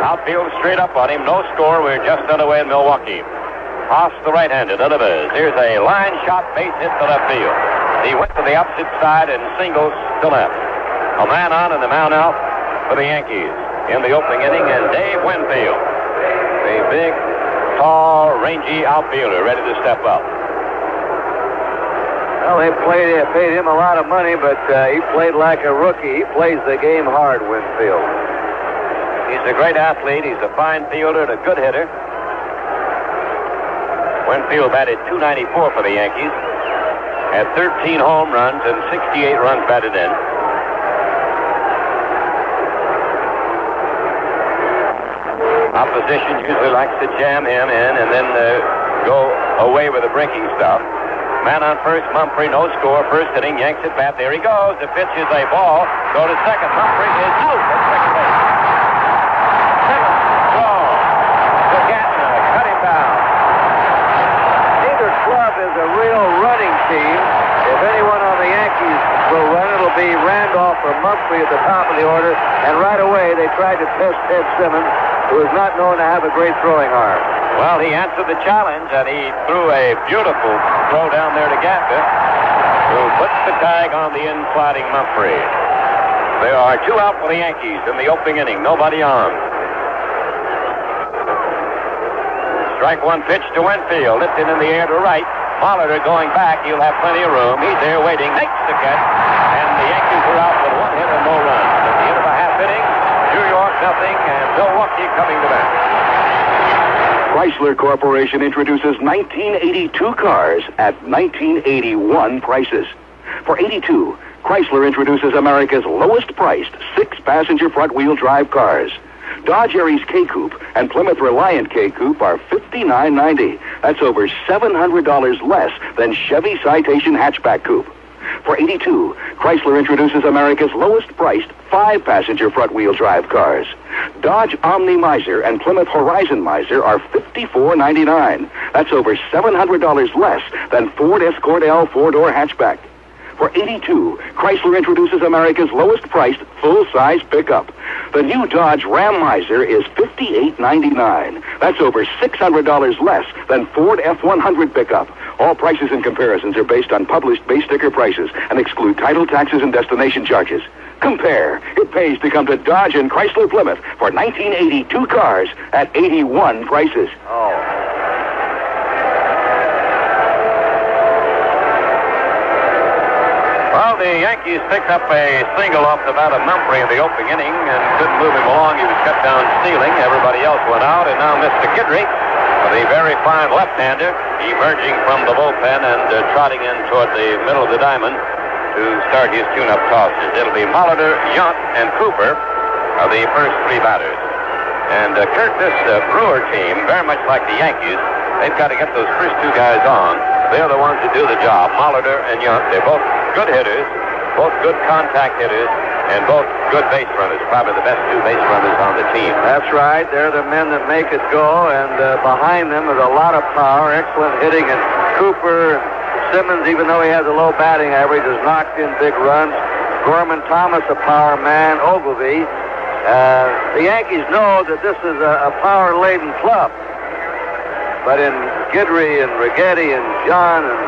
Outfield straight up on him. No score. We're just underway in Milwaukee. Haas, the right-hander, delivers. Here's a line shot base hit to left field. He went to the opposite side and singles to left. A man on and the mound out for the Yankees in the opening inning, and Dave Winfield, the big, tall, rangy outfielder, ready to step up. Well, they paid him a lot of money, but he played like a rookie. He plays the game hard, Winfield. He's a great athlete. He's a fine fielder and a good hitter. Winfield batted .294 for the Yankees. Had 13 home runs and 68 runs batted in. Opposition usually likes to jam him in and then go away with the breaking stuff. Man on first, Mumphrey, no score. First inning, Yanks at bat. There he goes. The pitch is a ball. Go to second. Mumphrey is out at second base. Second ball. Gatna cut him down. Neither club is a real running team. If anyone on the Yankees will run, it'll be Randolph or Mumphrey at the top of the order. And right away, they tried to test Ted Simmons, who is not known to have a great throwing arm. Well, he answered the challenge, and he threw a beautiful throw down there to Gatna, who puts the tag on the in-sliding Mumphrey. There are two out for the Yankees in the opening inning. Nobody on. Strike one pitch to Winfield. Lifted in the air to right. Molitor going back. He'll have plenty of room. He's there waiting. Makes the catch. And the Yankees are out with one hit and no runs. At the end of a half inning, New York nothing, and Milwaukee coming to bat. Chrysler Corporation introduces 1982 cars at 1981 prices. For 82, Chrysler introduces America's lowest priced 6-passenger front-wheel drive cars. Dodge Aries K-Coupe and Plymouth Reliant K-Coupe are $59.90. That's over $700 less than Chevy Citation Hatchback Coupe. For 82, Chrysler introduces America's lowest priced 5-passenger front-wheel drive cars. Dodge Omni Miser and Plymouth Horizon Miser are $54.99. That's over $700 less than Ford Escort L 4-door hatchback. For 82, Chrysler introduces America's lowest priced full-size pickup. The new Dodge Ram Miser is $58.99. That's over $600 less than Ford F-100 pickup. All prices and comparisons are based on published base sticker prices and exclude title, taxes, and destination charges. Compare. It pays to come to Dodge and Chrysler Plymouth for 1982 cars at 81 prices. Well, the Yankees picked up a single off the bat of Mumphrey in the opening inning and couldn't move him along. He was cut down stealing. Everybody else went out, and now Mr. Guidry, the very fine left-hander, emerging from the bullpen and trotting in toward the middle of the diamond to start his tune-up tosses. It'll be Molitor, Yount, and Cooper are the first three batters. And Kurt, this Brewer team, very much like the Yankees, they've got to get those first two guys on. They're the ones who do the job, Molitor and Yount. They're both good hitters, both good contact hitters, and both good base runners. Probably the best two base runners on the team. That's right. They're the men that make it go, and behind them is a lot of power, excellent hitting, and Cooper and Simmons, even though he has a low batting average, has knocked in big runs. Gorman Thomas, a power man. Ogilvy. The Yankees know that this is a power-laden club. But in Guidry and Righetti and John and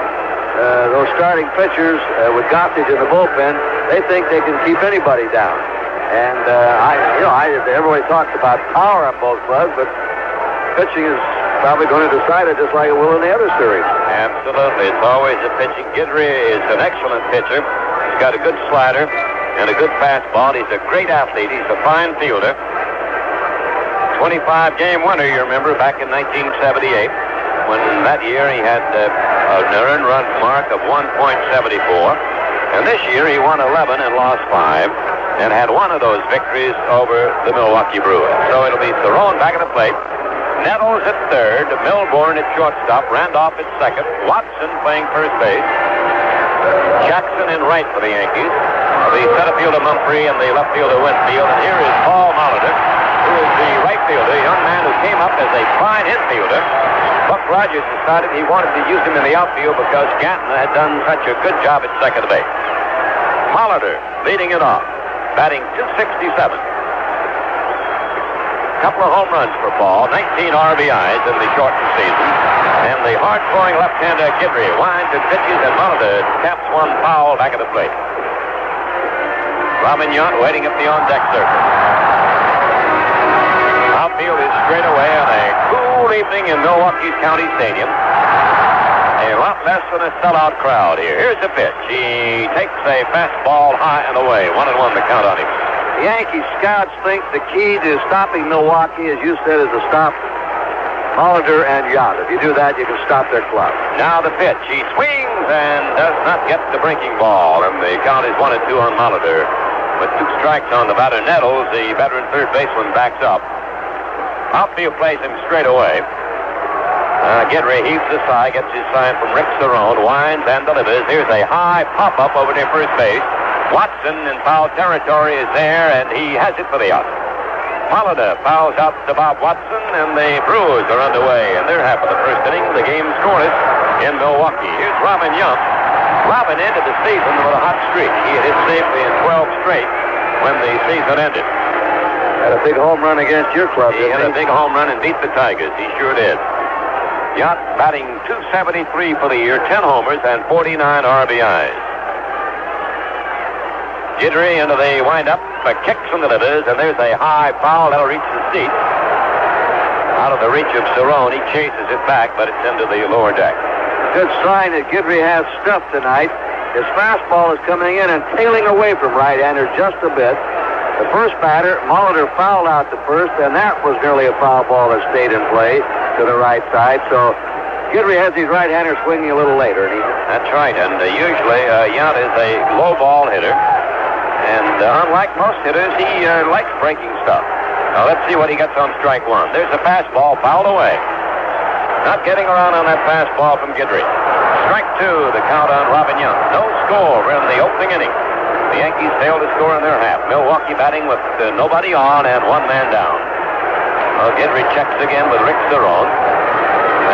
those starting pitchers with Gossage in the bullpen, they think they can keep anybody down. And everybody talks about power on both clubs, but pitching is probably going to decide it just like it will in the other series. Absolutely. It's always the pitching. Guidry is an excellent pitcher. He's got a good slider and a good fastball. He's a great athlete. He's a fine fielder. 25-game winner, you remember, back in 1978, when that year he had an earned run mark of 1.74. And this year he won 11 and lost 5 and had one of those victories over the Milwaukee Brewers. So it'll be Cerrone back at the plate, Nettles at third, Milbourne at shortstop, Randolph at second, Watson playing first base, Jackson in right for the Yankees, the center fielder Mumphrey and the left fielder Winfield. And here is Paul Molitor, who is the right fielder, a young man who came up as a fine infielder. Buck Rogers decided he wanted to use him in the outfield because Gatna had done such a good job at second base. Molitor leading it off, batting .267. couple of home runs for Paul, 19 RBIs in the shortened season. And the hard-throwing left-hander Guidry winds and pitches, and Molitor taps one foul back at the plate. Robin Yount waiting at the on-deck circle. Outfield is straight away on a cool evening in Milwaukee's County Stadium. A lot less than a sellout crowd here. Here's the pitch. He takes a fastball high and away. 1-1 the count on him. The Yankee scouts think the key to stopping Milwaukee, as you said, is to stop Molitor and Yount. If you do that, you can stop their club. Now the pitch. He swings and does not get the breaking ball. And the count is 1-2 on Molitor. With 2 strikes on the batter, Nettles, the veteran third baseman, backs up. Outfield plays him straight away. Guidry heaves aside, gets his sign from Rick Cerrone, winds and delivers. Here's a high pop-up over near first base. Watson in foul territory is there, and he has it for the out. Molitor fouls out to Bob Watson, and the Brewers are underway. And they're half of the first inning. The game scoreless in Milwaukee. Here's Robin Yount. Robin ended the season with a hot streak. He had hit safely in 12 straight when the season ended. Had a big home run against your club, He had a big home run and beat the Tigers. He sure did. Yount batting .273 for the year, 10 homers and 49 RBIs. Guidry into the windup, kicks and delivers, and there's a high foul that'll reach the seat. Out of the reach of Cerrone, he chases it back, but it's into the lower deck. Good sign that Guidry has stuff tonight. His fastball is coming in and tailing away from right-hander just a bit. The first batter, Molitor, fouled out the first, and that was nearly a foul ball that stayed in play to the right side. So Guidry has his right-hander swinging a little later. That's right, and usually Yount is a low ball hitter. And unlike most hitters, he likes breaking stuff. Now let's see what he gets on strike one. There's a fastball fouled away. Not getting around on that fastball from Guidry. Strike 2, the count on Robin Yount. No score in the opening inning. The Yankees failed to score in their half. Milwaukee batting with nobody on and 1 man down. Well, Guidry checks again with Rick Cerrone.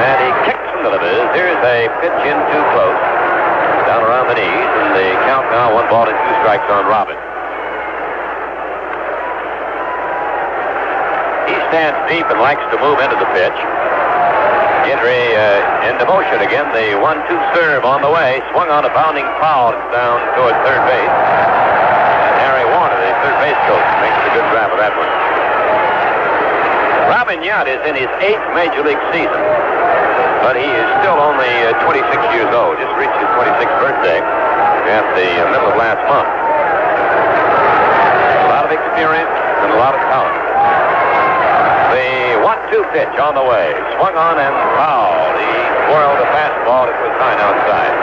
And he kicks and delivers. Here's a pitch in too close. Down around the knees, and the count now 1 ball and 2 strikes on Robin. He stands deep and likes to move into the pitch. Guidry into motion again. The 1-2 serve on the way. Swung on a bounding foul down toward third base. And Harry Warner, the third base coach, makes a good grab of that one. Robin Yount is in his 8th major league season. But he is still only 26 years old. Just reached his 26th birthday at the middle of last month. A lot of experience and a lot of talent. The 1-2 pitch on the way. Swung on and fouled. He twirled a fastball that was high outside.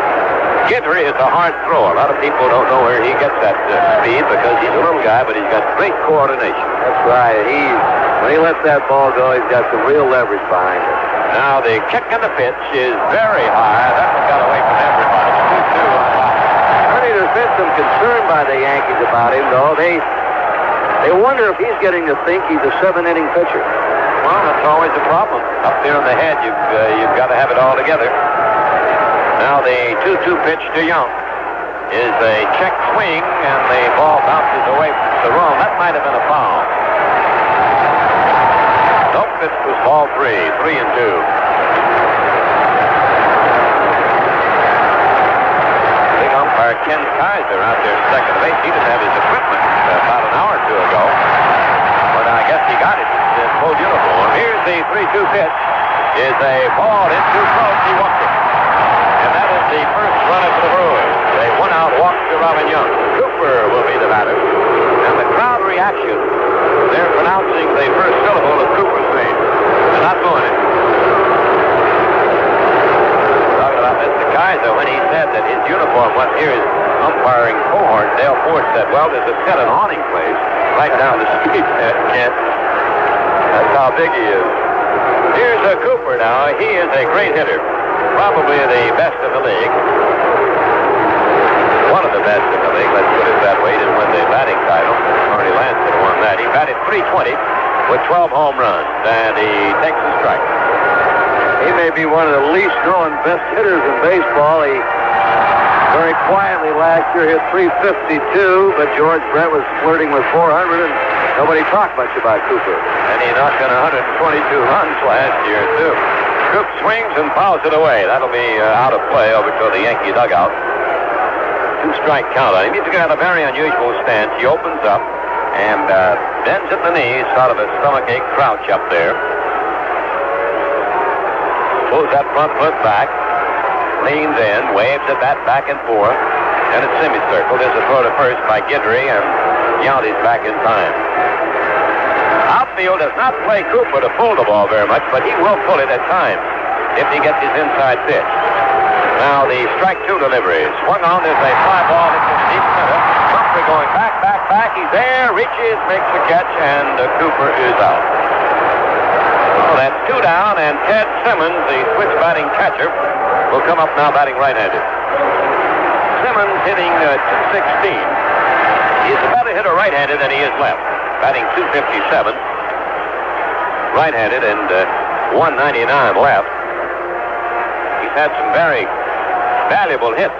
Guidry is a hard thrower. A lot of people don't know where he gets that speed because he's a little guy, but he's got great coordination. That's right. When he lets that ball go, he's got some real leverage behind it. Now the kick and the pitch is very high. That one got away from everybody. 2-2 on Watson. Ernie, there's been some concern by the Yankees about him, though. They wonder if he's getting to think he's a 7-inning pitcher. Well, that's always a problem. Up there in the head, you've got to have it all together. Now the 2-2 pitch to Yount is a check swing, and the ball bounces away from Cerrone. That might have been a foul. Nope, this was ball 3, 3-2. Big umpire Ken Kaiser out there second base. He didn't have his equipment about an hour or 2 ago. But I guess he got it in full uniform. Here's the 3-2 pitch. Is a ball in too close. He walked it. And that is the first runner for the Brewers. They 1-out walk to Robin Yount. Cooper will be the batter. And the crowd reaction, they're pronouncing the first syllable of Cooper's name. They're not doing it. Talking about Mr. Kaiser, when he said that his uniform was here, his umpiring cohort, Dale Ford said, well, there's a set and awning place right down the street there, Kent. That's how big he is. Here's Cooper now. He is a great hitter. Probably the best in the league. One of the best in the league, let's put it that way. He didn't win the batting title. Arnie Lansing won that. He batted .320 with 12 home runs, and he takes a strike. He may be one of the least known best hitters in baseball. He very quietly last year hit .352, but George Brett was flirting with .400, and Nobody talked much about Cooper. And he knocked in 122 runs last year, too. Coop swings and fouls it away. That'll be out of play over to the Yankee dugout. 2-strike count on him. He's got a very unusual stance. He opens up and bends at the knees, sort of a stomachache crouch up there. Pulls that front foot back, leans in, waves at that back and forth, and it's semicircle. There's a throw to first by Guidry, and Yount is back in time. Outfield does not play Cooper to pull the ball very much, but he will pull it at times if he gets his inside pitch. Now the strike 2 delivery. Swung on, there's a fly ball into the deep center. Humphrey going back. He's there, reaches, makes the catch, and Cooper is out. So that's 2 down, and Ted Simmons, the switch batting catcher, will come up now batting right-handed. Simmons hitting 216. He's a better hitter right-handed than he is left. Batting 257. Right-handed and 199 left. He's had some very valuable hits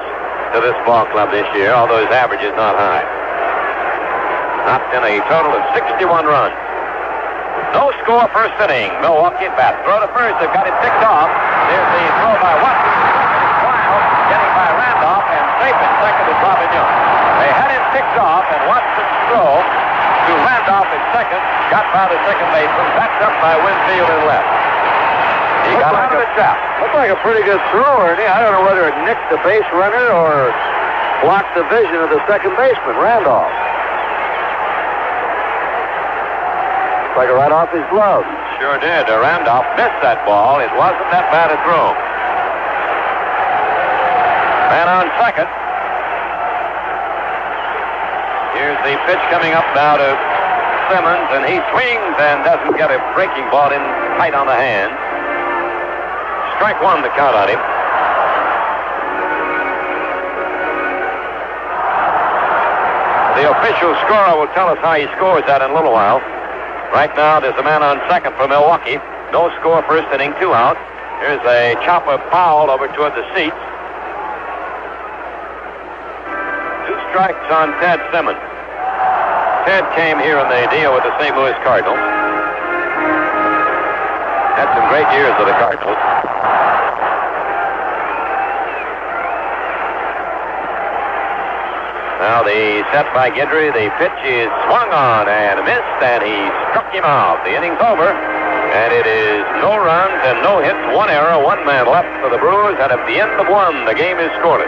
to this ball club this year, although his average is not high. Knocked in a total of 61 runs. No score first inning. Milwaukee bat. Throw to first. They've got it picked off. There's the throw by Watson. Wild getting by Randolph, and safe in second is Robin Yount. They had him picked off, and Watson's throw to Randolph in second got by the second baseman. Backed up by Winfield in left. He got out of the trap. Looked like a pretty good throw, Ernie. I don't know whether it nicked the base runner or blocked the vision of the second baseman, Randolph. Like right off his glove. Sure did. Randolph missed that ball. It wasn't that bad a throw. Man on second. Here's the pitch coming up now to Simmons, and he swings and doesn't get a breaking ball in tight on the hand. Strike 1 to count on him. The official scorer will tell us how he scores that in a little while. Right now, there's a man on second for Milwaukee. No score first inning, 2 out. Here's a chopper foul over toward the seats. 2 strikes on Ted Simmons. Ted came here in the deal with the St. Louis Cardinals. Had some great years with the Cardinals. Now the set by Guidry. The pitch is swung on and missed, and he struck him out. The inning's over, and it is no runs and no hits, 1 error, 1 man left for the Brewers, and at the end of 1, the game is scoreless.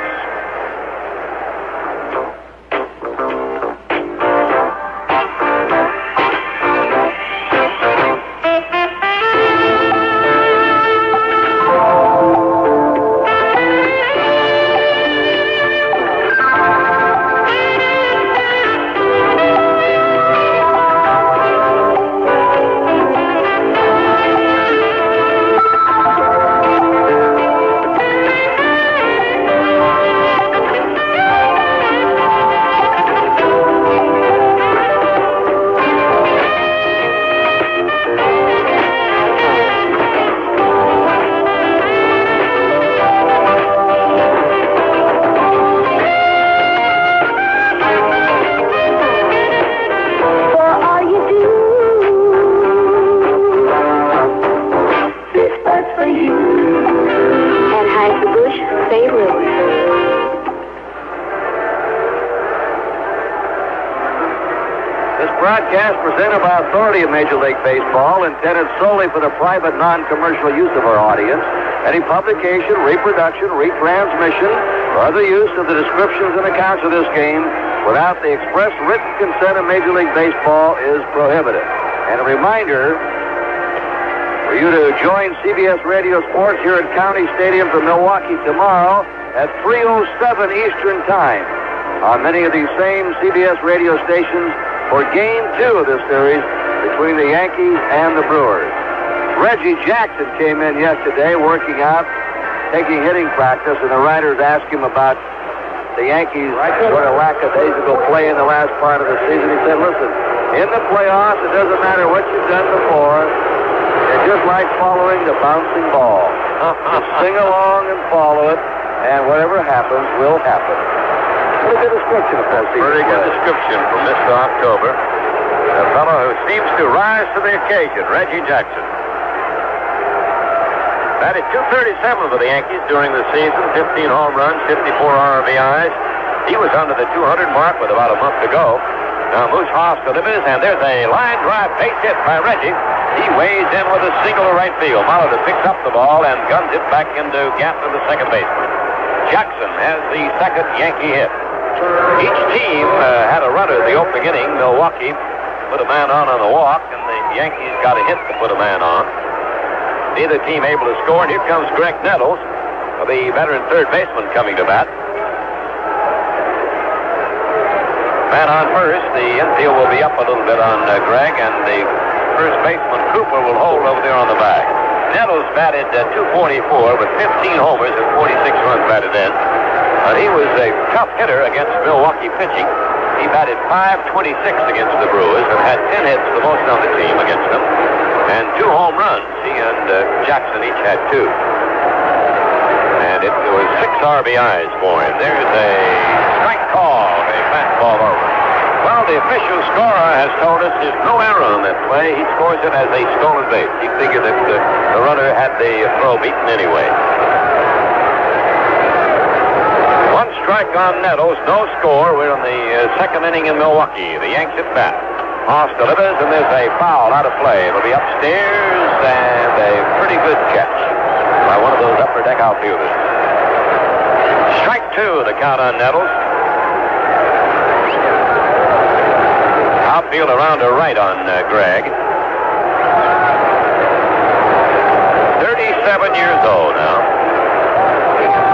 Presented by authority of Major League Baseball, intended solely for the private, non-commercial use of our audience. Any publication, reproduction, retransmission, or other use of the descriptions and accounts of this game without the express written consent of Major League Baseball is prohibited. And a reminder for you to join CBS Radio Sports here at County Stadium for Milwaukee tomorrow at 3:07 Eastern Time on many of these same CBS radio stations for Game 2 of this series between the Yankees and the Brewers. Reggie Jackson came in yesterday working out, taking hitting practice, and the writers asked him about the Yankees' sort of lackadaisical play in the last part of the season. He said, listen, in the playoffs, it doesn't matter what you've done before. It's just like following the bouncing ball. Sing along and follow it, and whatever happens will happen. Pretty good description of that. Pretty good description from Mr. October. a fellow who seems to rise to the occasion, Reggie Jackson. Batted .237 for the Yankees during the season, 15 home runs, 54 RBIs. He was under the 200 mark with about a month to go. Now Moose Haas delivers, and there's a line drive base hit by Reggie. He weighs in with a single to right field. Molitor picks up the ball and guns it back into Gaffner, the second baseman. Jackson has the second Yankee hit. Each team had a runner the opening inning. Milwaukee put a man on the walk, and the Yankees got a hit to put a man on. Neither team able to score, and here comes Greg Nettles, the veteran third baseman, coming to bat. Man on first. The infield will be up a little bit on Greg, and the first baseman Cooper will hold over there on the bag. Nettles batted .244 with 15 homers and 46 runs batted in. He was a tough hitter against Milwaukee pitching. He batted .526 against the Brewers and had 10 hits, the most on the team against them, and 2 home runs. He and Jackson each had 2. And it was 6 RBIs for him. There's a strike call, a fastball over. Well, the official scorer has told us there's no error on that play. He scores it as a stolen base. He figured that the runner had the throw beaten anyway. 1 strike on Nettles, no score. We're in the second inning in Milwaukee. The Yanks at bat. Haas delivers, and there's a foul out of play. It'll be upstairs, and a pretty good catch by one of those upper deck outfielders. Strike 2, the count on Nettles. Outfield around to right on Greg. 37 years old now.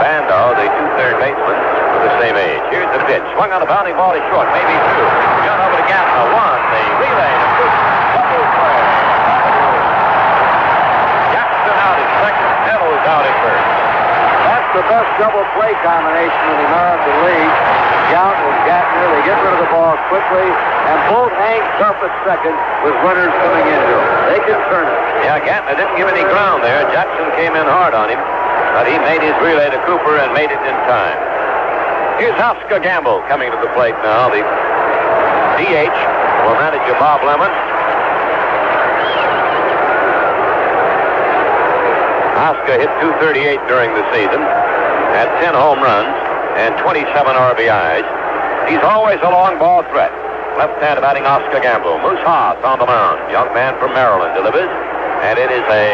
Bando, the 2 third basemen, are the same age. Here's the pitch. Swung on a bounding ball to short, maybe 2. Gun over to Gaffner. 1. The relay. Double play. Jackson out at second. Nettles out at first. That's the best double play combination in the American League. Yount and Gaffner, they get rid of the ball quickly, and both hang tough at second with runners coming into them. They can turn it. Yeah, Gaffner didn't give any ground there. Jackson came in hard on him, but he made his relay to Cooper and made it in time. Here's Oscar Gamble coming to the plate now. The DH for manager Bob Lemon. Oscar hit .238 during the season, had 10 home runs and 27 RBIs. He's always a long ball threat. Left-hand batting Oscar Gamble. Moose Haas on the mound. Young man from Maryland delivers, and it is a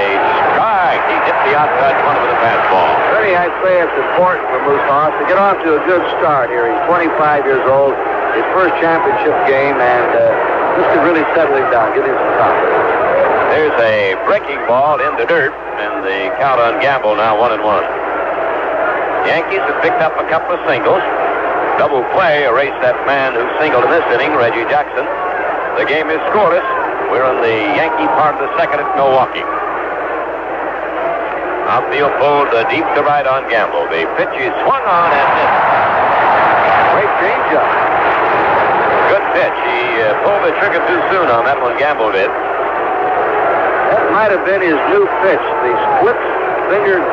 strike. He hit the outside corner with a fastball. Ernie, I'd say it's important for Moose Haas to get off to a good start here. He's 25 years old, his first championship game, and this could really settle him down, give him some confidence. There's a breaking ball in the dirt, and the count on Gamble now 1-1. Yankees have picked up a couple of singles. Double play erased that man who singled in this inning, Reggie Jackson. The game is scoreless. We're in the Yankee part of the second at Milwaukee. Outfield pulled deep to right on Gamble. The pitch is swung on and missed. Great changeup. Good pitch. He pulled the trigger too soon on that one, Gamble did. That might have been his new pitch, the split-fingered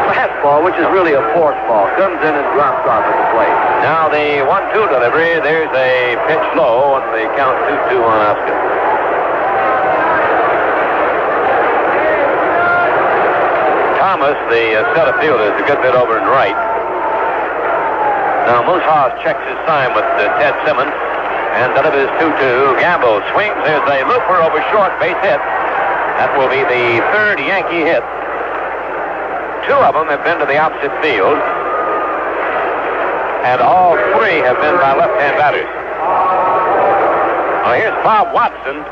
fastball, which is really a force ball. Comes in and drops off at the plate. Now the 1-2 delivery. There's a pitch low, and the count 2-2 on Oscar. Thomas, the center fielder, is a good bit over and right. Now Moose Haas checks his sign with Ted Simmons and delivers 2-2. Gamble swings. There's a looper over short, base hit. That will be the 3rd Yankee hit. 2 of them have been to the opposite field, and all 3 have been by left-hand batters. Well, here's Bob Watson.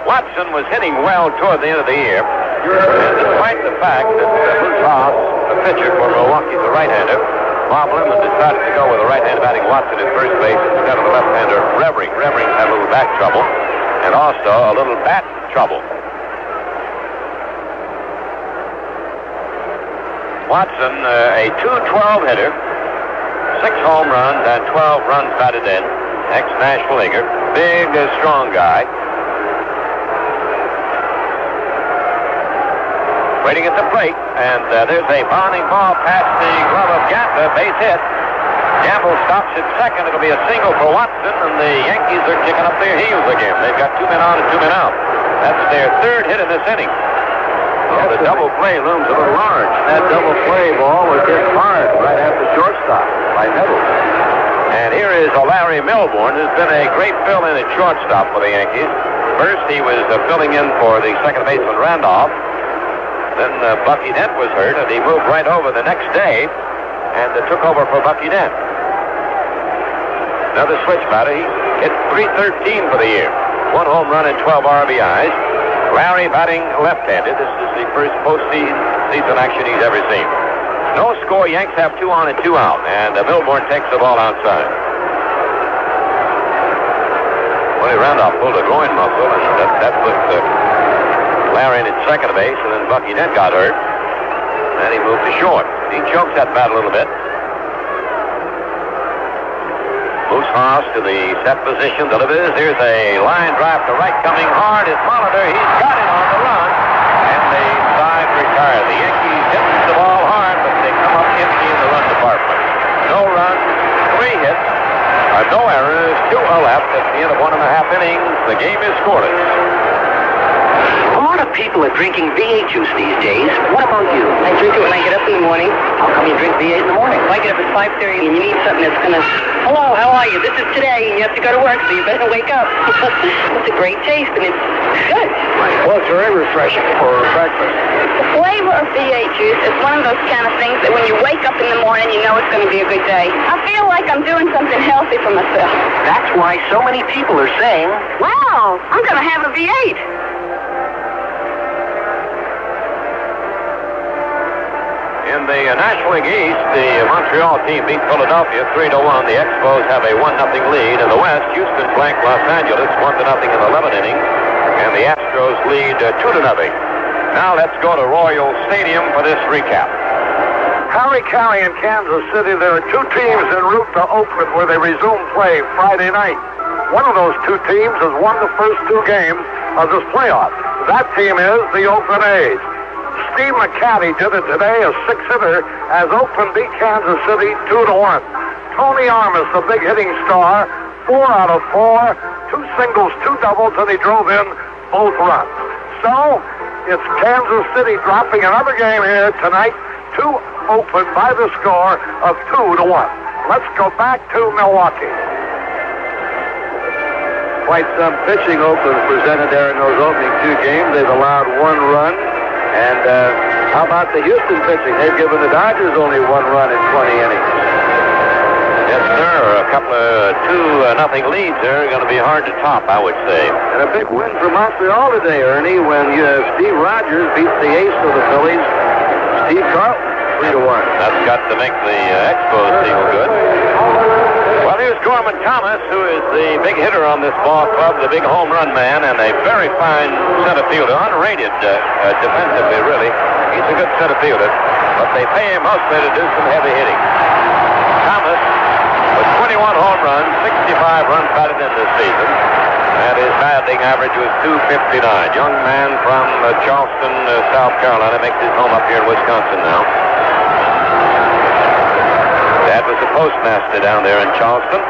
Watson was hitting well toward the end of the year, and despite the fact that Moose Haas, the pitcher for Milwaukee, is a right-hander, Bob Lemon decided to go with a right-hand batting Watson at first base instead of the left-hander Revering. Revering had a little back trouble, and also a little bat trouble. Watson, a .212 hitter, 6 home runs and 12 runs batted in. Ex-National Leaguer. Big, strong guy. Waiting at the plate, and there's a bounding ball past the glove of Gaffner, base hit. Gamble stops at second. It'll be a single for Watson, and the Yankees are kicking up their heels again. They've got 2 men on and 2 men out. That's their 3rd hit in this inning. Well, the double play looms a little large. That double play ball was hit hard right after shortstop by Nettles. And here is Larry Milbourne, who's been a great fill-in at shortstop for the Yankees. First, he was filling in for the second baseman Randolph. Then Bucky Dent was hurt, and he moved right over the next day and took over for Bucky Dent. Another switch batter. He hit .313 for the year. 1 home run and 12 RBIs. Larry batting left-handed. This is the first postseason action he's ever seen. No score. Yanks have 2 on and 2 out, and Milbourne takes the ball outside. Willie Randolph pulled a groin muscle, and that put Larry in at second base, and then Bucky Dent got hurt, and he moved to short. He choked that bat a little bit. Moose Haas to the set position, delivers. Here's a line drive to right, coming hard is Molitor. He's got it on the run, and the side retired. The Yankees hit the ball hard, but they come up empty in the run department. No runs, 3 hits, no errors, 2 are left at the end of 1.5 innings. The game is scoreless. A lot of people are drinking V8 juice these days. What about you? I drink it when I get up in the morning. How come you drink V8 in the morning? If I get up at 5:30 and you need something that's going to, hello, how are you? This is today, and you have to go to work, so you better wake up. It's a great taste, and it's good. Well, it's very refreshing for breakfast. The flavor of V8 juice is one of those kind of things that when you wake up in the morning, you know it's going to be a good day. I feel like I'm doing something healthy for myself. That's why so many people are saying, Wow, I'm going to have a V8. In the National League East, the Montreal team beat Philadelphia 3-1. The Expos have a 1-0 lead. In the West, Houston blanked Los Angeles 1-0 in the 11th inning, and the Astros lead 2-0. Now let's go to Royal Stadium for this recap. Harry Caray in Kansas City. There are 2 teams en route to Oakland where they resume play Friday night. One of those 2 teams has won the first 2 games of this playoff. That team is the Oakland A's. Steve McCatty did it today, a 6-hitter, as Oakland beat Kansas City 2-1. Tony Armas, the big hitting star, 4 out of 4, 2 singles, 2 doubles, and he drove in both runs. So, it's Kansas City dropping another game here tonight to Oakland by the score of 2-1. Let's go back to Milwaukee. Quite some pitching Oakland presented there in those opening 2 games. They've allowed 1 run. And how about the Houston pitching? They've given the Dodgers only 1 run in 20 innings. Yes, sir. A couple of 2-0 leads there are going to be hard to top, I would say. And a big win for Montreal today, Ernie, when Steve Rogers beats the ace of the Phillies, Steve Carlton, 3-1. That's got to make the Expos feel good. Well, here's Gorman Thomas, who is the big hitter on this ball club, the big home run man, and a very fine center fielder, unrated defensively, really. He's a good center fielder, but they pay him mostly to do some heavy hitting. Thomas, with 21 home runs, 65 runs batted in this season, and his batting average was .259. Young man from Charleston, South Carolina, makes his home up here in Wisconsin now. Dad was the postmaster down there in Charleston.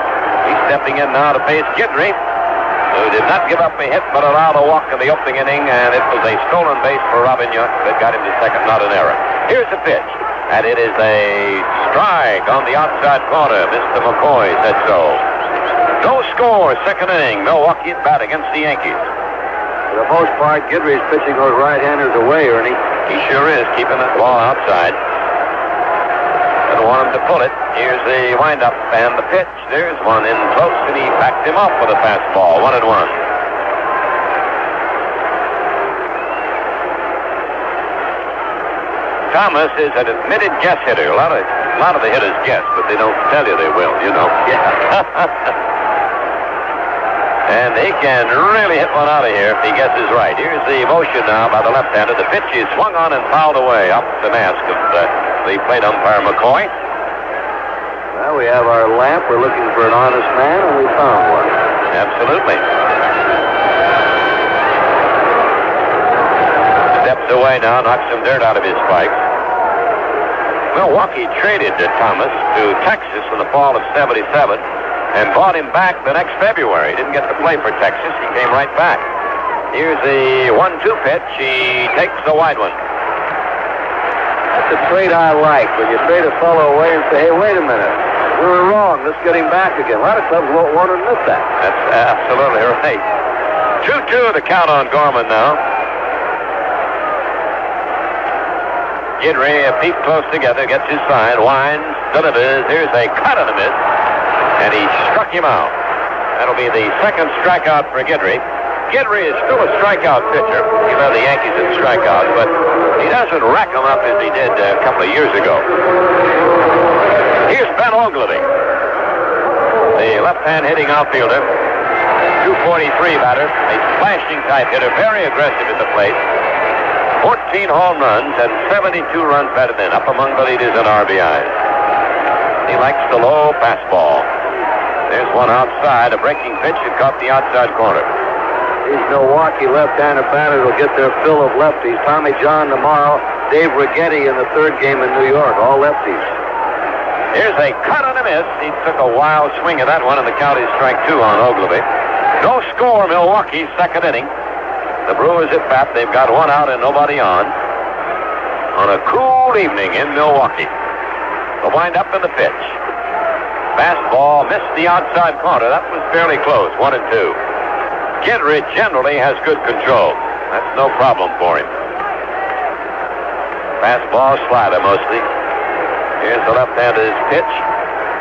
He's stepping in now to face Guidry, who did not give up a hit but allowed a walk in the opening inning, and it was a stolen base for Robin Yount that got him to second, not an error. Here's the pitch, and it is a strike on the outside corner. Mr. McCoy said so. No score, second inning. Milwaukee at bat against the Yankees. For the most part, Guidry's pitching those right-handers away, Ernie. He sure is, keeping that ball outside. Didn't want him to pull it. Here's the windup and the pitch. There's one in close, and he backed him up with a fastball. 1-1. Thomas is an admitted guess hitter. A lot of the hitters guess, but they don't tell you they will, you know. And he can really hit one out of here if he guesses right. Here's the motion now by the left-hander. The pitch is swung on and fouled away up the mask of the plate umpire McCoy. Well, we have our lamp. We're looking for an honest man, and we found one. Absolutely. Steps away now, knocks some dirt out of his spikes. Milwaukee traded Thomas to Texas in the fall of '77 and bought him back the next February. He didn't get to play for Texas. He came right back. Here's the 1-2 pitch. He takes the wide one. That's a trade I like, when you trade a fellow away and say, hey, wait a minute, we were wrong, let's get him back again. A lot of clubs won't want to admit that. That's absolutely right. 2-2 the count on Gorman now. Guidry peep close together, gets his side, winds, delivers. Here's a cut and a miss, and he struck him out. That'll be the second strikeout for Guidry. Guidry is still a strikeout pitcher. He led the Yankees in strikeouts, but he doesn't rack them up as he did a couple of years ago. Here's Ben Oglivie, the left-hand hitting outfielder, 243 batter, a slashing type hitter, very aggressive at the plate. 14 home runs and 72 runs batted in, up among the leaders in RBIs. He likes the low fastball. There's one outside, a breaking pitch that caught the outside corner. These Milwaukee left-handed batters will get their fill of lefties. Tommy John tomorrow, Dave Righetti in the third game in New York, all lefties. Here's a cut and a miss. He took a wild swing at that one, and the count is strike 2 on Oglivie. No score, Milwaukee, second inning. The Brewers at bat. They've got one out and nobody on a cool evening in Milwaukee. The wind up in the pitch. Fastball missed the outside corner. That was fairly close, 1-2. Guidry generally has good control. That's no problem for him. Fastball, slider mostly. Here's the left-handed pitch.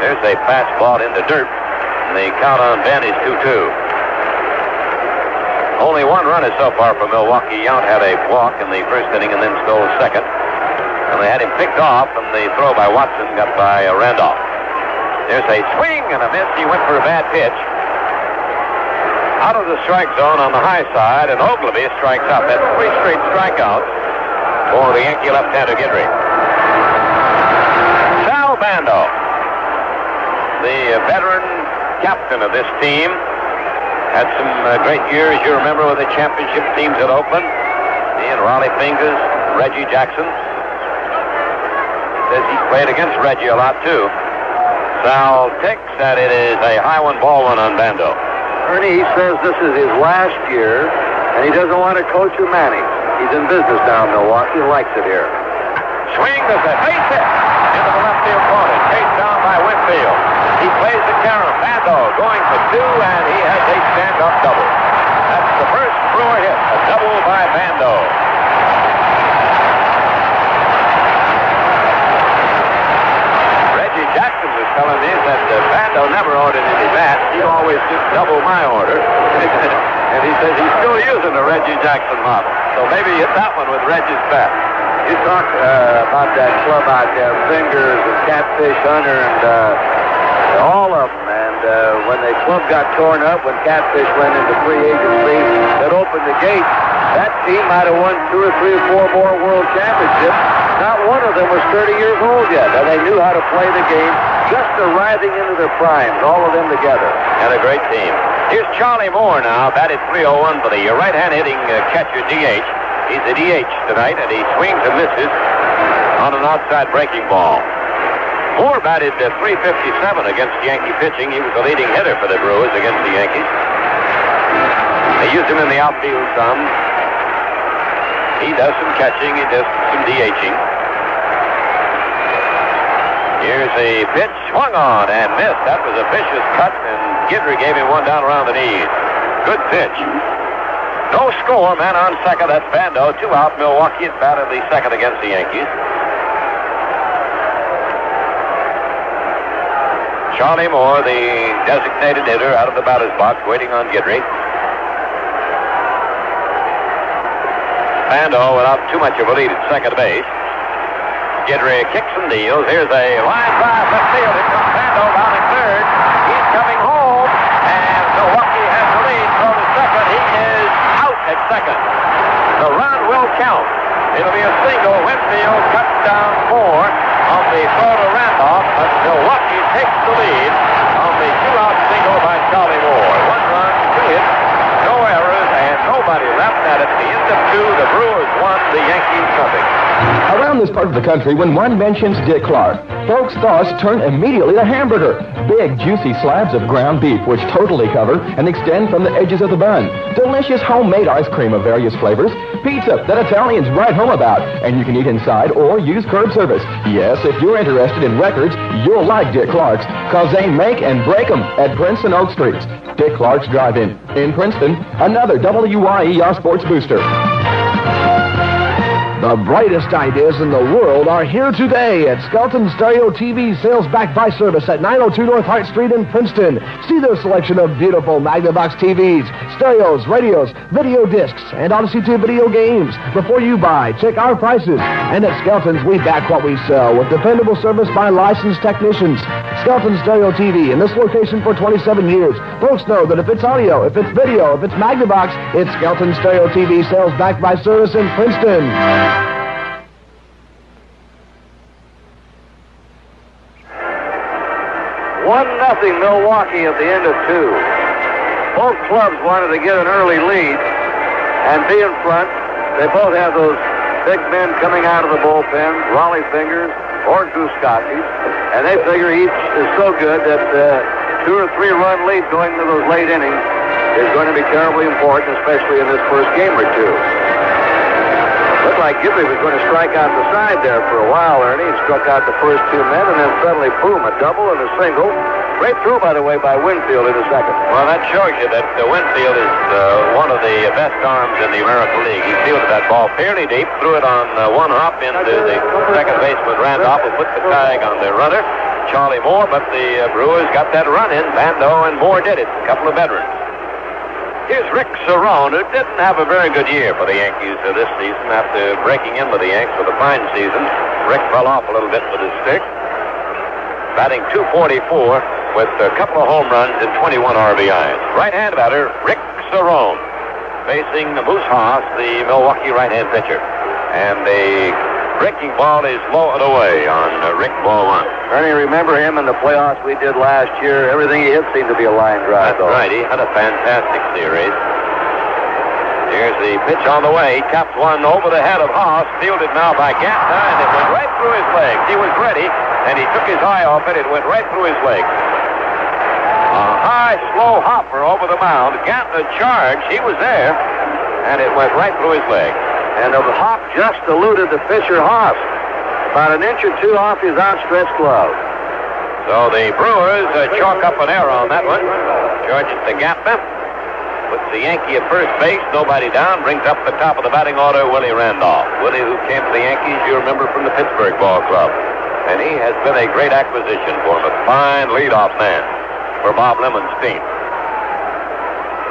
There's a fastball in the dirt. And the count on Ben is 2-2. Only one runner so far for Milwaukee. Yount had a walk in the first inning and then stole second. And they had him picked off, and the throw by Watson got by Randolph. There's a swing and a miss. He went for a bad pitch. Out of the strike zone on the high side, and Oglivie strikes out. That's 3 straight strikeouts for the Yankee left-hander Guidry. Sal Bando, the veteran captain of this team, had some great years, you remember, with the championship teams at Oakland. He and Raleigh Fingers, Reggie Jackson. Says he played against Reggie a lot, too. Sal takes that it is a high one, ball one on Bando. Ernie, he says this is his last year, and he doesn't want to coach or manage. He's in business now in Milwaukee, likes it here. Swing, there's a base hit into the left field corner, chased down by Winfield. He plays the carom. Bando going for 2, and he has a stand-up double. That's the first Brewer hit, a double by Bando. Reggie Jackson was telling me that Bando never ordered any bats. He always just double my order. And he says he's still using the Reggie Jackson model. So maybe hit that one with Reggie's bat. You talk about that club out there, Fingers and Catfish Hunter and all of them. And when the club got torn up, when Catfish went into free agency, that opened the gate. That team might have won 2 or 3 or 4 more world championships. Not one of them was 30 years old yet, and they knew how to play the game, just arriving into their primes, all of them together. And a great team. Here's Charlie Moore now, batted .301 for the right-hand hitting catcher DH. He's a DH tonight, and he swings and misses on an outside breaking ball. Moore batted .357 against Yankee pitching. He was the leading hitter for the Brewers against the Yankees. They used him in the outfield some. He does some catching. He does some DHing. Here's a pitch, swung on and missed. That was a vicious cut, and Guidry gave him one down around the knees. Good pitch. No score, man on second. That's Bando. 2 out. Milwaukee is batted the second against the Yankees. Charlie Moore, the designated hitter, out of the batter's box, waiting on Guidry. Bando without too much of a lead at second base. Guidry kicks and deals. Here's a line drive left field. Here comes Bando down at third. He's coming home, and Milwaukee has the lead. Throw to second. He is out at second. The run will count. It'll be a single. Winfield cuts down 4 on the throw to Randolph, but Milwaukee takes the lead on the 2-out single by Charlie Moore. 1 run, 2 hits, no errors, and nobody left. At the end of 2, the Brewers won, the Yankees nothing. Around this part of the country, when one mentions Dick Clark, folks' thoughts turn immediately to hamburger. Big, juicy slabs of ground beef which totally cover and extend from the edges of the bun. Delicious homemade ice cream of various flavors. Pizza that Italians write home about. And you can eat inside or use curb service. Yes, if you're interested in records, you'll like Dick Clark's, because they make and break them at Princeton Oak Streets. Dick Clark's Drive-In. In Princeton, another WYER Sports Booster. The brightest ideas in the world are here today at Skelton Stereo TV Sales Back by Service at 902 North Hart Street in Princeton. See their selection of beautiful Magnavox TVs, stereos, radios, video discs, and Odyssey 2 video games. Before you buy, check our prices. And at Skelton's, we back what we sell with dependable service by licensed technicians. Skelton Stereo TV in this location for 27 years. Folks know that if it's audio, if it's video, if it's Magnavox, it's Skelton Stereo TV Sales Back by Service in Princeton. 1-0 Milwaukee at the end of 2. Both clubs wanted to get an early lead and be in front. They both have those big men coming out of the bullpen, Raleigh Fingers or Guskowski, and they figure each is so good that 2 or 3 run lead going to those late innings is going to be terribly important, especially in this first game or two. Looked like Gibby was going to strike out the side there for a while, Ernie. He struck out the first 2 men, and then suddenly, boom, a double and a single. Great throw, by the way, by Winfield in the second. Well, that shows you that Winfield is one of the best arms in the American League. He fielded that ball fairly deep, threw it on one hop into the second baseman Randolph, who put the tag on the runner, Charlie Moore, but the Brewers got that run in. Bando and Moore did it, a couple of veterans. Here's Rick Cerrone, who didn't have a very good year for the Yankees this season after breaking in with the Yanks with a fine season. Rick fell off a little bit with his stick. Batting .244 with a couple of home runs and 21 RBIs. Right-hand batter, Rick Cerrone, facing Moose Haas, the Milwaukee right-hand pitcher. And the breaking ball is low and away on Rick, ball 1. Ernie, remember him in the playoffs we did last year? Everything he hit seemed to be a line drive. That's right. He had a fantastic series. Here's the pitch on the way. He tapped one over the head of Haas. Fielded now by Gantner, and it went right through his legs. He was ready, and he took his eye off it. It went right through his legs. A high, slow hopper over the mound. Gantner charged. He was there, and it went right through his legs. And the hop just eluded the Fisher Haas, about an inch or 2 off his outstretched glove. So the Brewers chalk up an error on that one. Charges to Gantner. Puts the Yankee at first base, nobody down, brings up the top of the batting order, Willie Randolph. Willie, who came to the Yankees, you remember, from the Pittsburgh Ball Club. And he has been a great acquisition for him, a fine leadoff man for Bob Lemon's team.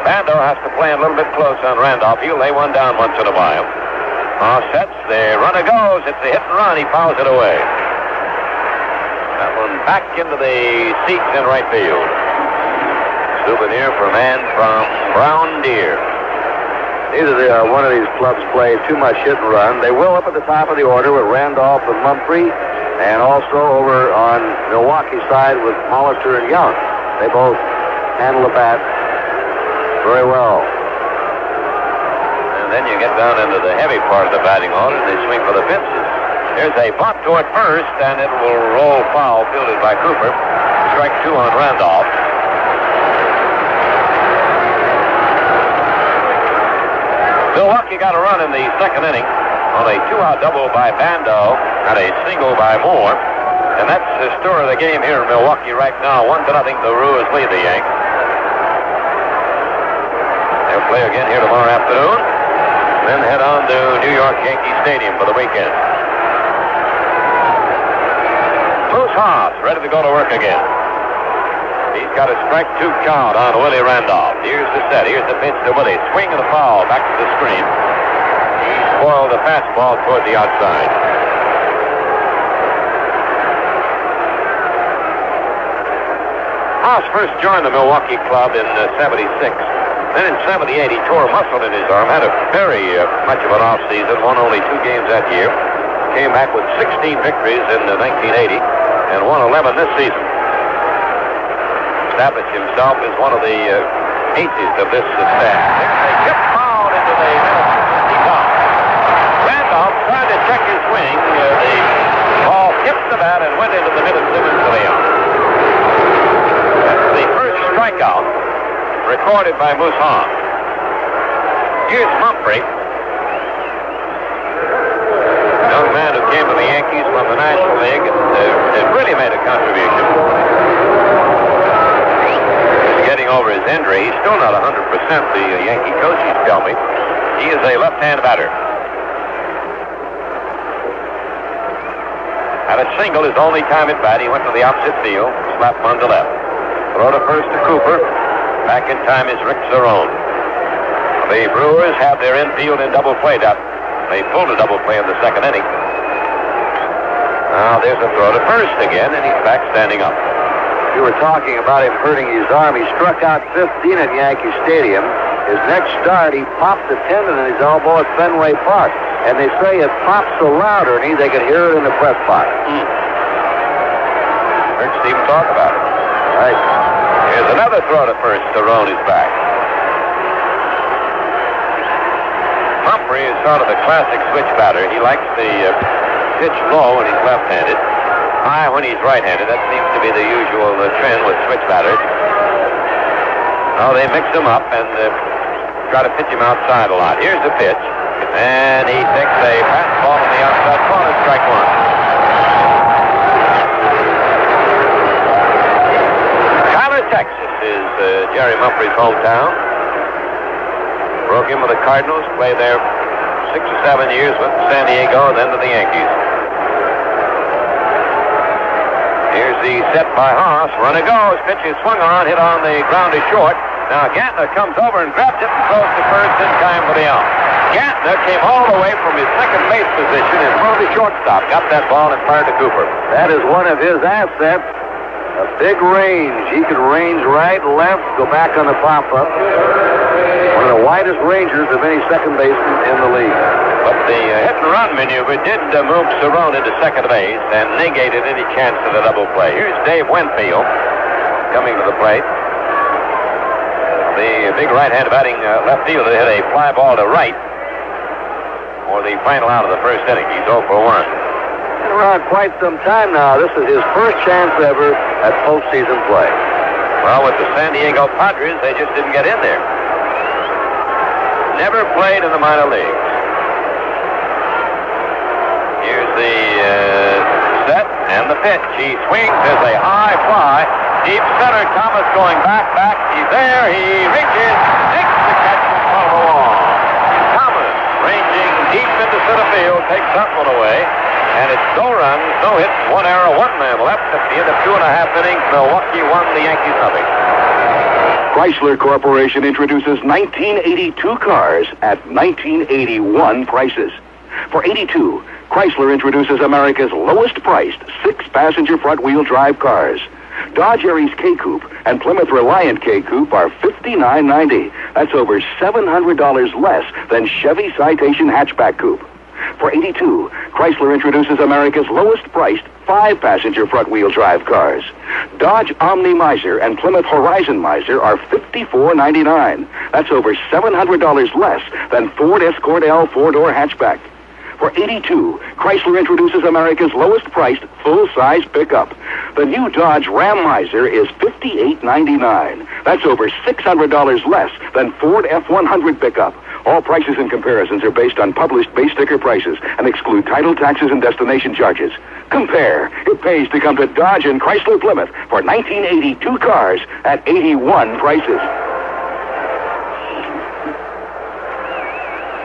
Bando has to play a little bit close on Randolph. He'll lay one down once in a while. Haas sets, the runner goes, it's a hit and run, he fouls it away. That one back into the seats in right field. Souvenir for a man from Brown Deer. Neither one of these clubs play too much hit and run. They will up at the top of the order with Randolph and Mumphrey, and also over on Milwaukee's side with Hollister and Young. They both handle the bat very well. And then you get down into the heavy part of the batting order, and they swing for the fences. There's a bunt toward first, and it will roll foul, fielded by Cooper. Strike 2 on Randolph. Milwaukee got a run in the second inning on a 2-out double by Bando and a single by Moore. And that's the story of the game here in Milwaukee right now. 1-0, the Brewers lead the Yanks. They'll play again here tomorrow afternoon. Then head on to New York Yankee Stadium for the weekend. Moose Haas ready to go to work again. He's got a strike 2 count on Willie Randolph. Here's the set. Here's the pitch to Willie. Swing and a foul back to the screen. He spoiled the fastball toward the outside. Haas first joined the Milwaukee club in 76. Then in 78, he tore a muscle in his arm. Had a very much of an offseason. Won only 2 games that year. Came back with 16 victories in 1980 and won 11 this season. Established himself as one of the aces of this staff. There's a chip foul into the middle. He fouled. Randolph tried to check his swing. recorded by Moose Hall. Here's Mumphrey, young man who came to the Yankees from the National League and has really made a contribution. He's getting over his injury. He's still not 100%, the Yankee coaches tell me. He is a left-hand batter. Had a single his only time at bat. He went to the opposite field, slapped one to left. Throw to first to Cooper. Back in time is Rick Cerrone. The Brewers have their infield in double play. They pulled a double play in the second inning. Now there's a throw to first again, and he's back standing up. You were talking about him hurting his arm. He struck out 15 at Yankee Stadium. His next start, he popped the tendon in his elbow at Fenway Park. And they say it popped so loud, Ernie, they could hear it in the press box. Heard Stephen talk about it. Right. Here's another throw to first. Cerrone is back. Humphrey is sort of the classic switch batter. He likes the pitch low when he's left-handed, high when he's right-handed. That seems to be the usual trend with switch batters. Oh, they mix him up and try to pitch him outside a lot. Here's the pitch, and he takes a fastball on the outside corner, strike one. Tyler, Texas is Jerry Mumphrey's hometown. Broke in with the Cardinals, played there 6 or 7 years, went to San Diego, and then to the Yankees. Here's the set by Haas. Runner goes. Pitch is swung on, hit on the ground to short. Now Gantner comes over and grabs it and throws to first in time for the out. Gantner came all the way from his second base position in front of the shortstop. Got that ball and fired to Cooper. That is one of his assets. A big range. He could range right, left, go back on the pop-up. One of the widest rangers of any second baseman in the league. But the hit-and-run maneuver did move Cerrone into second base and negated any chance of a double play. Here's Dave Winfield coming to the plate. The big right-hand batting left fielder hit a fly ball to right for the final out of the first inning. He's 0 for 1. Been around quite some time now. This is his first chance ever at postseason play. Well, with the San Diego Padres, they just didn't get in there. Never played in the minor leagues. Here's the set and the pitch. He swings as a high fly. Deep center, Thomas going back. He's there. He reaches, takes the catch in front of the wall. Thomas ranging deep into center field, takes that one away. And it's no runs, no hits, 1 error, 1 man left at the end of 2.5 innings. Milwaukee won, the Yankees nothing. Chrysler Corporation introduces 1982 cars at 1981 prices. For 82, Chrysler introduces America's lowest priced 6-passenger front-wheel drive cars. Dodge Aries K-Coupe and Plymouth Reliant K-Coupe are $59.90. That's over $700 less than Chevy Citation Hatchback Coupe. For 82, Chrysler introduces America's lowest priced 5-passenger front-wheel drive cars. Dodge Omni Miser and Plymouth Horizon Miser are $54.99. That's over $700 less than Ford Escort L 4-door hatchback. For 82, Chrysler introduces America's lowest priced full-size pickup. The new Dodge Ram Miser is $58.99. That's over $600 less than Ford F-100 pickup. All prices and comparisons are based on published base sticker prices and exclude title, taxes, and destination charges. Compare. It pays to come to Dodge and Chrysler Plymouth for 1982 cars at 81 prices.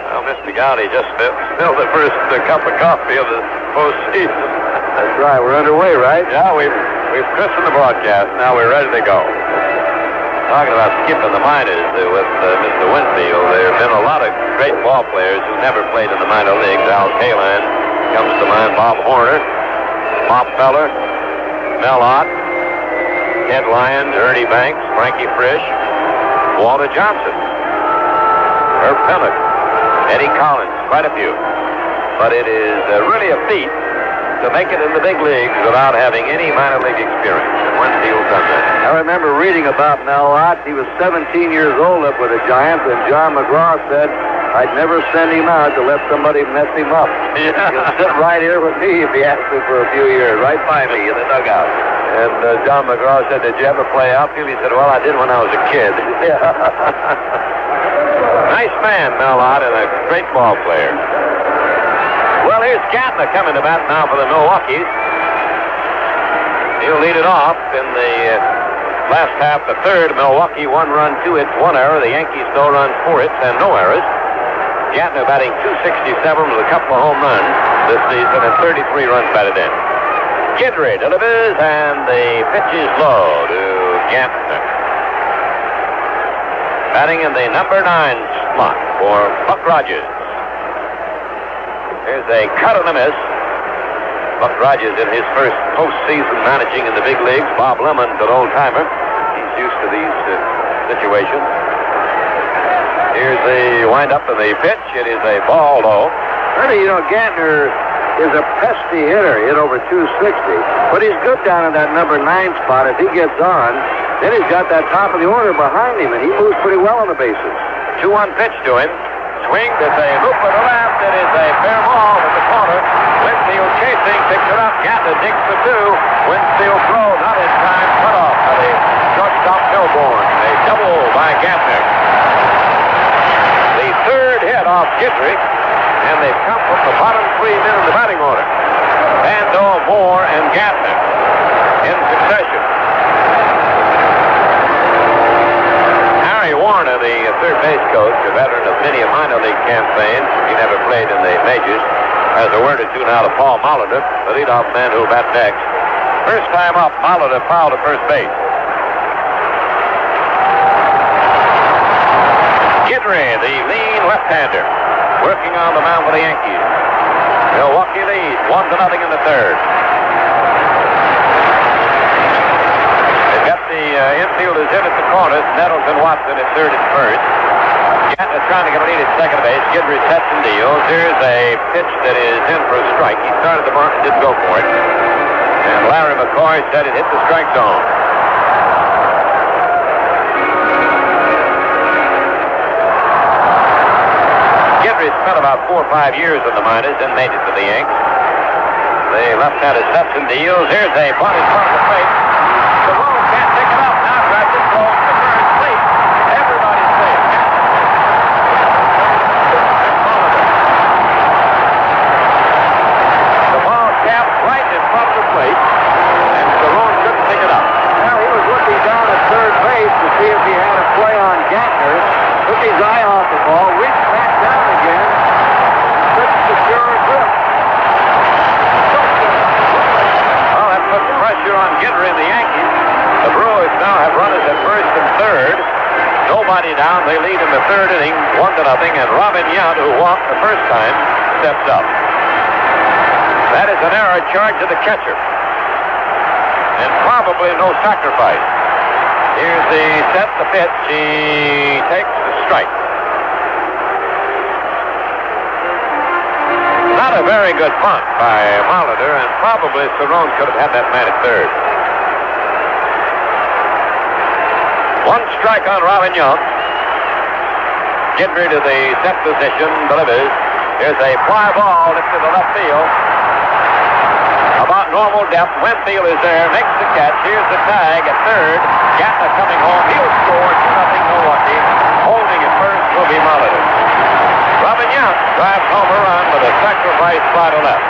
Well, Mr. Gowdy just spilled the first cup of coffee of the postseason. That's right. We're underway, right? Yeah, we've christened the broadcast. Now we're ready to go. Talking about skipping the minors with Mr. Winfield, there have been a lot of great ball players who never played in the minor leagues. Al Kaline comes to mind, Bob Horner, Bob Feller, Mel Ott, Ted Lyons, Ernie Banks, Frankie Frisch, Walter Johnson, Herb Pennock, Eddie Collins, quite a few. But it is really a feat to make it in the big leagues without having any minor league experience. And Winfield's done that. I remember reading about Mel Ott. He was 17 years old up with the Giants, and John McGraw said, I'd never send him out to let somebody mess him up. Yeah. He'll sit right here with me if he asks me for a few years, right by me in the dugout. And John McGraw said, "Did you ever play outfield?" He said, "Well, I did when I was a kid." Nice man, Mel Ott, and a great ball player. Well, here's Gantner coming to bat now for the Milwaukee's. He'll lead it off in the last half, the third. Milwaukee 1 run, 2 hits, 1 error. The Yankees still run 4 hits and no errors. Gantner batting .267 with a couple of home runs this season and 33 runs batted in. Guidry delivers, and the pitch is low to Gantner. Batting in the number 9 slot for Buck Rogers. There's a cut and a miss. Buck Rogers in his first postseason managing in the big leagues. Bob Lemon's an old-timer. He's used to these situations. Here's the wind-up of the pitch. It is a ball, though. Really, Gantner is a pesky hitter. Hit over 260. But he's good down in that number 9 spot. If he gets on, then he's got that top of the order behind him, and he moves pretty well on the bases. 2-1 pitch to him. Swings. It's a loop to the left. It is a fair ball at the corner. Winfield chasing, picks it up. Gantner digs for 2. Winfield throw, not in time. Cut off by the shortstop Milbourne. A double by Gantner. The third hit off Guidry, and they've come from the bottom 3 men in the batting order. Bando, Moore, and Gantner in succession. Harry Warner, the third base coach, a veteran of many a minor league campaigns, he never played in the majors, has a word or two now to Paul Molitor, the leadoff man who'll bat next. First time up, Molitor fouled to first base. Guidry, the lean left-hander, working on the mound for the Yankees. Milwaukee leads 1-0 in the third. They've got the infielders in at the corners. Nettleton, Watson at third and first. Gantner trying to get a lead at second base. Guidry sets and deals. Here's a pitch that is in for a strike. He started the mark and didn't go for it. And Larry McCoy said it hit the strike zone. Guidry spent about 4 or 5 years in the minors, then made it to the Yanks. The left-hander sets and deals. Here's a bunt in front of the plate. Cerrone can't pick it up. Now grabs it, throws to first base. Everybody's safe. The ball capped right in front of the plate, and Cerrone couldn't pick it up. Well, he was looking down at third base to see if he had a play on Gantner. Took his eye off the ball, reached back down again, couldn't secure a grip. Well, that puts pressure on Guidry and the Yankees. The Brewers now have runners at first and third. Nobody down. They lead in the third inning, 1-0, and Robin Yount, who walked the first time, steps up. That is an error charged to the catcher. And probably no sacrifice. Here's the set, the pitch. He takes the strike. Not a very good bunt by Molitor, and probably Cerrone could have had that man at third. 1 strike on Robin Yount. Guidry to the set position, delivers. Here's a fly ball into the left field. About normal depth. Winfield is there, makes the catch. Here's the tag at third. Gantner coming home. He'll score 2-0 Milwaukee. Holding at first will be Molitor. Robin Yount drives home a run with a sacrifice fly to left.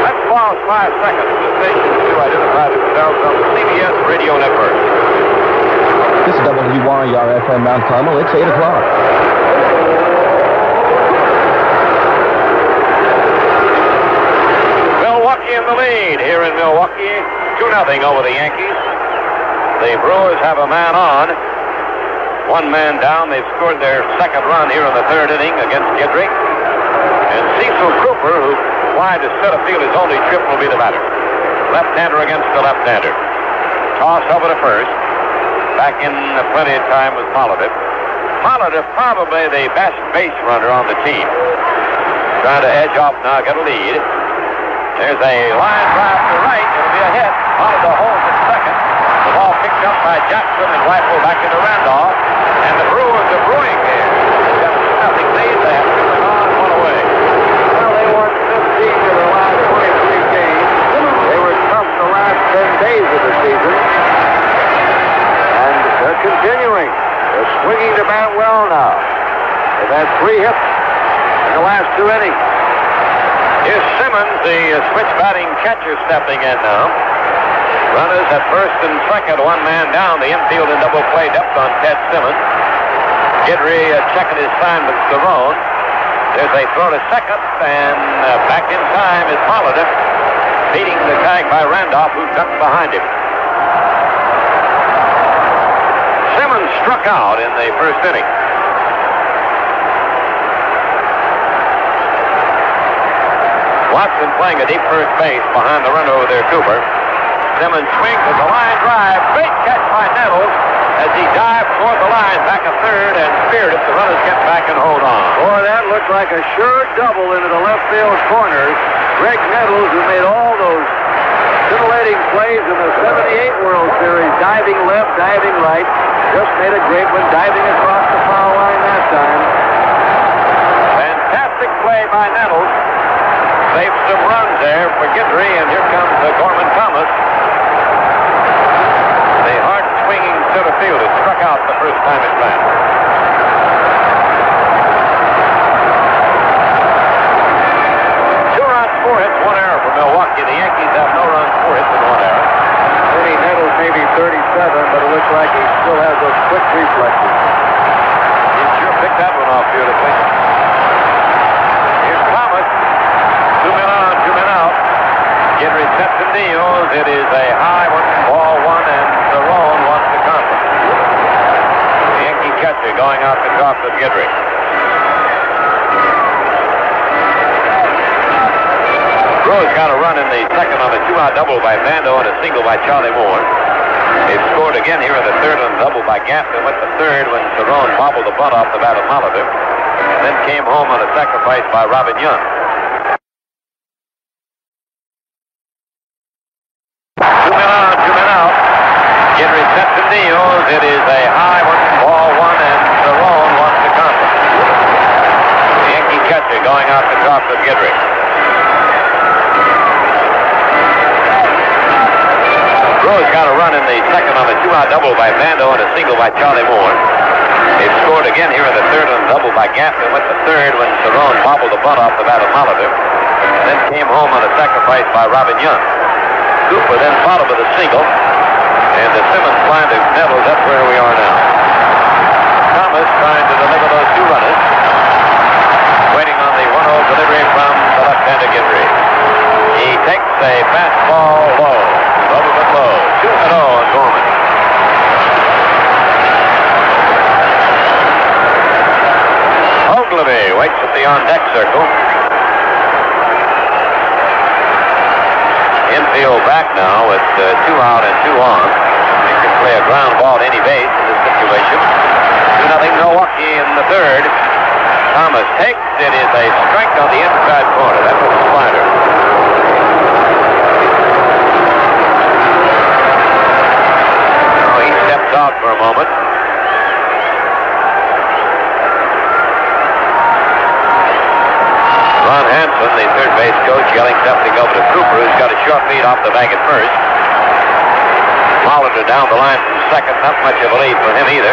Let's pause 5 seconds. The stations to identify themselves on the CBS radio network. This is WYR-FM Mount Carmel. It's 8 o'clock. Milwaukee in the lead here in Milwaukee. 2-0 over the Yankees. The Brewers have a man on. 1 man down. They've scored their second run here in the third inning against Guidry. And Cecil Cooper, who flied to center field his only trip, will be the batter. Left-hander against the left-hander. Toss over to first. Back in plenty of time with Molitor. Molitor probably the best base runner on the team. Trying to edge off now, get a lead. There's a line drive to right. It'll be a hit. Molitor holds at second. The ball picked up by Jackson and rifled back into Randolph. And the Brewers are brewing here. They've got a 2-0 lead. They have 2 on, 1 away. Well, they won 15 of their last 23 games. They had 3 hits in the last 2 innings. Here's Simmons, the switch batting catcher, stepping in now. Runners at first and second, 1 man down. The infield in double play depth on Ted Simmons. Guidry checking his sign with Cerrone. There's a throw to second, and back in time is Molitor, beating the tag by Randolph, who ducked behind him. Simmons struck out in the first inning. Watson playing a deep first base behind the runner over there, Cooper. Simmons swings with the line drive. Great catch by Nettles as he dived toward the line, back a third, and speared it. The runners get back and hold on. Boy, that looked like a sure double into the left field corners. Greg Nettles, who made all those titillating plays in the 78 World Series, diving left, diving right, just made a great one, diving across the foul line that time. Fantastic play by Nettles. Saved some runs there for Guidry, and here comes Gorman Thomas. The hard-swinging center fielder struck out the first time at bat. 2 runs, 4 hits, 1 error for Milwaukee. The Yankees have no runs, 4 hits, and 1 error. Ernie Nettles may be 37, but it looks like he still has those quick reflexes. He sure picked that one off beautifully. Here's Thomas. 2 men on, 2 men out. Guidry sets and deals. It is a high one, ball 1, and Cerrone wants the conference. The Yankee catcher going out to talk with Guidry. Rose got a run in the second on a 2-out double by Bando and a single by Charlie Moore. They scored again here in the third on a double by Gaff and went to third when Cerrone bobbled the bunt off the bat of Molitor. Then came home on a sacrifice by Robin Young. 2 men on, 2 men out. Guidry sets and deals. It is a high one, ball 1, and Cerrone wants the conference. The Yankee catcher going out to talk with Guidry. Rose got a run in the second on a 2-out double by Bando and a single by Charlie Moore. They scored again here in the third on a double by Gaff and went to third when Cerrone bobbled the bunt off the bat of Molitor. Then came home on a sacrifice by Robin Young. Cooper then followed with a single, and the Simmons line to Nettles. That's where we are now. Thomas trying to deliver those 2 runners. Waiting on the 1-0 delivery from the left-hander Guidry. He takes a fastball low. Over the low. 2-0 on Gorman. Ogilvy waits at the on-deck circle. Infield back now with 2 out and 2 on. He can play a ground ball at any base in this situation. 2-0 Milwaukee in the third. Thomas takes. It is a strike on the inside corner. That was a slider. Out for a moment. Ron Hansen, the third base coach, yelling something over to Cooper, who's got a short lead off the bag at first. Molitor down the line from second. Not much of a lead for him either.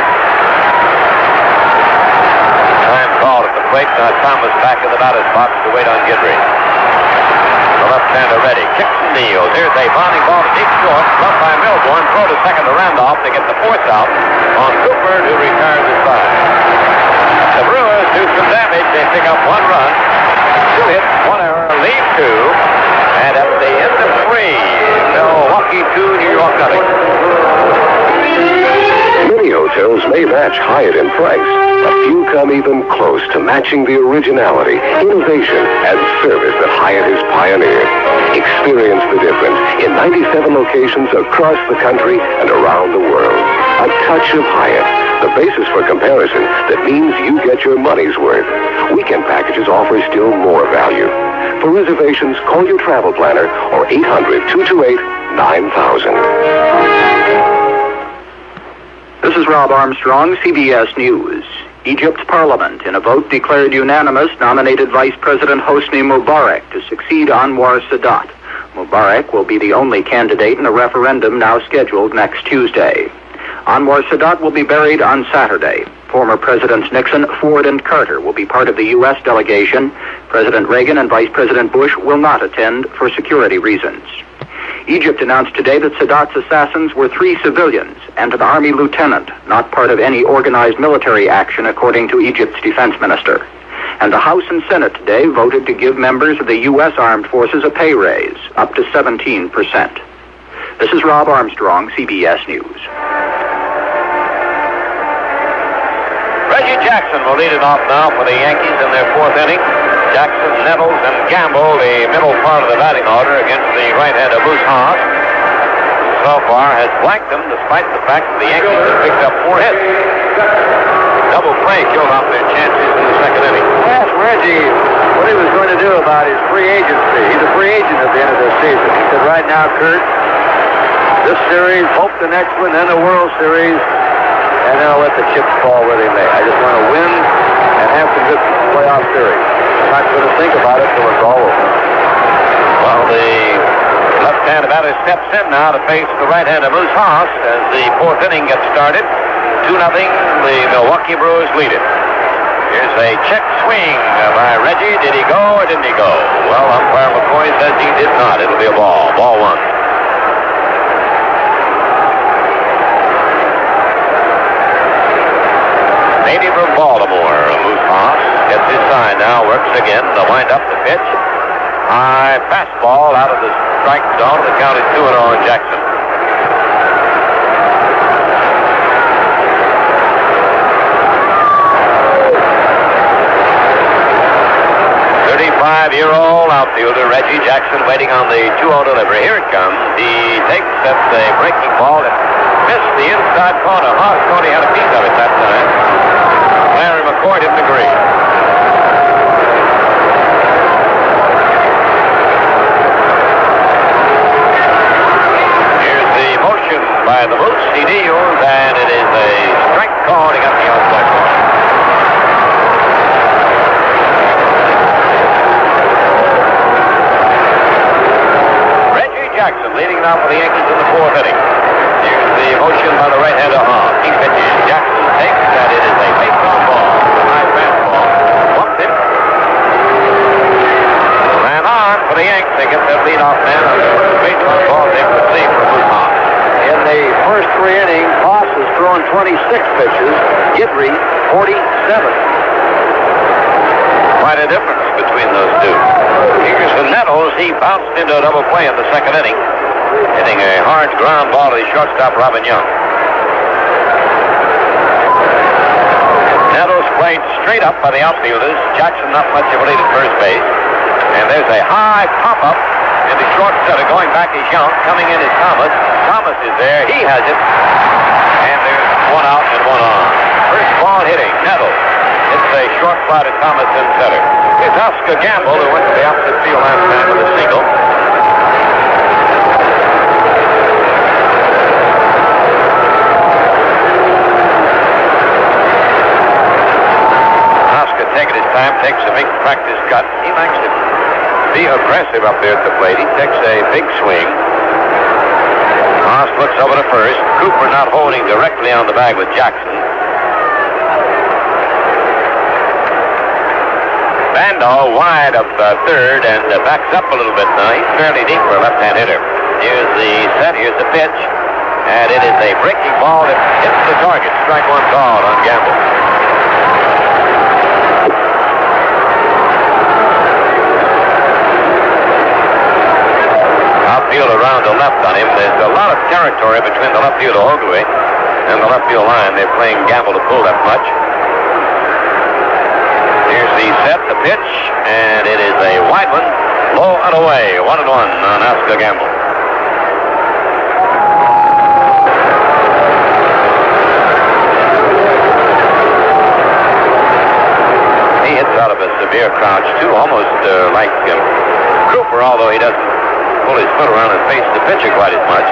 Time called at the plate. Now Thomas back in the batter's box to wait on Guidry. The left-hander ready. Kicks and deals. Here's a bounding ball to deep short. Left by Milborn. Throw to second to Randolph to get the 4th out on Cooper, who retires his side. The Brewers do some damage. They pick up 1 run. 2 hits, 1 error, lead 2. And at the end of 3, Milwaukee 2, New York nothing. Many hotels may match Hyatt in price, but few come even close to matching the originality, innovation, and service that Hyatt has pioneered. Experience the difference in 97 locations across the country and around the world. A touch of Hyatt, the basis for comparison that means you get your money's worth. Weekend packages offer still more value. For reservations, call your travel planner or 800-228-9000. This is Rob Armstrong, CBS News. Egypt's parliament, in a vote, declared unanimous, nominated Vice President Hosni Mubarak to succeed Anwar Sadat. Mubarak will be the only candidate in a referendum now scheduled next Tuesday. Anwar Sadat will be buried on Saturday. Former Presidents Nixon, Ford, and Carter will be part of the U.S. delegation. President Reagan and Vice President Bush will not attend for security reasons. Egypt announced today that Sadat's assassins were 3 civilians and an army lieutenant, not part of any organized military action, according to Egypt's defense minister. And the House and Senate today voted to give members of the U.S. Armed Forces a pay raise, up to 17%. This is Rob Armstrong, CBS News. Reggie Jackson will lead it off now for the Yankees in their 4th inning. Jackson, Nettles, and Gamble, the middle part of the batting order against the right-hander Moose Haas. So far has blanked them despite the fact that the Yankees have picked up 4 hits. Double play killed off their chances in the 2nd inning. I asked Reggie what he was going to do about his free agency. He's a free agent at the end of this season. He said, right now, Kurt, this series, hope the next one, then the World Series, and then I'll let the chips fall where they may. I just want to win and have some good playoff series. I'm not going to think about it till it's all over. Well, the left-hand batter steps in now to face the right-hander Moose Haas as the 4th inning gets started. 2-0, the Milwaukee Brewers lead it. Here's a check swing by Reggie. Did he go or didn't he go? Well, umpire McCoy says he did not. It'll be a ball. Ball 1. Native from Baltimore, Moose Haas gets his sign now, works again to wind up the pitch. High fastball out of the strike zone. The count is 2-0 on Jackson. Five-year-old outfielder Reggie Jackson waiting on the 2-0 delivery. Here it comes. He takes at the breaking ball that missed the inside corner. Haas thought he had a piece of it that time. Larry McCoy didn't agree. Here's the motion by the Moose. He deals, and it is a strike call. He got the outside corner. Jackson leading now for the Yankees in the 4th inning. Here's the motion by the right-hander Haas. He pitches. Jackson takes, and it is a base-on ball. A high fastball. Bumped him. Ran on for the Yanks. They get their leadoff man on the base-on ball. They receive for Moose Haas. In the first 3 innings, Haas has thrown 26 pitches. Guidry, 47. Quite a difference between those two. Here's the Nettles. He bounced into a double play in the 2nd inning, hitting a hard ground ball to the shortstop, Robin Young. Nettles played straight up by the outfielders. Jackson not much of a lead at first base. And there's a high pop-up into short center. Going back is Young. Coming in is Thomas. Thomas is there. He has it. And there's 1 out and 1 on. First ball hitting. Nettles. It's a short fly to Thomas in center. Here's Oscar Gamble, who went to the opposite field last time with a single. Oscar taking his time, takes a big practice cut. He likes to be aggressive up there at the plate. He takes a big swing. Haas looks over to first. Cooper not holding directly on the bag with Jackson. Bando wide of third and backs up a little bit now. He's fairly deep for a left-hand hitter. Here's the set. Here's the pitch. And it is a breaking ball that hits the target. Strike 1 called on Gamble. Outfield around the left on him. There's a lot of territory between the left field of Ogley and the left field line. They're playing Gamble to pull that much. Here's the set, the pitch, and it is a wide one, low and away, 1-1 on Oscar Gamble. He hits out of a severe crouch, too, almost like Cooper, although he doesn't pull his foot around and face the pitcher quite as much.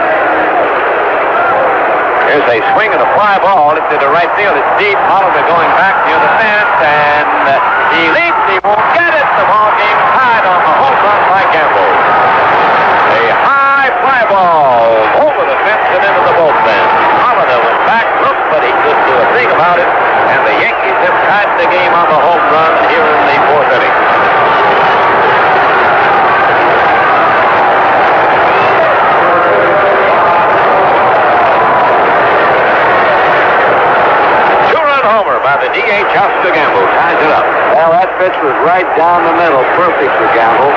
Here's a swing and a fly ball into the right field. It's deep. Oliver going back near the fence, and he leaps. He won't get it. The ball game tied on the home run by Gamble. A high fly ball over the fence and into the bullpen. Oliver went back chops to Gamble. Ties it up. Well, that pitch was right down the middle. Perfect for Gamble.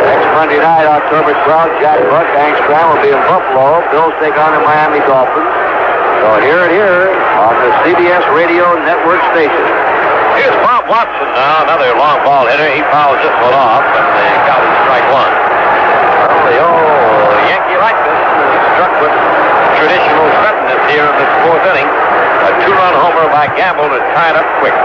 Next Monday night, October 12th, Jack Buck, Hank Stram will be in Buffalo. Bills take on the Miami Dolphins. So here on the CBS Radio Network station. Here's Bob Watson now, another long ball hitter. He fouls this one off, and they got him strike one. Well, the old Yankee like this struck with traditional suddenness here in this fourth inning. A two-run homer by Gamble to tie it up quick.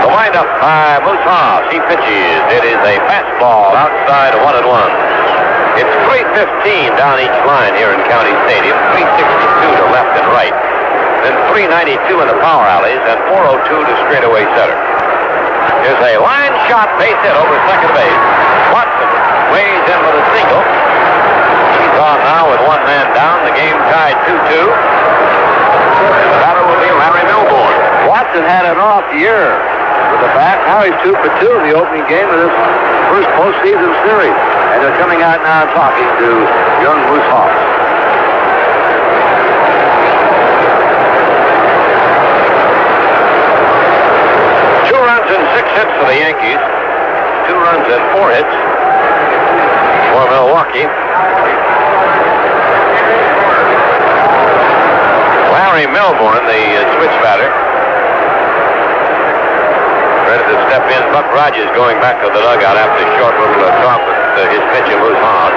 The windup by Moose Haas. He pitches. It is a fastball outside 1-1. It's 315 down each line here in County Stadium. 362 to left and right. Then 392 in the power alleys and 402 to straightaway center. Here's a line shot base hit over second base. Watson weighs in with a single. He's on now with one man down. The game tied 2-2. The batter will be Larry Milbourne. Watson had an off year with the bat. Now he's 2 for 2 in the opening game of this first postseason series. And they're coming out now talking to young Moose Haas. Hits for the Yankees. 2 runs and 4 hits for Milwaukee. Larry Milbourne, the switch batter, ready to step in. Buck Rogers going back to the dugout after a short little talk with his pitcher, Moose Haas.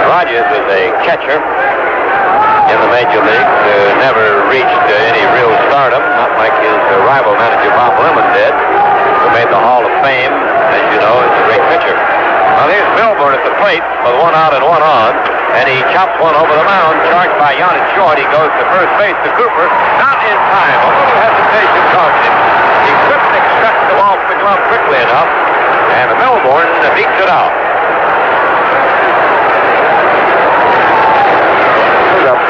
Rogers was a catcher in the major leagues, never reached any real stardom, not like his rival manager Bob Lemon did, who made the Hall of Fame, as you know, is a great pitcher. Well, here's Milbourne at the plate with 1 out and 1 on, and he chops one over the mound, charged by Yonah Short. He goes to first base to Cooper, not in time. A little hesitation caused him. He couldn't extract the ball from the glove quickly enough, and Milbourne beats it out.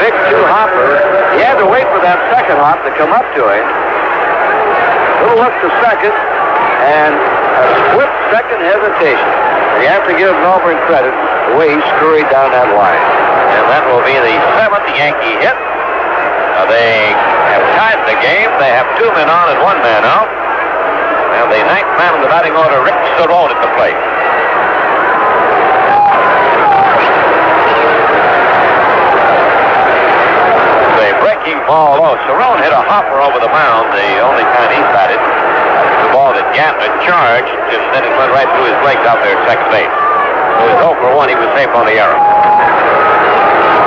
Big 2-hopper. He had to wait for that second hop to come up to him. Little look to second, and a split-second hesitation. You have to give Milbourne credit the way he scurried down that line. And that will be the 7th Yankee hit. They have tied the game. They have 2 men on and 1 man out. And the 9th man in the batting order, Rick Cerrone, at the plate. Ball low. Cerrone hit a hopper over the mound the only time he's batted. The ball that Gantner charged, and then it went right through his legs out there at second base. So he's 0 for 1. He was safe on the error.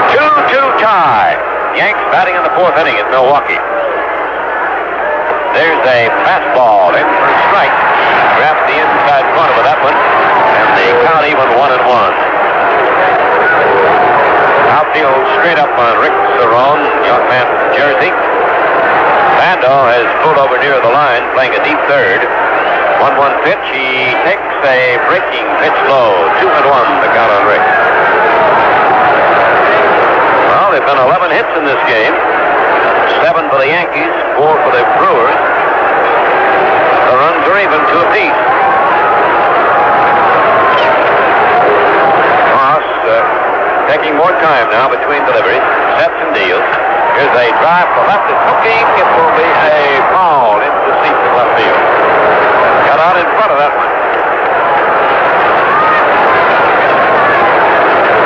2-2 tie. Yanks batting in the 4th inning at Milwaukee. There's a fastball in for a strike. Grabs the inside corner with that one, and the count even 1-1. Outfield straight up on Rick Cerrone, young man from Jersey. Bando has pulled over near the line, playing a deep third. 1-1 pitch. He takes a breaking pitch low. 2-1 the count on Rick. Well, there have been 11 hits in this game. 7 for the Yankees, 4 for the Brewers. The runs are even 2 apiece. Taking more time now between deliveries, sets and deals. Here's a drive for left. It's hooking. It will be a foul into the seats in left field. Got out in front of that one.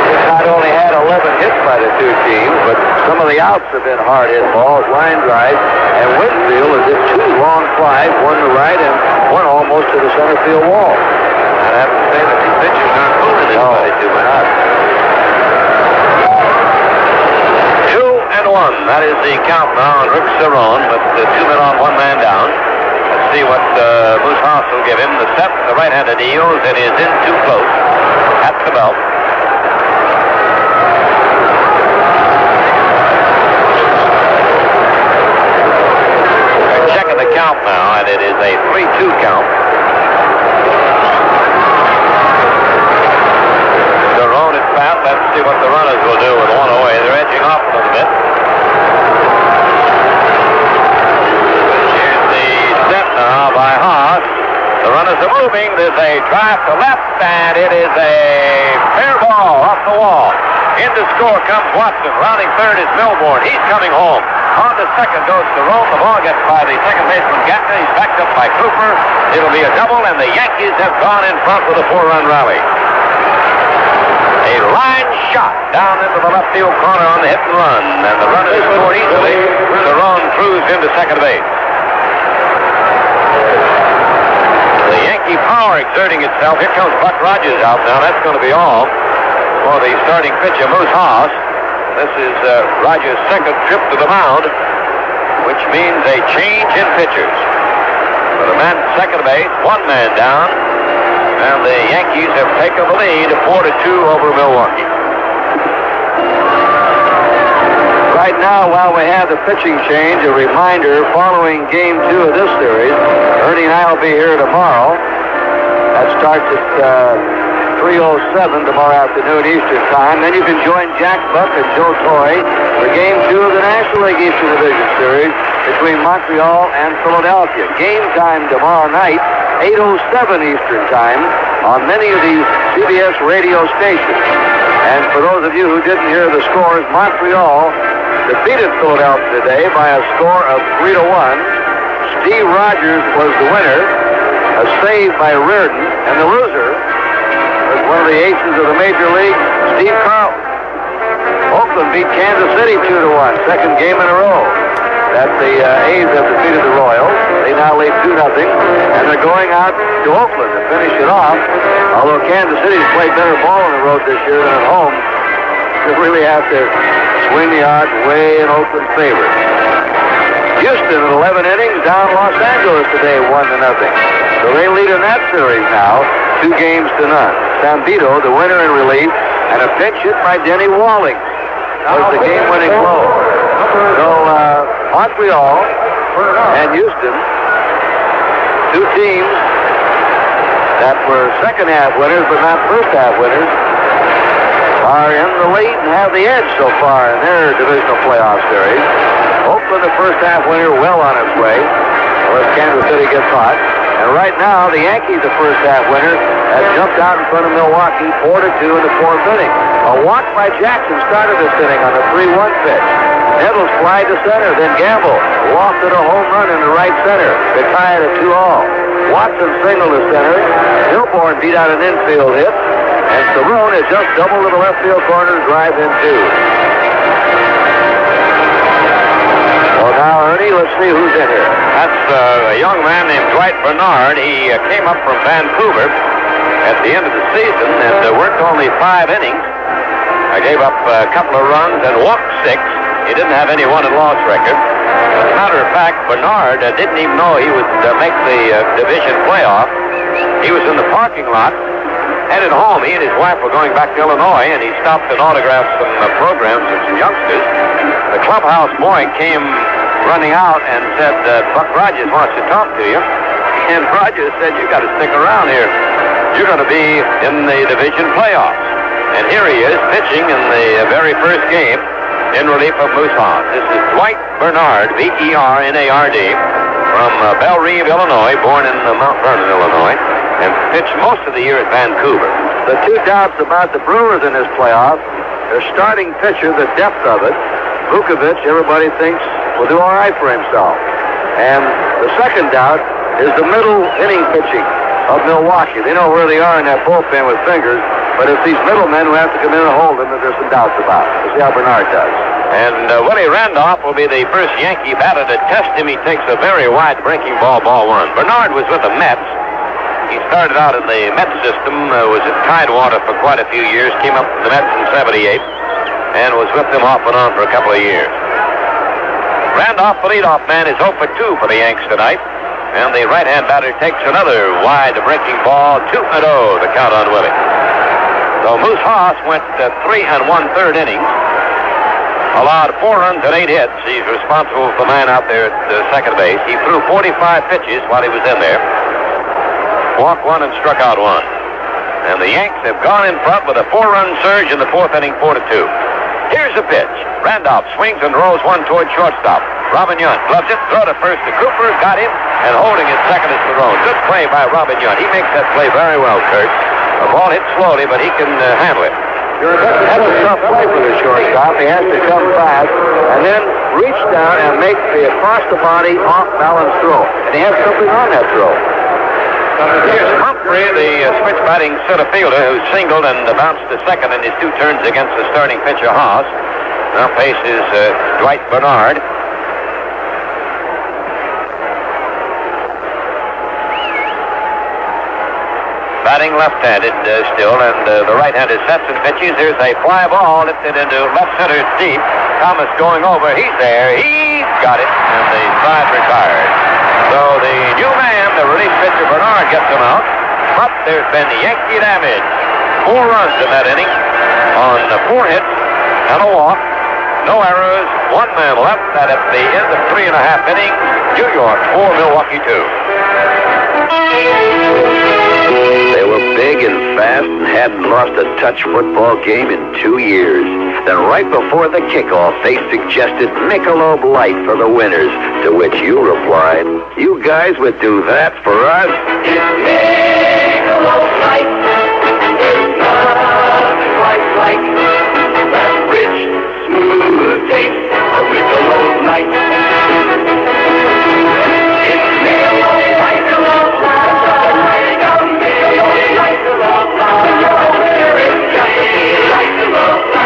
He's not only had 11 hits by the 2 teams, but some of the outs have been hard hit balls, line drives, and Whitfield has hit 2 long flies, one to right and one almost to the center field wall. I'd have to say that these pitchers aren't fooling anybody too much. 2-1. That is the count now on Rick Cerrone with the 2 men on, 1 man down. Let's see what Moose Haas will give him. The set, the right-handed deals. It is in too close at the belt. They're checking the count now, and it is a 3-2 count. Cerrone is fat. Let's see what the runners will do with 1 away. They're edging off a little bit. By Haas. The runners are moving. There's a drive to left, and it is a fair ball off the wall. In to score comes Watson. Rounding third is Milbourne. He's coming home. On to second goes Cerrone. The ball gets by the second baseman Gatner. He's backed up by Cooper. It'll be a double, and the Yankees have gone in front with a 4-run rally. A line shot down into the left field corner on the hit and run, and the runner is scored easily. Cerrone cruised into second base. The Yankee power exerting itself. Here comes Buck Rogers out now. That's going to be all for the starting pitcher, Moose Haas. This is Rogers' second trip to the mound, which means a change in pitchers. For the man at second base, one man down. And the Yankees have taken the lead 4-2 over Milwaukee. Right now, while we have the pitching change, a reminder, following Game 2 of this series, Ernie and I will be here tomorrow. That starts at 3:07 tomorrow afternoon Eastern Time. Then you can join Jack Buck and Joe Torre for Game 2 of the National League Eastern Division Series between Montreal and Philadelphia. Game time tomorrow night, 8:07 Eastern Time, on many of these CBS radio stations. And for those of you who didn't hear the scores, Montreal defeated Philadelphia today by a score of 3-1. Steve Rogers was the winner, a save by Reardon, and the loser was one of the aces of the Major League, Steve Carlton. Oakland beat Kansas City 2-1, second game in a row that the A's have defeated the Royals. They now lead 2-0, and they're going out to Oakland to finish it off. Although Kansas City's played better ball on the road this year than at home, they really have to swing the odds way in Oakland's favor. Houston at 11 innings down Los Angeles today, 1-0. So they lead in that series now, 2-0. Zambito, the winner in relief, and a pinch hit by Denny Walling was the game-winning blow. So Montreal and Houston, two teams that were second-half winners but not first-half winners, are in the lead and have the edge so far in their divisional playoff series. Oakland, the first-half winner, well on its way, unless Kansas City gets hot. And right now, the Yankees, the first-half winner, has jumped out in front of Milwaukee 4-2 in the fourth inning. A walk by Jackson started this inning on a 3-1 pitch. Nettles fly to center, then Gamble lofted a home run in the right center to tie it at 2-all. Watson singled to center. Milbourne beat out an infield hit, and Cerrone has just doubled to the left field corner to drive in 2. Well, now, Ernie, let's see who's in here. That's a young man named Dwight Bernard. He came up from Vancouver at the end of the season and worked only 5 innings. I gave up a couple of runs and walked 6. He didn't have any won-and-loss record. As a matter of fact, Bernard didn't even know he would make the division playoff. He was in the parking lot, headed home. He and his wife were going back to Illinois, and he stopped and autographed some programs with some youngsters. The clubhouse boy came running out and said, Buck Rogers wants to talk to you. And Rogers said, you got to stick around here. You're going to be in the division playoffs. And here he is pitching in the very first game in relief of Moose Haas. This is Dwight Bernard, Bernard, from Belle Reve, Illinois, born in Mount Vernon, Illinois, and pitched most of the year at Vancouver. The two doubts about the Brewers in this playoff, their starting pitcher, the depth of it, Vukovic, everybody thinks will do all right for himself. And the second doubt is the middle inning pitching of Milwaukee. They know where they are in that bullpen with fingers, but it's these middlemen who have to come in and hold them that there's some doubts about. We'll see how Bernard does. And Willie Randolph will be the first Yankee batter to test him. He takes a very wide breaking ball, ball 1. Bernard was with the Mets. He started out in the Mets system, was at Tidewater for quite a few years, came up to the Mets in '78, and was with them off and on for a couple of years. Randolph, the leadoff man, is 0 for 2 for the Yanks tonight. And the right-hand batter takes another wide breaking ball, 2-0 to count on Willie. So Moose Haas went 3 1/3 innings, allowed 4 runs and 8 hits. He's responsible for the man out there at second base. He threw 45 pitches while he was in there. Walked 1 and struck out 1. And the Yanks have gone in front with a 4-run surge in the fourth inning, 4-2. Here's the pitch. Randolph swings and rolls one toward shortstop. Robin Yount gloves it, throw to first to Cooper, got him, and holding it second is Cerrone. Good play by Robin Yount. He makes that play very well, Kurt. The ball hit slowly, but he can handle it. That's a tough play for the shortstop. He has to come fast and then reach down and make the across the body off balance throw. And he has something on that throw. Here's Humphrey, the switch batting center fielder who singled and bounced to second in his 2 turns against the starting pitcher Haas. Now faces Dwight Bernard. Batting left-handed still, and the right-handed sets and pitches. Here's a fly ball lifted into left center deep. Thomas going over. He's there. He's got it, and the side retired. So the new man, the relief pitcher Bernard, gets him out. But there's been Yankee damage. 4 runs in that inning on 4 hits and a walk. No errors. 1 man left. That at the end of 3 1/2 innings. New York 4, Milwaukee 2. They were big and fast and hadn't lost a touch football game in 2 years. Then right before the kickoff, they suggested Michelob Light for the winners, to which you replied, "You guys would do that for us?" It's Michelob Light. There's nothing quite like that rich, smooth taste of Michelob Light. It's Michelob Light.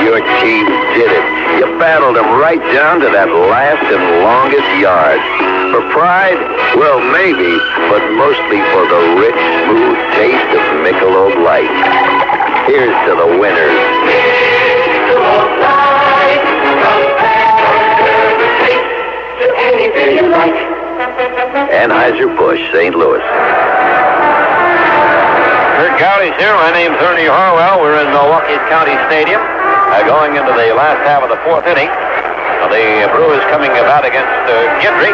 Your team did it. You battled them right down to that last and longest yard. For pride? Well, maybe, but mostly for the rich, smooth taste of Michelob Light. Here's to the winners. Michelob Light. Compare the taste to anything you like. Anheuser-Busch, St. Louis. Kurt Gowdy's here. My name's Ernie Harwell. We're in Milwaukee's County Stadium. Going into the last half of the 4th inning. The Brewers coming about against Guidry,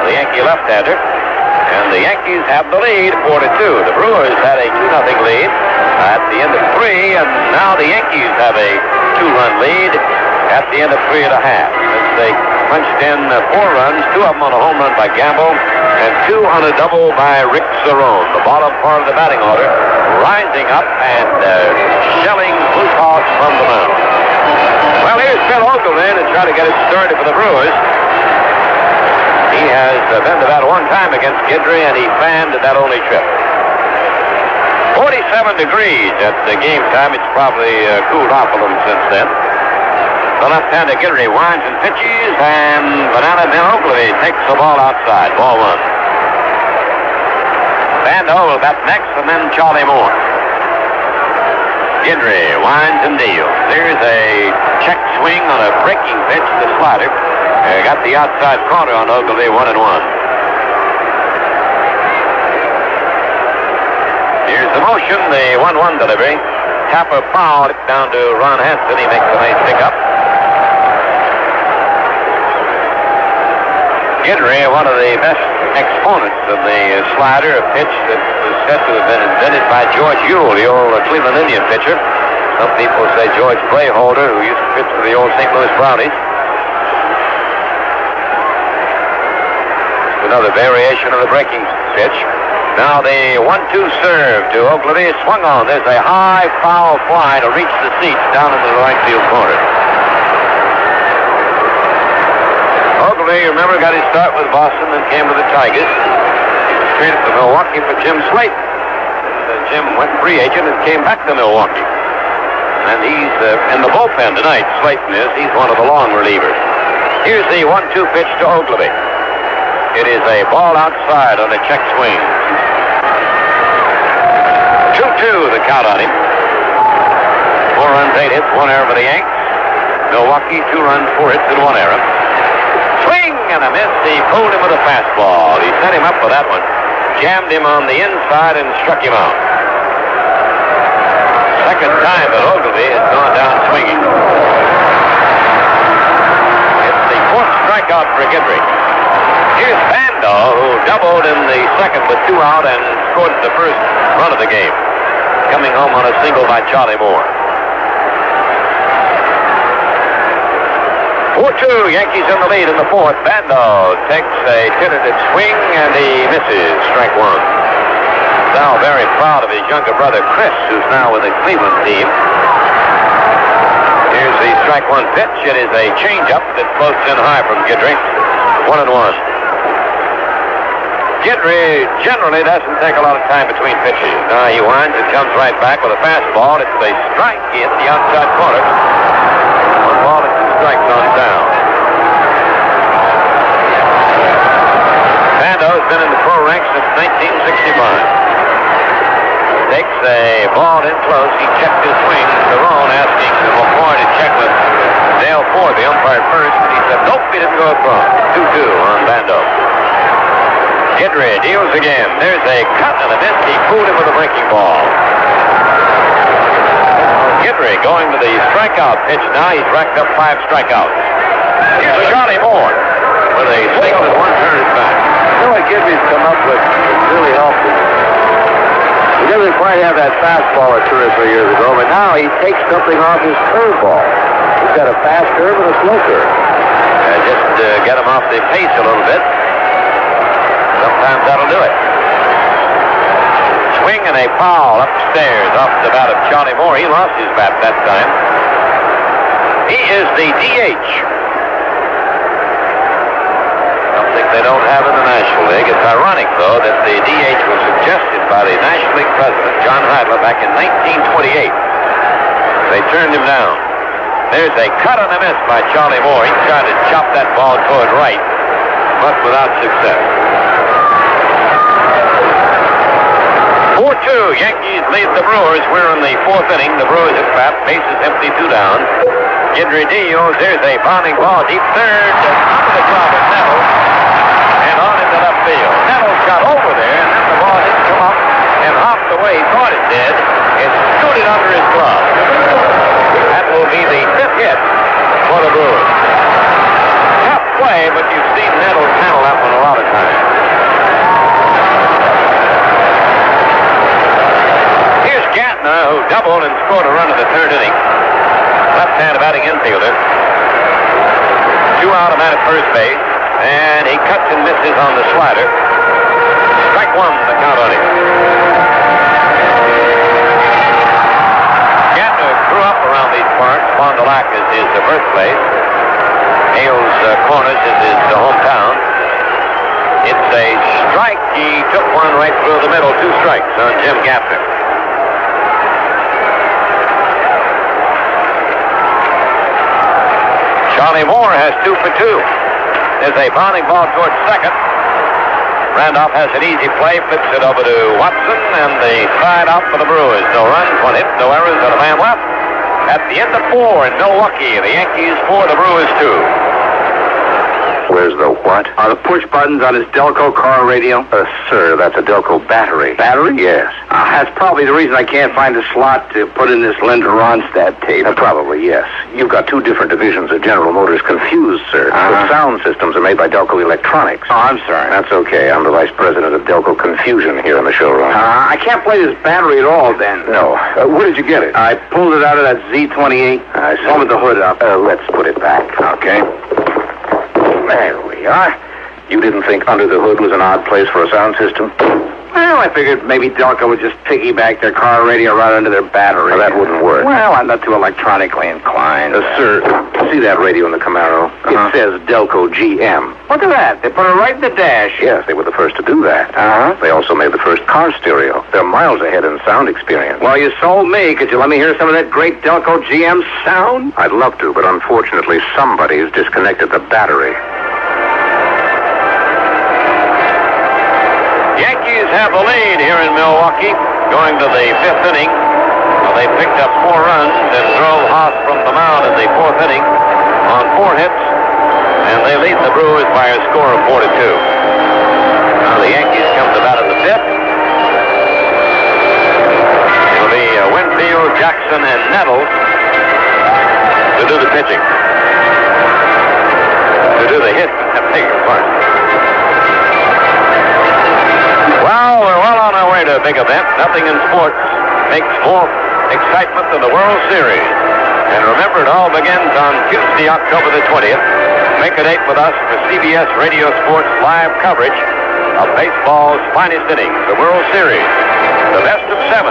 the Yankee left-hander. And the Yankees have the lead, 4-2. The Brewers had a 2-0 lead at the end of 3, and now the Yankees have a 2-run lead at the end of 3 1/2. Since they punched in 4 runs, 2 of them on a home run by Gamble, and 2 on a double by Rick Cerrone. The bottom part of the batting order rising up and shelling Blue Cross from the mound. Well, here's Phil Ogleman to try to get it started for the Brewers. He has been to bat 1 time against Guidry, and he fanned that only trip. 47 degrees at the game time. It's probably cooled off a little since then. The left-hander Guidry winds and pitches, and Banana Ben Oakley takes the ball outside. Ball 1. Bando will bat next, and then Charlie Moore. Guidry winds and deals. There's a check swing on a breaking pitch, the slider. Got the outside corner on Oakley, 1-1. Here's the motion, the 1-1 delivery. Tapper fouled it down to Ron Hansen. He makes a nice pickup. Guidry, one of the best exponents of the slider, a pitch that was said to have been invented by George Ewell, the old Cleveland Indian pitcher. Some people say George Playholder, who used to pitch for the old St. Louis Brownies. Another variation of the breaking pitch. Now the 1-2 serve to Oakley is swung on. There's a high foul fly to reach the seats down into the right field corner. Oakley, remember, got his start with Boston and came to the Tigers. He was traded to Milwaukee for Jim Slayton. Jim went free agent and came back to Milwaukee. And he's in the bullpen tonight, Slayton is. He's one of the long relievers. Here's the 1-2 pitch to Oakley. It is a ball outside on a check swing. 2-2 the count on him. 4 runs, 8 hits, 1 error for the Yanks. Milwaukee, 2 runs, 4 hits, and 1 error. Swing and a miss. He pulled him with a fastball. He set him up for that one. Jammed him on the inside and struck him out. Second time that Oakley has gone down swinging. It's the 4th strikeout for Guidry. Here's Bando, who doubled in the second with 2 out and scored the first run of the game, coming home on a single by Charlie Moore. 4-2, Yankees in the lead in the 4th. Bando takes a tentative swing, and he misses. Strike 1. Now very proud of his younger brother, Chris, who's now with the Cleveland team. Here's the strike one pitch. It is a changeup that floats in high from Guidry. 1-1. Guidry generally doesn't take a lot of time between pitches. Now he winds and comes right back with a fastball. It's a strike in the outside corner. 1 ball and 2 strikes on down. Bando's been in the pro ranks since 1965. Takes a ball in close. He checked his swing. Cerrone asking McCoy to check with Dale Ford, the umpire first. He said, nope, he didn't go across. 2-2 on Bando. Guidry deals again. There's a cut and a miss. He fooled him with a breaking ball. Guidry going to the strikeout pitch now. He's racked up 5 strikeouts. Here's Charlie Moore with a single and 1 turn at bat. You know what Guidry's come up with really helped him. He doesn't quite have that fastball of 2 or 3 years ago, but now he takes something off his curveball. He's got a fast curve and a slow curve. Just get him off the pace a little bit. Sometimes that'll do it. Swing and a foul upstairs off the bat of Charlie Moore. He lost his bat that time. He is the DH. Something they don't have in the National League. It's ironic, though, that the DH was suggested by the National League president, John Heidler, back in 1928. They turned him down. There's a cut and a miss by Charlie Moore. He tried to chop that ball toward right, but without success. 4-2, Yankees lead the Brewers. We're in the 4th inning. The Brewers at bat, bases empty, 2 down. Guidry deals. There's a bounding ball, deep third, under the glove of Nettles, and on into left field. Nettles got over there, and then the ball didn't come up and hopped the way he thought it did. It scooted under his glove. That will be the 5th hit for the Brewers. Tough play, but you've seen Nettles handle that one a lot of times. Who doubled and scored a run in the 3rd inning. Left-hand batting infielder. 2 out, a man at first base. And he cuts and misses on the slider. Strike 1, the count on him. Gantner grew up around these parts. Fond du Lac is his birthplace. Hales Corners is his hometown. It's a strike. He took one right through the middle. 2 strikes on Jim Gantner. Charlie Moore has 2 for 2. There's a bounding ball towards second. Randolph has an easy play, flips it over to Watson, and the side out for the Brewers. No runs, 1 hit, no errors, and a man left. At the end of 4 in Milwaukee, the Yankees 4, the Brewers 2. Where's the what? The push buttons on his Delco car radio. Sir, that's a Delco battery. Battery? Yes. That's probably the reason I can't find a slot to put in this Linda Ronstadt tape. Probably, yes. You've got 2 different divisions of General Motors confused, sir. The sound systems are made by Delco Electronics. Oh, I'm sorry. That's okay. I'm the vice president of Delco Confusion here in the showroom. I can't play this battery at all, then. No. Where did you get it? I pulled it out of that Z28. I see. One with the hood up. Let's put it back. Okay. There we are. You didn't think under the hood was an odd place for a sound system? Well, I figured maybe Delco would just piggyback their car radio right under their battery. Well, that wouldn't work. Well, I'm not too electronically inclined. Sir, see that radio in the Camaro? It says Delco GM. Look at that. They put it right in the dash. Yes, they were the first to do that. They also made the first car stereo. They're miles ahead in sound experience. Well, you sold me. Could you let me hear some of that great Delco GM sound? I'd love to, but unfortunately somebody's disconnected the battery. Yankees have the lead here in Milwaukee, going to the 5th inning. Well, they picked up 4 runs and drove Haas from the mound in the 4th inning on 4 hits, and they lead the Brewers by a score of 4-2. Now the Yankees come to bat in the 5th. It'll be Winfield, Jackson, and Nettles to do the pitching. To do the hit, I beg your pardon. Well, we're well on our way to a big event. Nothing in sports makes more excitement than the World Series. And remember, it all begins on Tuesday, October the 20th. Make a date with us for CBS Radio Sports live coverage of baseball's finest innings, the World Series. The best of 7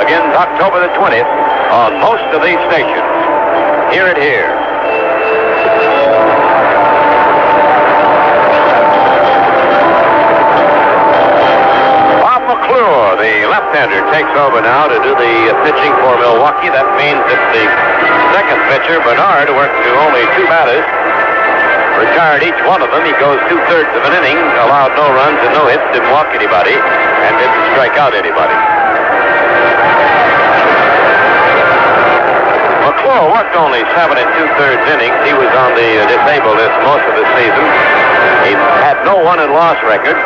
begins October the 20th on most of these stations. Hear it here. Bob McClure, the left-hander, takes over now to do the pitching for Milwaukee. That means that the second pitcher, Bernard, worked to only 2 batters. Retired each one of them. He goes 2/3 of an inning, allowed no runs and no hits, didn't walk anybody, and didn't strike out anybody. McClure worked only 7 2/3 innings. He was on the disabled list most of the season. He had no won-and-loss record.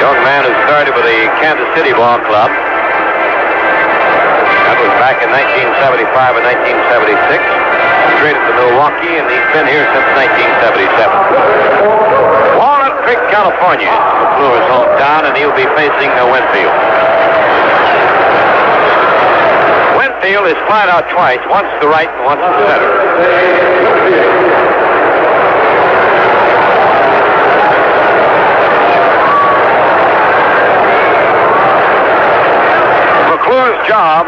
Young man who started with the Kansas City Ball Club. That was back in 1975 and 1976. Traded to Milwaukee, and he's been here since 1977. Walnut Creek, California. McClure's hometown, and he'll be facing Winfield. Winfield is flied out twice, once to right and once to center. McClure's job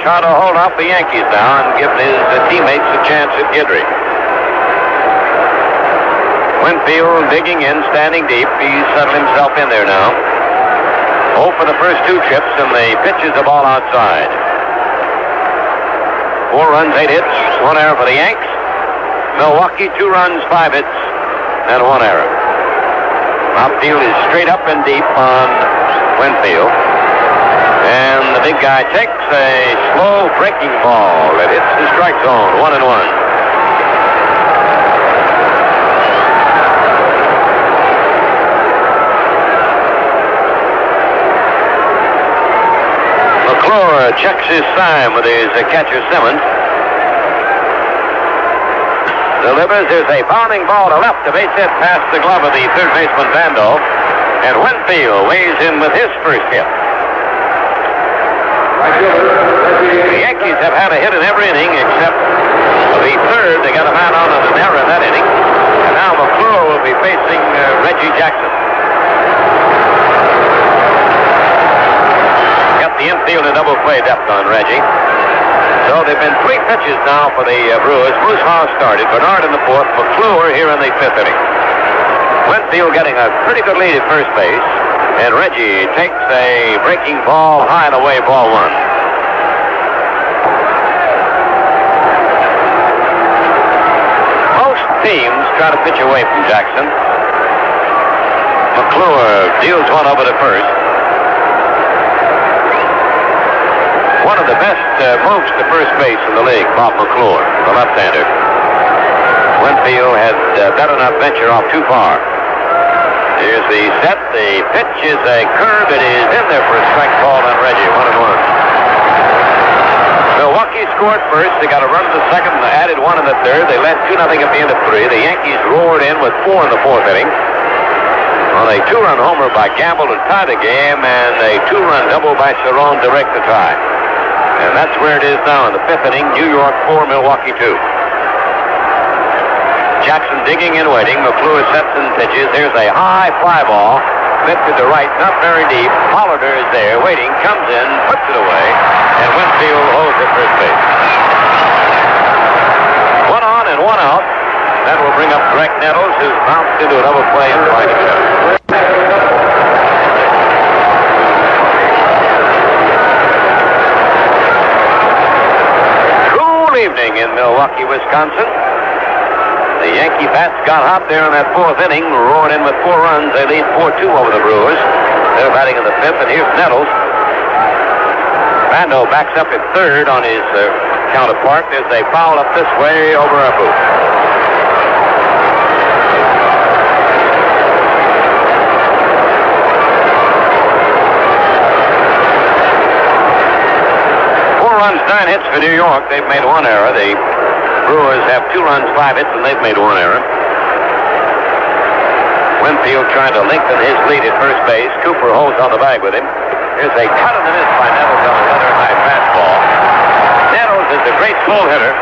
trying to hold off the Yankees now and give his teammates a chance at Guidry. Winfield digging in, standing deep. He's settled himself in there now. 0 for the first 2 trips, and the pitch is the ball outside. 4 runs, 8 hits, 1 error for the Yanks. Milwaukee, 2 runs, 5 hits, and 1 error. Outfield is straight up and deep on Winfield. And the big guy takes a slow breaking ball that hits the strike zone, 1-1. McClure checks his sign with his catcher Simmons. Delivers. There's a bounding ball to left. The base hit past the glove of the third baseman Vando. And Winfield weighs in with his first hit. The Yankees have had a hit in every inning except the third. They got a man on an error in that inning. And now McClure will be facing Reggie Jackson. Got the infield and double play depth on Reggie. So they've been 3 pitches now for the Brewers. Moose Haw started. Bernard in the 4th. McClure here in the 5th inning. Winfield getting a pretty good lead at first base. And Reggie takes a breaking ball high and away, ball 1. Most teams try to pitch away from Jackson. McClure deals one over to first. One of the best moves to first base in the league, Bob McClure, the left-hander. Winfield had better not venture off too far. Here's the set. The pitch is a curve. It is in there for a strike call on Reggie. 1-1. Milwaukee scored first. They got a run in the second and added 1 in the third. They led 2-0 at the end of 3. The Yankees roared in with 4 in the 4th inning. On a 2-run homer by Gamble to tie the game, and a 2-run double by Cerrone direct the tie. And that's where it is now in the 5th inning. New York 4, Milwaukee 2. Jackson digging and waiting. McClure sets and pitches. Here's a high fly ball. Lifted to right, not very deep. Hollander is there, waiting, comes in, puts it away, and Winfield holds at first base. 1 on and 1 out. That will bring up Greg Nettles, who's bounced into a double play and find himself. Cool evening in Milwaukee, Wisconsin. The Yankee bats got hot there in that 4th inning, roared in with 4 runs. They lead 4-2 over the Brewers. They're batting in the 5th, and here's Nettles. Vando backs up at 3rd on his counterpart. There's a foul up this way over a boot. Runs, 9 hits for New York. They've made 1 error. The Brewers have 2 runs, 5 hits, and they've made 1 error. Winfield trying to lengthen his lead at first base. Cooper holds on the bag with him. Here's a cut in the miss by Nettles on a rather high fastball. Nettles is a great slow hitter.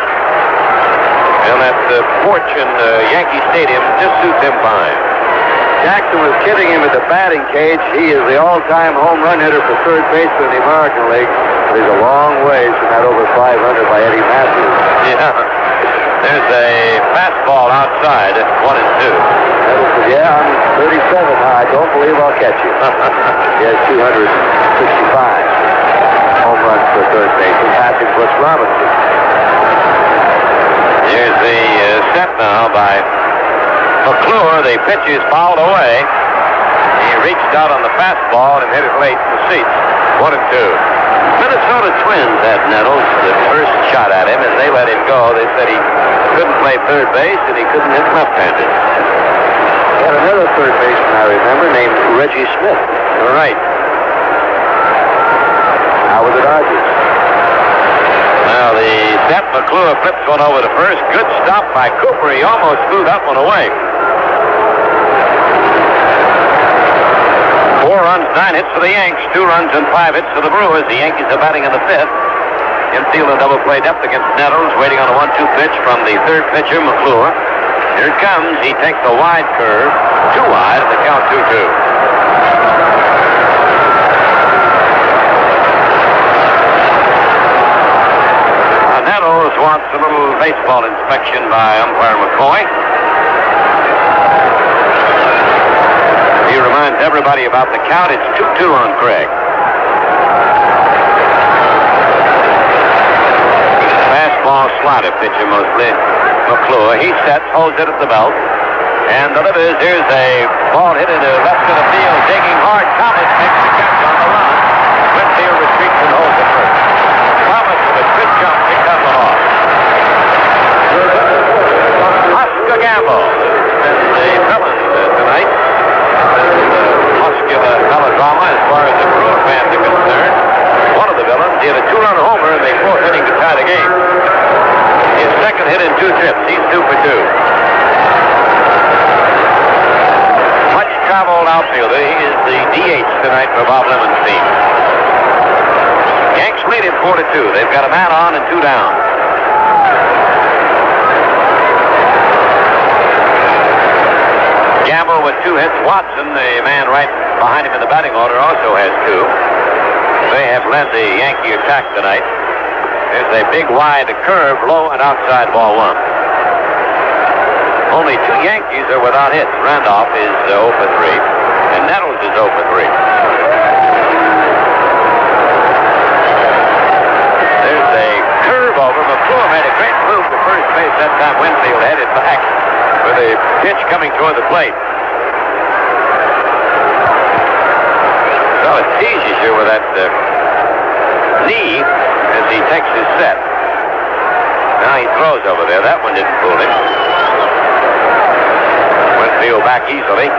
And that porch in Yankee Stadium just suits him fine. Jackson was kidding him at the batting cage. He is the all-time home run hitter for third baseman in the American League. But he's a long ways from that over 500 by Eddie Matthews. Yeah. There's a fastball outside, 1-2. Nettles said, yeah, I'm 37 now. I don't believe I'll catch you. He has 265 home runs for third baseman, passing Brooks Robinson. Here's the set now by McClure. The pitch is fouled away. He reached out on the fastball and hit it late in the seats. 1-2. Minnesota Twins had Nettles the first shot at him, and they let him go. They said he couldn't play third base and he couldn't hit left-handed. He had another third baseman, I remember, named Reggie Smith. Right. Now with the Dodgers. Now the set, McClure flips one over to first. Good stop by Cooper. He almost threw that one away. 4 runs, 9 hits for the Yanks. 2 runs and 5 hits for the Brewers. The Yankees are batting in the 5th. Infield and double play depth against Nettles, waiting on a 1-2 pitch from the third pitcher, McClure. Here it comes. He takes a wide curve. 2 wide, and the count 2-2. Nettles wants a little baseball inspection by umpire McCoy. He reminds everybody about the count. It's 2-2 on Craig. Fastball slider pitcher mostly. McClure. He sets, holds it at the belt, and delivers. Here's a ball hit into left of the field. Digging hard. Thomas makes the catch on the run. Winfield retreats and holds it first. Thomas with a good jump picked up the ball. Oscar Gamble is the villain tonight. Muscular melodrama as far as the Brewer fans are concerned. One of the villains, he had a 2-run homer in the 4th inning to tie the game. His second hit in 2 trips. He's 2 for 2. Much traveled outfielder. He is the DH tonight for Bob Lemon's team. Yanks lead it 4-2. They've got a man on and 2 down. Gamble with 2 hits. Watson, the man right behind him in the batting order, also has 2. They have led the Yankee attack tonight. There's a big wide curve, low and outside ball 1. Only 2 Yankees are without hits. Randolph is 0 for 3, and Nettles is 0 for 3. There's a curve over. McClure made a great move to first base that time. Winfield headed back with a pitch coming toward the plate. So it teases you with that knee as he takes his set. Now he throws over there. That one didn't fool him. Winfield back easily.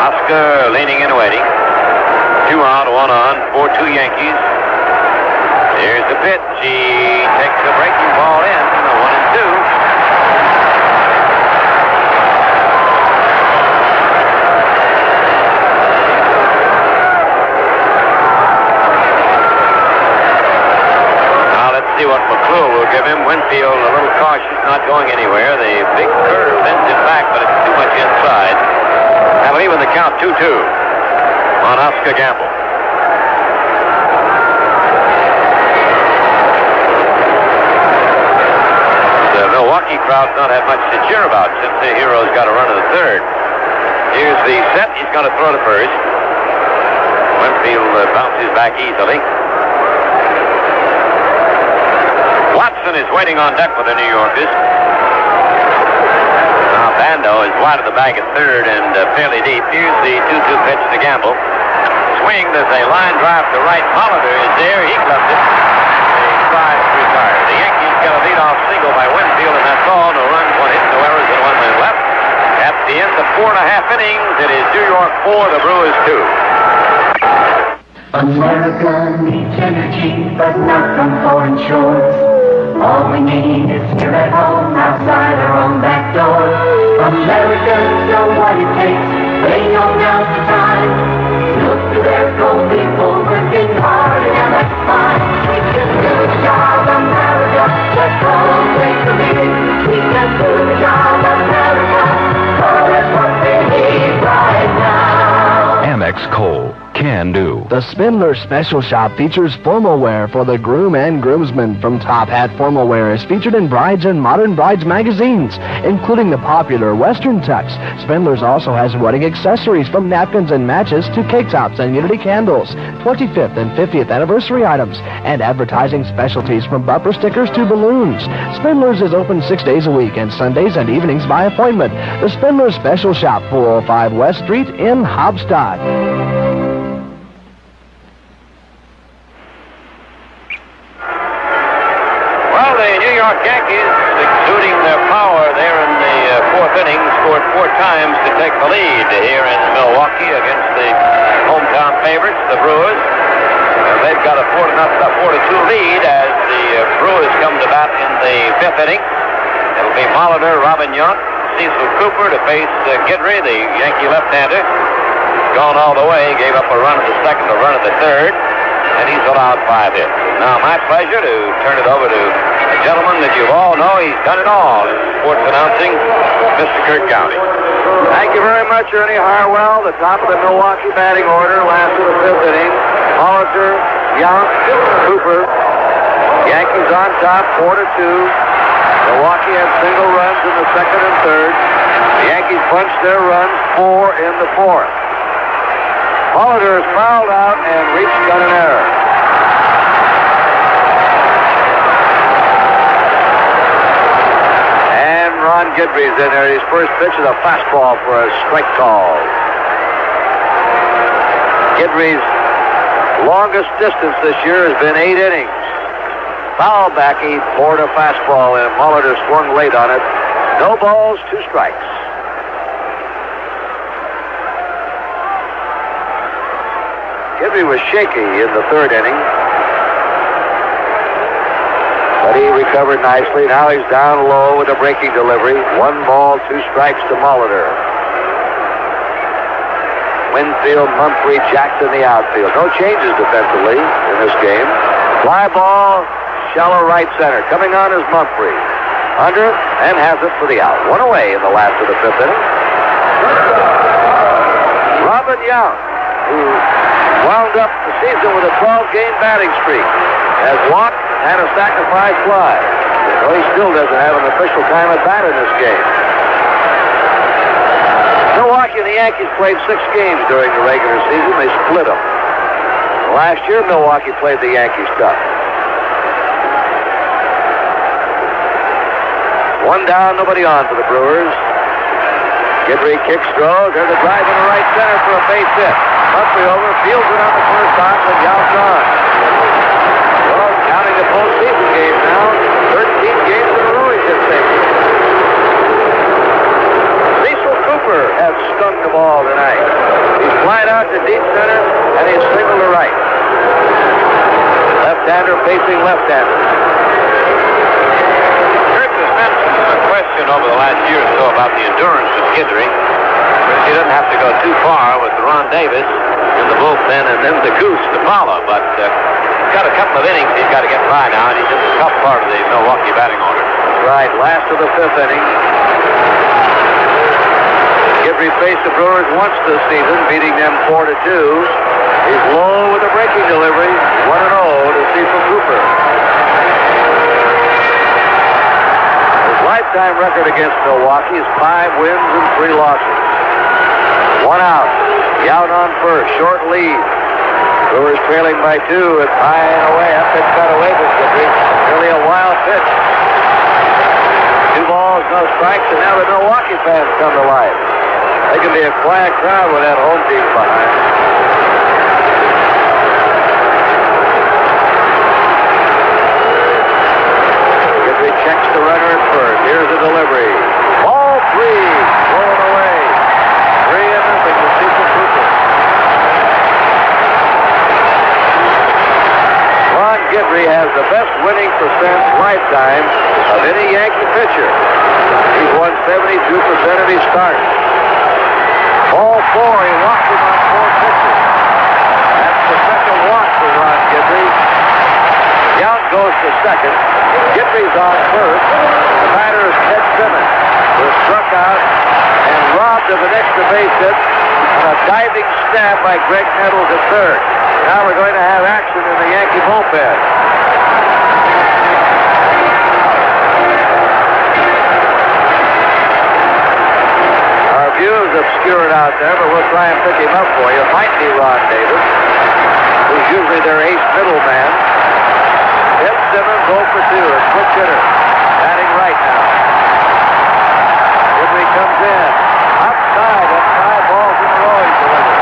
Oscar leaning and waiting. 2 out, 1 on, 4-2 Yankees. Here's the pitch. He takes the breaking ball in. 1-2. See what McClure will give him. Winfield a little cautious, not going anywhere. The big curve bends it back, but it's too much inside. That'll even the count 2-2 on Oscar Gamble. The Milwaukee crowd's not had much to cheer about since the Heroes got a run in the 3rd. Here's the set. He's going to throw to first. Winfield bounces back easily. Watson is waiting on deck for the New Yorkers. Now Bando is wide of the bag at 3rd and fairly deep. Here's the 2-2 pitch to Gamble. Swing, there's a line drive to right. Hollander is there. He gloves it. The drive retired. The Yankees got a leadoff single by Winfield, and that's all. No runs, 1 hit, no errors, and 1 man left. At the end of 4.5 innings, it is New York 4, the Brewers 2. America needs energy, but not from foreign shores. All we need is here at home, outside our own back door. Americans know what it takes, they know now's the time. Look to their cold people working hard, and that's fine. We can do the job, America, let's all take the lead. We can do the job, America, oh, let's work. Max Cole, can do. The Spindler Special Shop features formal wear for the groom and groomsman. From Top Hat Formal Wear is featured in Brides and Modern Brides magazines, including the popular Western Tux. Spindler's also has wedding accessories from napkins and matches to cake tops and unity candles, 25th and 50th anniversary items, and advertising specialties from bumper stickers to balloons. Spindler's is open 6 days a week and Sundays and evenings by appointment. The Spindler Special Shop, 405 West Street in Hopstock. Well, the New York Yankees, exuding their power there in the fourth inning, scored 4 times to take the lead here in Milwaukee against the hometown favorites, the Brewers. And they've got a 4-2 lead as the Brewers come to bat in the fifth inning. It'll be Molitor, Robin Yount, Cecil Cooper to face Guidry, the Yankee left-hander. Gone all the way, gave up a run at the second, a run at the third, and he's allowed 5 hits. Now, my pleasure to turn it over to a gentleman that you all know. He's done it all in sports announcing, Mr. Kurt Gowdy. Thank you very much, Ernie Harwell. The top of the Milwaukee batting order, last of the fifth inning. Molitor, Yount, Cooper. Yankees on top, 4-2. Milwaukee had single runs in the second and third. The Yankees bunched their runs, 4 in the fourth. Molitor is fouled out and reached on an error. And Ron Guidry is in there. His first pitch is a fastball for a strike call. Guidry's longest distance this year has been 8 innings. Foul back, he poured a fastball in. Molitor swung late on it. No balls, 2 strikes. Guidry was shaky in the third inning, but he recovered nicely. Now he's down low with a breaking delivery. 1 ball, 2 strikes to Molitor. Winfield, Mumphrey, Jackson the outfield. No changes defensively in this game. Fly ball, shallow right center. Coming on is Mumphrey. Under it and has it for the out. 1 away in the last of the fifth inning. Robin Yount, who wound up the season with a 12-game batting streak, has walked and a sacrifice fly. So he still doesn't have an official time at bat in this game. Milwaukee and the Yankees played 6 games during the regular season. They split them. Last year, Milwaukee played the Yankees tough. 1 down, nobody on for the Brewers. Guidry kicks, throws. There's a drive in the right center for a base hit. Mumphrey over, fields it on the first box, and Yount's on. Well, counting the postseason games now, 13 games in a row he's hit safely. Cecil Cooper has stung the ball tonight. He's flying out to deep center, and he's single to right. Left-hander facing left-hander. Kurt has mentioned a question over the last year or so about the endurance of Guidry. He doesn't have to go too far with Ron Davis in the bullpen and then the Goose to follow, but he's got a couple of innings he's got to get by now, and he's in the tough part of the Milwaukee batting order. Right, last of the fifth inning. Guidry faced the Brewers once this season, beating them 4-2. He's low with a breaking delivery, 1-0 to Cecil Cooper. His lifetime record against Milwaukee is 5 wins and 3 losses. 1 out. Yount on first. Short lead. Brewers trailing by 2. It's high and away. That pitch got away from Guidry. Really a wild pitch. 2 balls, no strikes, and now the Milwaukee fans come to life. They can be a quiet crowd with that home team behind. Guidry checks the runner at first. Here's the delivery. Ball 3. Blown away. 3-0 to Cecil Cooper. Ron Guidry has the best winning percent lifetime of any Yankee pitcher. He's won 72% of his starts. Ball 4, he walked him on 4 pitches. That's the second walk for Ron Guidry. Yount goes to second. Guidry's on first. The batter is Ted Simmons, who was struck out and robbed of an extra base hit on a diving diving stab by Greg Nettles at third. Now we're going to have action in the Yankee bullpen. Our view is obscured out there, but we'll try and pick him up for you. It might be Ron Davis, who's usually their ace middleman. Tim Simmons 0 for 2, a switch hitter. Batting right now. Henry comes in. Outside, that's 5 balls in a row he's delivered.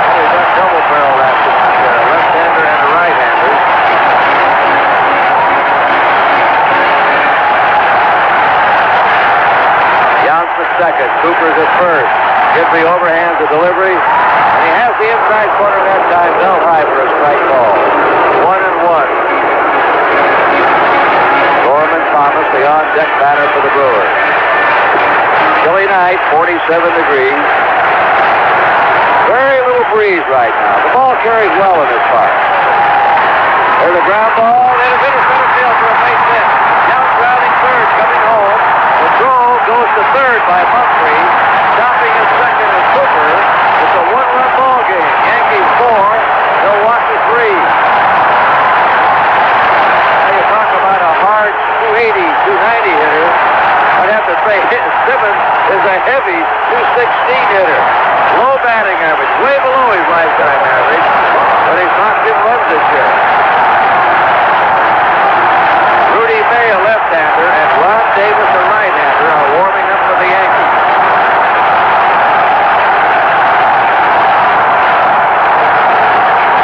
And he's got double barrel that tonight there. A left-hander and a right-hander. Yount's at second. Cooper's at first. Gidry overhands the delivery. And he has the inside corner that time. Bell high for a strike ball. 1-1. Gorman Thomas, the on-deck batter for the Brewers. Chilly night, 47 degrees. Very little breeze right now. The ball carries well in this park. There's a ground ball, and it's into center field for a base hit. Young grounding third, coming home. The throw goes to third by Mumphrey. Stopping at second is Cooper. It's a one-run ball game. Yankees 4, Milwaukee 3. Now you talk about a hard 280, 290 hitter. I'd have to say Simmons is a heavy 216 hitter. Low batting average, way below his lifetime average, but he's knocked in runs this year. Rudy May, a left-hander, and Ron Davis, a right-hander, are warming up for the Yankees.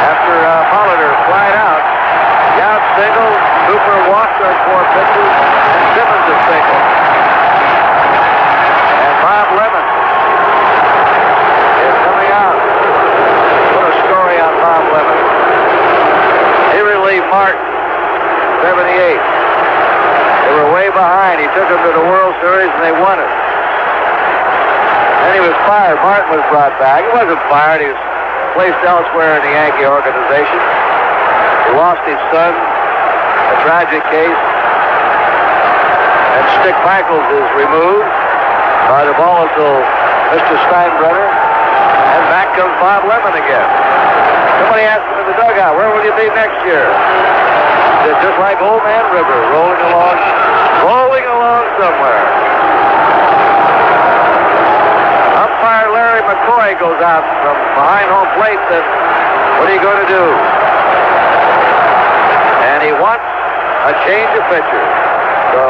After Molitor flied out, Yount singled, Cooper walked on 4 pitches, and Simmons is singled. Bob Lemon is coming out. What a story on Bob Lemon. He relieved Martin, 78. They were way behind. He took them to the World Series and they won it. Then he was fired. Martin was brought back. He wasn't fired. He was placed elsewhere in the Yankee organization. He lost his son, a tragic case. And Stick Michaels is removed by the volatile Mr. Steinbrenner, and back comes Bob Lemon again. Somebody asked him in the dugout, where will you be next year? He said, just like Old Man River, rolling along somewhere. Umpire Larry McCoy goes out from behind home plate and says, what are you going to do? And he wants a change of pitchers. So,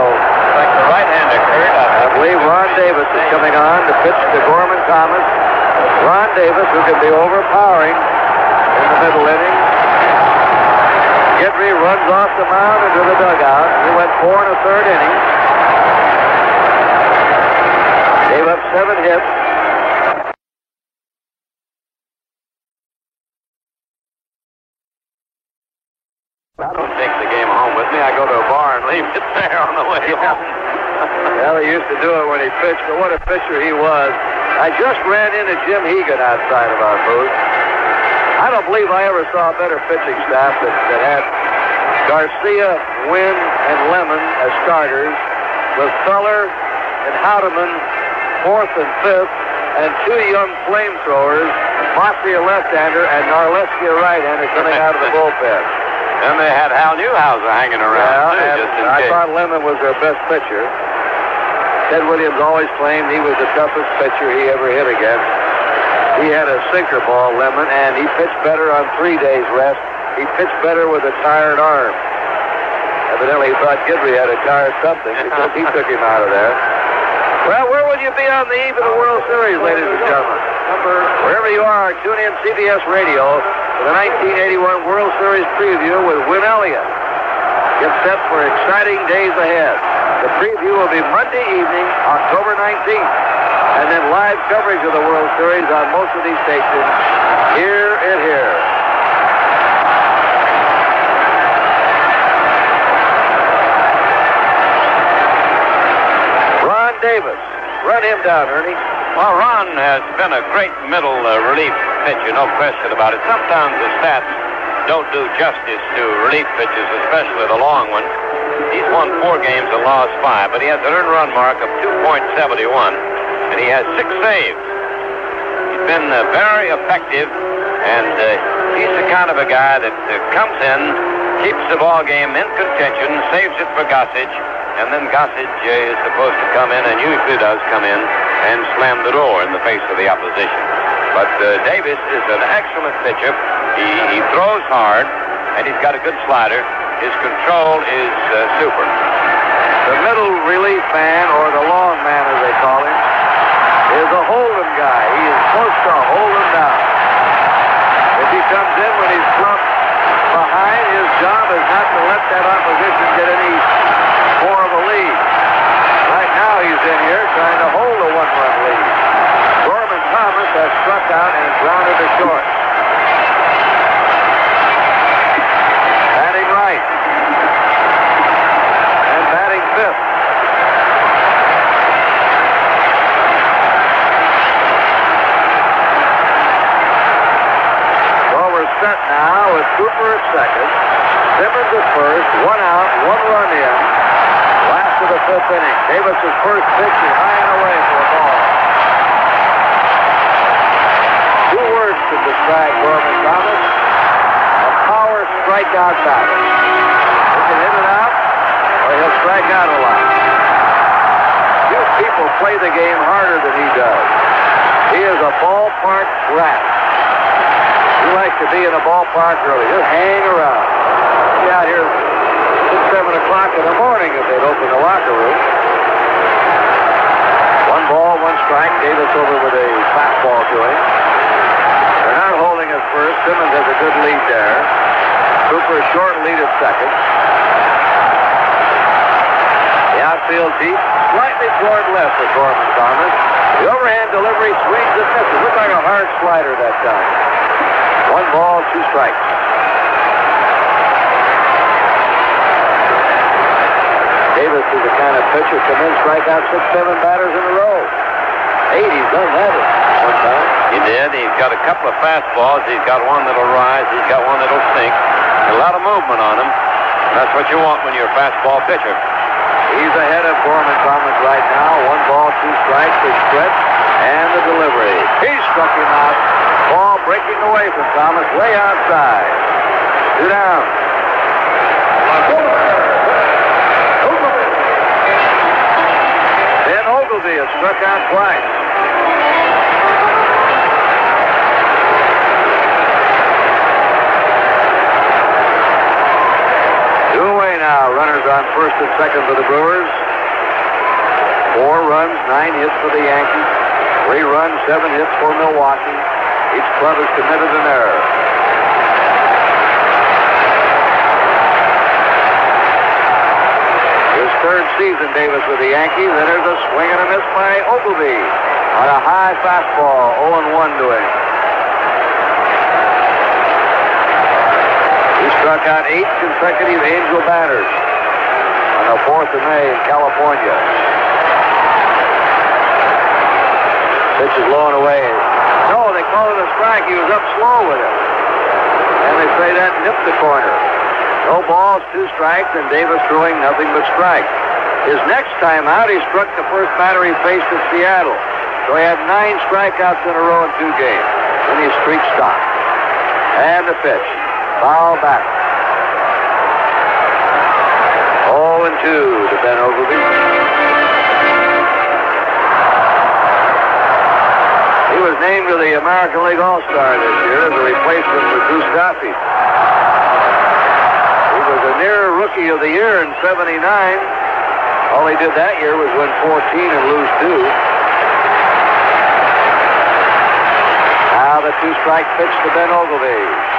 like the right-hander, Kurt. I believe Ron Davis is coming on to pitch to Gorman Thomas. Ron Davis, who can be overpowering in the middle innings. Gidry runs off the mound into the dugout. He went 4 1/3 innings. Gave up 7 hits. I don't take the game home with me. I go to a bar and leave it there on the way home. Well, he used to do it when he pitched, but what a pitcher he was. I just ran into Jim Hegan outside of our booth. I don't believe I ever saw a better pitching staff that had Garcia, Wynn, and Lemon as starters, with Feller and Houdeman 4th and 5th, and 2 young flamethrowers, Mossy a left-hander and Narleski a right-hander coming out of the bullpen. And they had Hal Newhouser hanging around, too, just in I case. thought Lemon was their best pitcher. Ted Williams always claimed he was the toughest pitcher he ever hit against. He had a sinker ball, Lemon, and he pitched better on 3 days rest. He pitched better with a tired arm. Evidently, he thought Gidry had a tired something because he took him out of there. Well, where will you be on the eve of the World Series, ladies and gentlemen? Wherever you are, tune in CBS Radio for the 1981 World Series preview with Win Elliott. Get set for exciting days ahead. The preview will be Monday evening, October 19th, and then live coverage of the World Series on most of these stations. Hear it here. Ron Davis. Run him down, Ernie. Well, Ron has been a great middle relief pitcher, no question about it. Sometimes the stats don't do justice to relief pitchers, especially the long ones. He's won 4 games and lost 5, but he has an earned run mark of 2.71, and he has 6 saves. He's been very effective, and he's the kind of a guy that comes in, keeps the ball game in contention, saves it for Gossage, and then Gossage is supposed to come in, and usually does come in, and slam the door in the face of the opposition. But Davis is an excellent pitcher. He throws hard, and he's got a good slider. His control is super. The middle relief man, or the long man as they call him, is a hold 'em guy. He is supposed to hold him down. If he comes in when he's slumped behind, his job is not to let that opposition get any more of a lead. Right now he's in here trying to hold a one-run lead. Gorman Thomas has struck out and grounded to short. Batting right. And batting fifth. So we're set now with Cooper at second, Simmons at first, one out, one run in. Last of the fifth inning. Davis' first pitch is high and away for a ball. Two words to describe Gorman Thomas: a power strikeout batter. He can hit it out, or he'll strike out a lot. Few people play the game harder than he does. He is a ballpark rat. He likes to be in a ballpark early. He'll hang around. Be out here 6, 7 o'clock in the morning if they'd open the locker room. 1 ball, 1 strike. Davis over with a fastball to him. They're not holding at first. Simmons has a good lead there. Cooper short lead at second. The outfield deep, slightly toward left for Gorman Thomas. The overhand delivery swings and misses. Looked like a hard slider that time. 1 ball, 2 strikes. Davis is the kind of pitcher come in, strike out 6, 7 batters in a row. 8, he's done that at one time. He did. He's got a couple of fastballs. He's got one that'll rise. He's got one that'll sink. A lot of movement on him. That's what you want when you're a fastball pitcher. He's ahead of Gorman Thomas right now. 1 ball, 2 strikes, the stretch, and the delivery. He struck him out. Ball breaking away from Thomas, way outside. 2 down. Ben Ogilvie has struck out twice. Now, runners on first and second for the Brewers. 4 runs, 9 hits for the Yankees. 3 runs, 7 hits for Milwaukee. Each club has committed an error. His 3rd season, Davis with the Yankees, and there's a swing and a miss by Ogilvie on a high fastball, 0-1 to him. He struck out 8 consecutive Angel batters on the 4th of May in California. Pitch is low and away. No, they call it a strike. He was up slow with it. And they say that nipped the corner. No balls, 2 strikes, and Davis throwing nothing but strikes. His next time out, he struck the first batter he faced at Seattle. So he had 9 strikeouts in a row in 2 games. Then his streak stopped. And the pitch. Foul back. 0-2 to Ben Ogilvie. He was named to the American League All-Star this year as a replacement for Drew Stafford. He was a near Rookie of the Year in '79. All he did that year was win 14 and lose 2. Now the 2-strike pitch to Ben Ogilvie.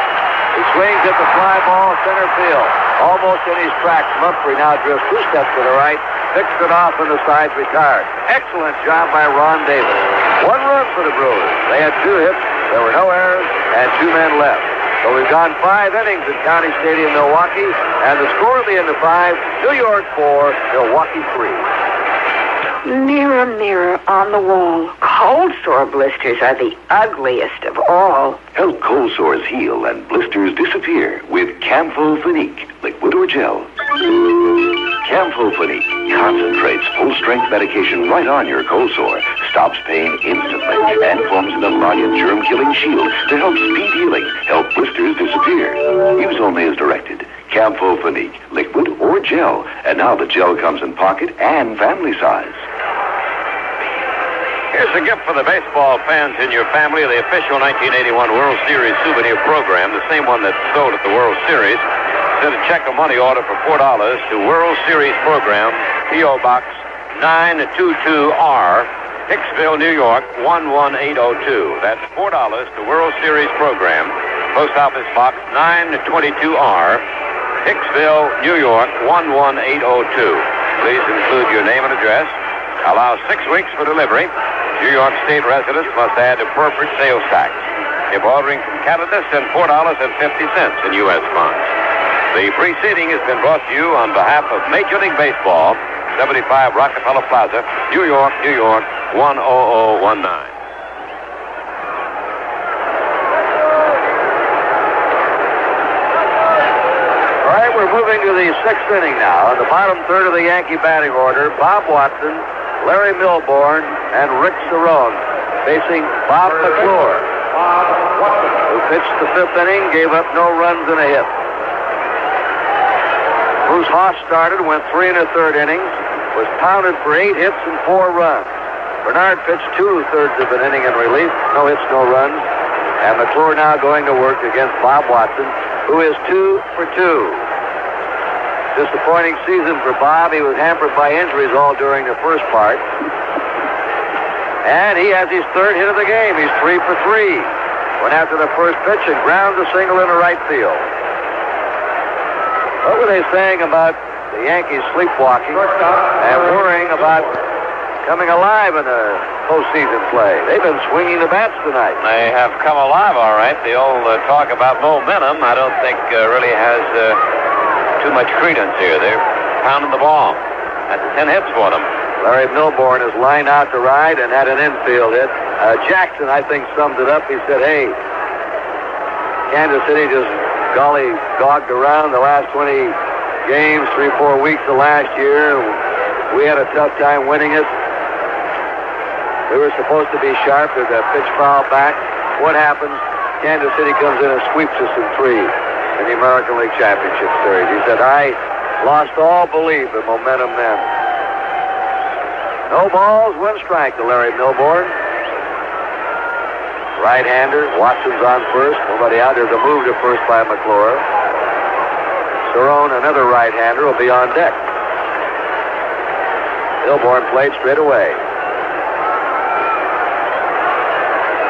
He swings at the fly ball, center field. Almost in his tracks. Mumphrey now drifts 2 steps to the right, picks it off on the sides, retired. Excellent job by Ron Davis. 1 run for the Brewers. They had 2 hits, there were no errors, and 2 men left. So we've gone 5 innings at County Stadium, Milwaukee, and the score at the end of 5, New York 4, Milwaukee 3. Mirror, mirror on the wall, cold sore blisters are the ugliest of all. Help cold sores heal and blisters disappear with Camphor Finique, liquid or gel. Campho-Phenique concentrates full-strength medication right on your cold sore, stops pain instantly, and forms an emollient germ-killing shield to help speed healing, help blisters disappear. Use only as directed. Campho-Phenique, liquid or gel. And now the gel comes in pocket and family size. Here's a gift for the baseball fans in your family, the official 1981 World Series souvenir program, the same one that's sold at the World Series. Send a check or money order for $4 to World Series program, P.O. Box 922R, Hicksville, New York, 11802. That's $4 to World Series program, Post Office Box 922R, Hicksville, New York, 11802. Please include your name and address. Allow 6 weeks for delivery. New York State residents must add appropriate sales tax. If ordering from Canada, send $4.50 in U.S. funds. The preceding has been brought to you on behalf of Major League Baseball, 75 Rockefeller Plaza, New York, New York, 10019. All right, we're moving to the 6th inning now. In the bottom third of the Yankee batting order, Bob Watson, Larry Milbourne, and Rick Cerone facing Bob McClure, who pitched the 5th inning, gave up no runs and a hit. Bruce Haas started, went 3 1/3 innings, was pounded for 8 hits and 4 runs. Bernard pitched 2 2/3 of an inning in relief, no hits, no runs. And McClure now going to work against Bob Watson, who is 2 for 2. Disappointing season for Bob. He was hampered by injuries all during the first part. And he has his 3rd hit of the game. He's 3 for 3. Went after the first pitch and ground a single into right field. What were they saying about the Yankees sleepwalking and worrying about coming alive in the postseason play? They've been swinging the bats tonight. They have come alive, all right. The old talk about momentum, I don't think really has too much credence here. They're pounding the ball. That's 10 hits for them. Larry Milbourne is lined out to right and had an infield hit. Jackson, I think, summed it up. He said, hey, Kansas City just golly dogged around the last 20 games, 3-4 weeks of last year. We had a tough time winning it. We were supposed to be sharp. There's a pitch foul back. What happens? Kansas City comes in and sweeps us in 3 in the American League Championship Series. He said, I lost all belief in momentum then. No balls, 1 strike to Larry Milbourne. Right-hander, Watson's on first. Nobody out. There's a move to first by McClure. Cerone, another right-hander, will be on deck. Milbourne played straight away.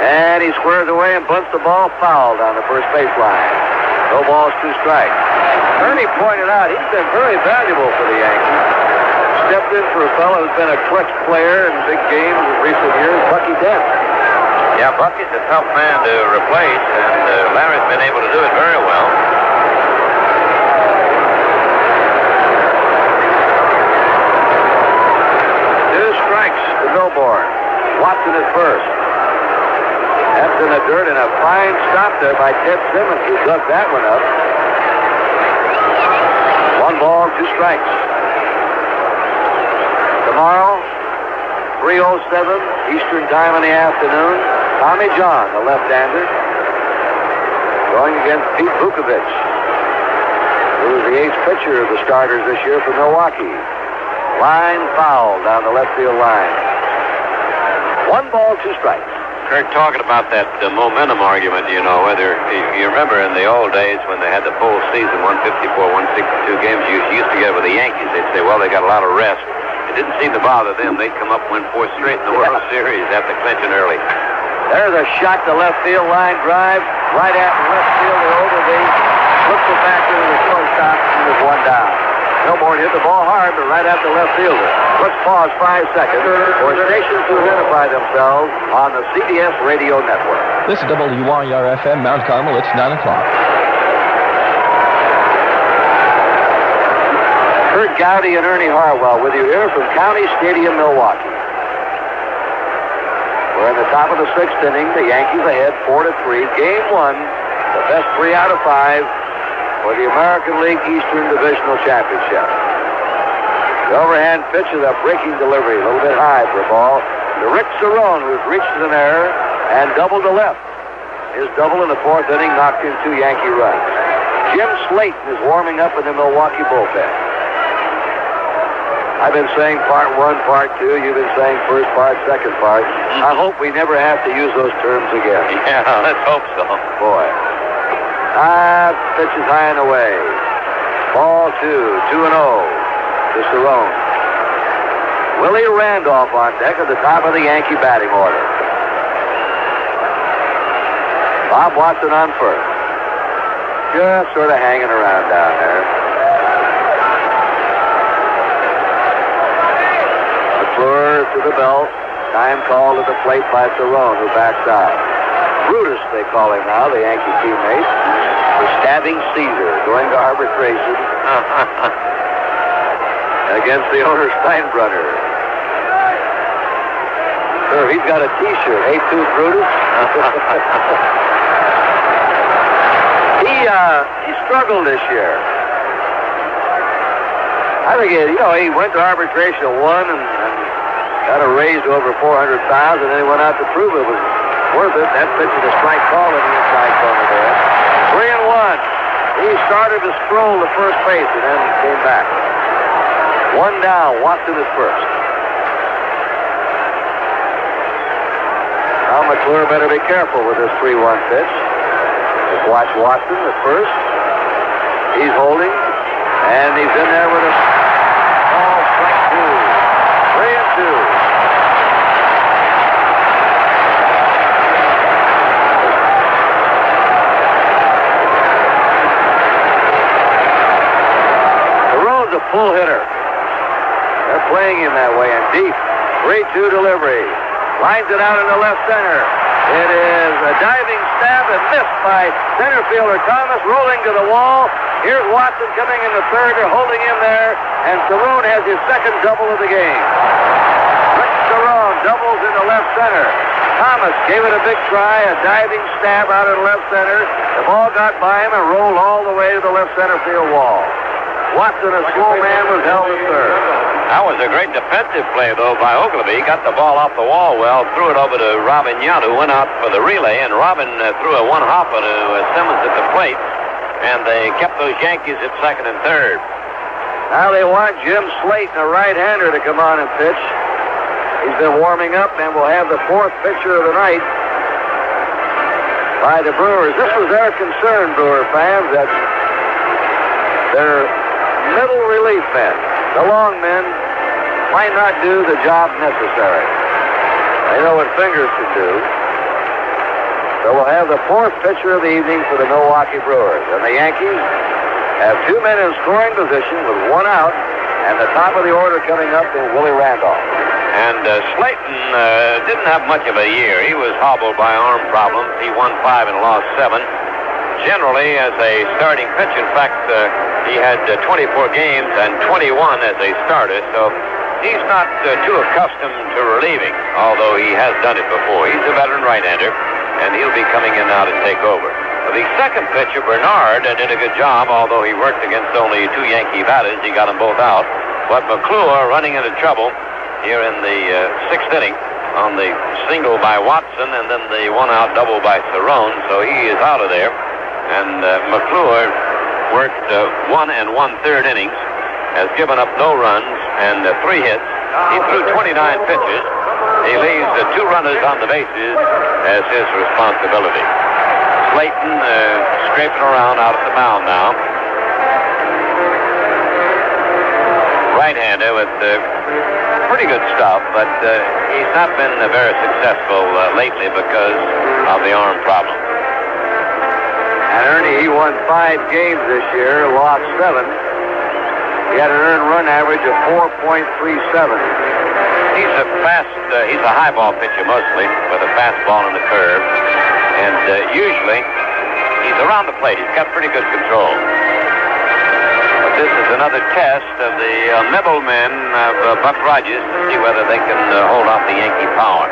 And he squares away and bunts the ball foul down the first baseline. No balls, 2 strikes. Ernie pointed out he's been very valuable for the Yankees. Stepped in for a fellow who's been a clutch player in big games in recent years, Bucky Dent. Yeah, Bucky's a tough man to replace, and Larry's been able to do it very well. Two strikes to Milbourne. Watson at first. That's in the dirt, and a fine stop there by Ted Simmons, who dug that one up. 1 ball, 2 strikes. Tomorrow, 3:07 Eastern time in the afternoon, Tommy John, the left-hander, going against Pete Vukovich, who is the ace pitcher of the starters this year for Milwaukee. Line foul down the left field line. 1 ball, 2 strikes. Kirk, talking about that momentum argument, you know, whether you remember in the old days when they had the full season, 154, 162 games, you used to get it with the Yankees. They'd say, well, they got a lot of rest. It didn't seem to bother them. They'd come up and win 4 straight in the World Series after clinching early. There's a shot to left field line drive, right at left field to Overby. Flips it back into the shortstop, and there's 1 down. Milbourne hit the ball hard, but right at the left fielder. Let's pause 5 seconds for stations to identify themselves on the CBS Radio Network. This is WYR-FM, Mount Carmel. It's 9 o'clock. Kurt Gowdy and Ernie Harwell with you here from County Stadium, Milwaukee. We're in the top of the 6th inning. The Yankees ahead 4-3. Game 1, the best 3 out of 5 for the American League Eastern Divisional Championship. The overhand pitch is a breaking delivery, a little bit high for a ball. To Rick Cerrone, who's reached an error and doubled to left. His double in the fourth inning knocked in 2 Yankee runs. Jim Slayton is warming up in the Milwaukee bullpen. I've been saying part 1, part 2. You've been saying first part, second part. I hope we never have to use those terms again. Yeah, let's hope so. Boy. Pitch is high and away. Ball 2, 2-0 to Cerrone. Willie Randolph on deck at the top of the Yankee batting order. Bob Watson on first. Just sort of hanging around down there. McClure to the belt. Time called at the plate by Cerrone, who backs out. Brutus, they call him now, the Yankee teammate. The stabbing Caesar, going to arbitration against the owner Steinbrenner. Sure, he's got a T-shirt. Hey, to Brutus. He struggled this year. I think he went to arbitration, won, and got a raise to over $400,000, and then he went out to prove it was worth it. That pitch is a strike call in the inside corner there. 3-1. He started to stroll to first base and then came back. 1 down. Watson is first. Now McClure better be careful with this 3-1 pitch. Just watch Watson at first. He's holding, and he's in there with a ball, strike 2. 3-2. A full hitter. They're playing him that way and deep. 3-2 delivery. Lines it out into left center. It is a diving stab and missed by center fielder Thomas, rolling to the wall. Here's Watson coming in the third. They're holding him there, and Cerrone has his second double of the game. Rick Cerrone doubles into left center. Thomas gave it a big try, a diving stab out in left center. The ball got by him and rolled all the way to the left center field wall. Watson, a slow man, was held at third. That was a great defensive play, though, by Oglivie. He got the ball off the wall well, threw it over to Robin Yount, who went out for the relay, and Robin threw a one-hopper to Simmons at the plate, and they kept those Yankees at second and third. Now they want Jim Slayton, a right-hander, to come on and pitch. He's been warming up, and will have the fourth pitcher of the night by the Brewers. This was their concern, Brewer fans, that their middle relief men, the long men, might not do the job necessary. They know what fingers can do. So we'll have the fourth pitcher of the evening for the Milwaukee Brewers. And the Yankees have 2 men in scoring position with 1 out, and the top of the order coming up is Willie Randolph. And Slayton didn't have much of a year. He was hobbled by arm problems. He won 5 and lost 7. Generally, as a starting pitcher, in fact, he had 24 games and 21 as a starter, so he's not too accustomed to relieving, although he has done it before. He's a veteran right-hander, and he'll be coming in now to take over. The second pitcher, Bernard, did a good job, although he worked against only 2 Yankee batters. He got them both out. But McClure running into trouble here in the 6th inning on the single by Watson and then the 1-out double by Cerrone, so he is out of there. And McClure worked 1 1/3 innings, has given up no runs and 3 hits. He threw 29 pitches. He leaves 2 runners on the bases as his responsibility. Slayton scraping around out at the mound now. Right-hander with pretty good stuff, but he's not been very successful lately because of the arm problem. And Ernie, he won 5 games this year, lost 7. He had an earned run average of 4.37. He's a he's a high ball pitcher mostly, with a fastball and a curve. And usually, he's around the plate. He's got pretty good control. But this is another test of the middlemen of Buck Rogers to see whether they can hold off the Yankee power.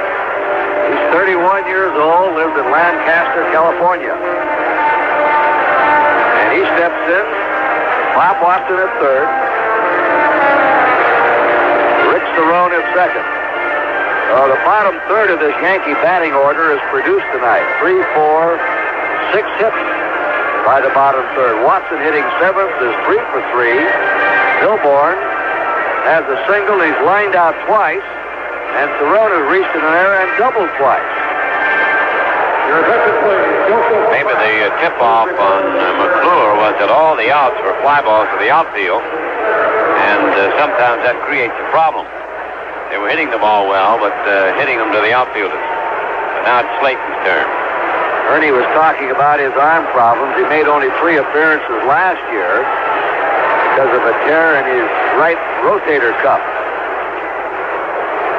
He's 31 years old, lives in Lancaster, California. And he steps in. Bob Watson at third. Cerrone at second. The bottom third of this Yankee batting order is produced tonight. 3, 4, 6 hits by the bottom third. Watson hitting seventh is 3 for 3. Milbourne has a single. He's lined out twice. And Cerrone has reached an error and doubled twice. Maybe the tip-off on McClure was that all the outs were fly balls to the outfield. And sometimes that creates a problem. They were hitting the ball well, but hitting them to the outfielders. But now it's Slayton's turn. Ernie was talking about his arm problems. He made only 3 appearances last year because of a tear in his right rotator cuff.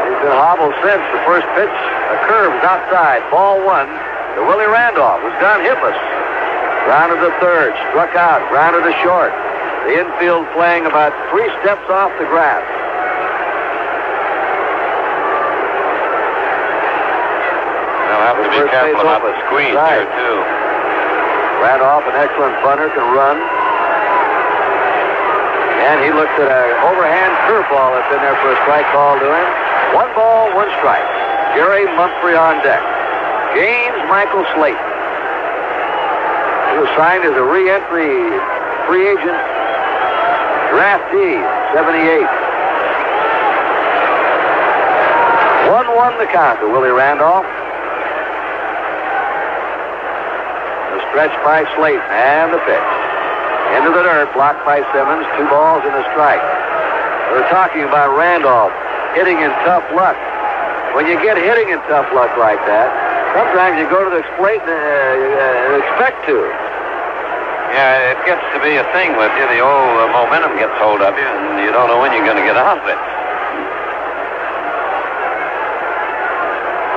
He's been hobbled since. The first pitch, a curve is outside. Ball 1 to Willie Randolph, who's gone hitless. Grounded to third, struck out, grounded to short. The infield playing about 3 steps off the grass. They'll have to be careful about the squeeze here, too. Randolph, an excellent bunter, can run. And he looked at an overhand curveball that's in there for a strike call to him. 1 ball, 1 strike. Jerry Mumphrey on deck. James Michael Slayton. He was signed as a re-entry free agent draftee, 78. 1-1 the count to Willie Randolph. The stretch by Slayton and the pitch. Into the dirt, blocked by Simmons. 2 balls and a strike. They're talking about Randolph hitting in tough luck. When you get hitting in tough luck like that, sometimes you go to the plate and expect to. Yeah, it gets to be a thing with you. The old momentum gets hold of you, and you don't know when you're going to get out of it.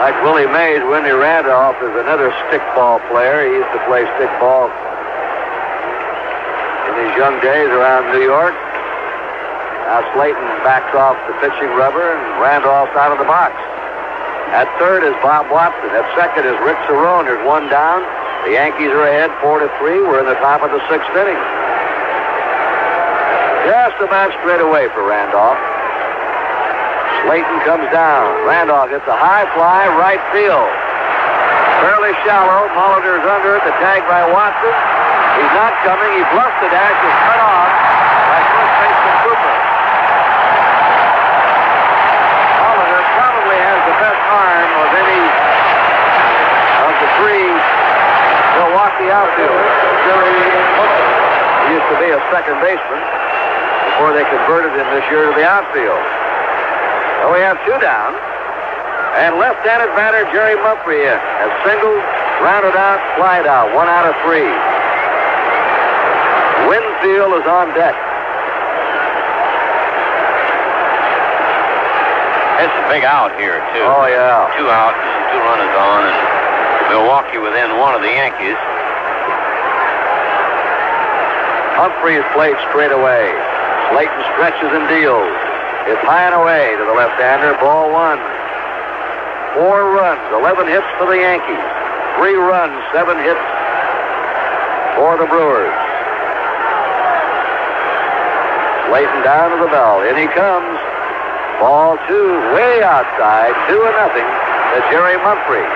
Like Willie Mays, Winnie Randolph is another stickball player. He used to play stickball in his young days around New York. Now Slayton backs off the pitching rubber, and Randolph's out of the box. At third is Bob Watson. At second is Rick Cerrone. There's 1 down. The Yankees are ahead 4-3. We're in the top of the 6th inning. Just about straight away for Randolph. Slayton comes down. Randolph gets a high fly, right field. Fairly shallow. Molitor's under it. The tag by Watson. He's not coming. He bluffs the dash. Is cut off by first baseman Cooper. Molitor probably has the best arm of any of the 3 Milwaukee outfielders. He used to be a second baseman before they converted him this year to the outfield. So we have 2 down. And left-handed batter Jerry Mumphrey in. Has singled, grounded out, flied out. 1 out of 3. Winfield is on deck. It's a big out here, too. Oh, yeah. 2 out and 2 runners on, and Milwaukee within 1 of the Yankees. Humphreys played straight away. Slayton stretches and deals. It's high and away to the left-hander. Ball 1. 4 runs, 11 hits for the Yankees. 3 runs, 7 hits for the Brewers. Slayton down to the bell. In he comes. Ball 2, way outside. 2-0 to Jerry Mumphrey.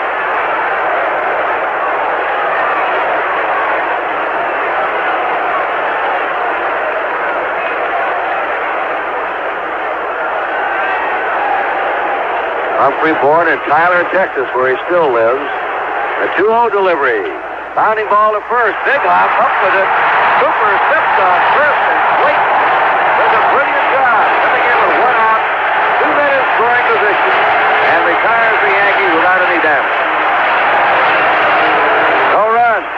Mumphrey born in Tyler, Texas, where he still lives. A 2-0 delivery. Bounding ball to first. Big hop, up with it. Cooper steps on first, and Slayton does a brilliant job. Coming in with 1 out, 2 men in scoring position, and retires the Yankees without any damage. No runs,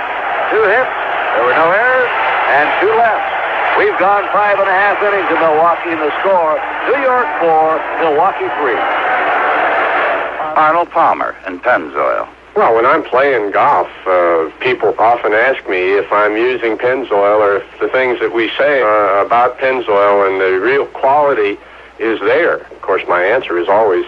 2 hits, there were no errors, and 2 left. We've gone 5.5 innings to Milwaukee in the score. New York 4, Milwaukee 3. Arnold Palmer in Pennzoil. Well, when I'm playing golf, people often ask me if I'm using Pennzoil or if the things that we say about Pennzoil and the real quality is there. Of course, my answer is always,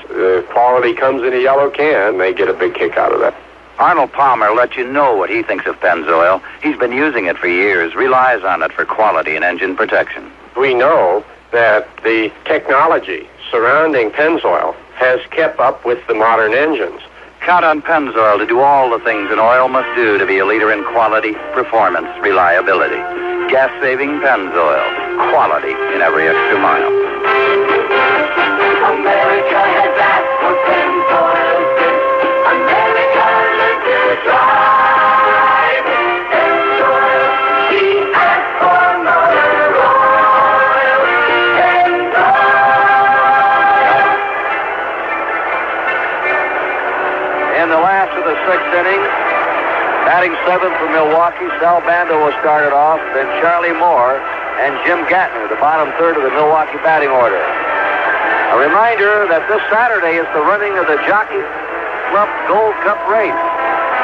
quality comes in a yellow can, and they get a big kick out of that. Arnold Palmer lets you know what he thinks of Pennzoil. He's been using it for years, relies on it for quality and engine protection. We know that the technology surrounding Pennzoil has kept up with the modern engines. Count on Pennzoil to do all the things an oil must do to be a leader in quality, performance, reliability. Gas-saving Pennzoil. Quality in every extra mile. America has asked for Pennzoil since America learned to drive. Pennzoil, we ask for motor oil. Pennzoil. In the last of the sixth inning, batting seventh for Milwaukee, Sal Bando was started off, then Charlie Moore and Jim Gattner, the bottom third of the Milwaukee batting order. A reminder that this Saturday is the running of the Jockey Club Gold Cup race.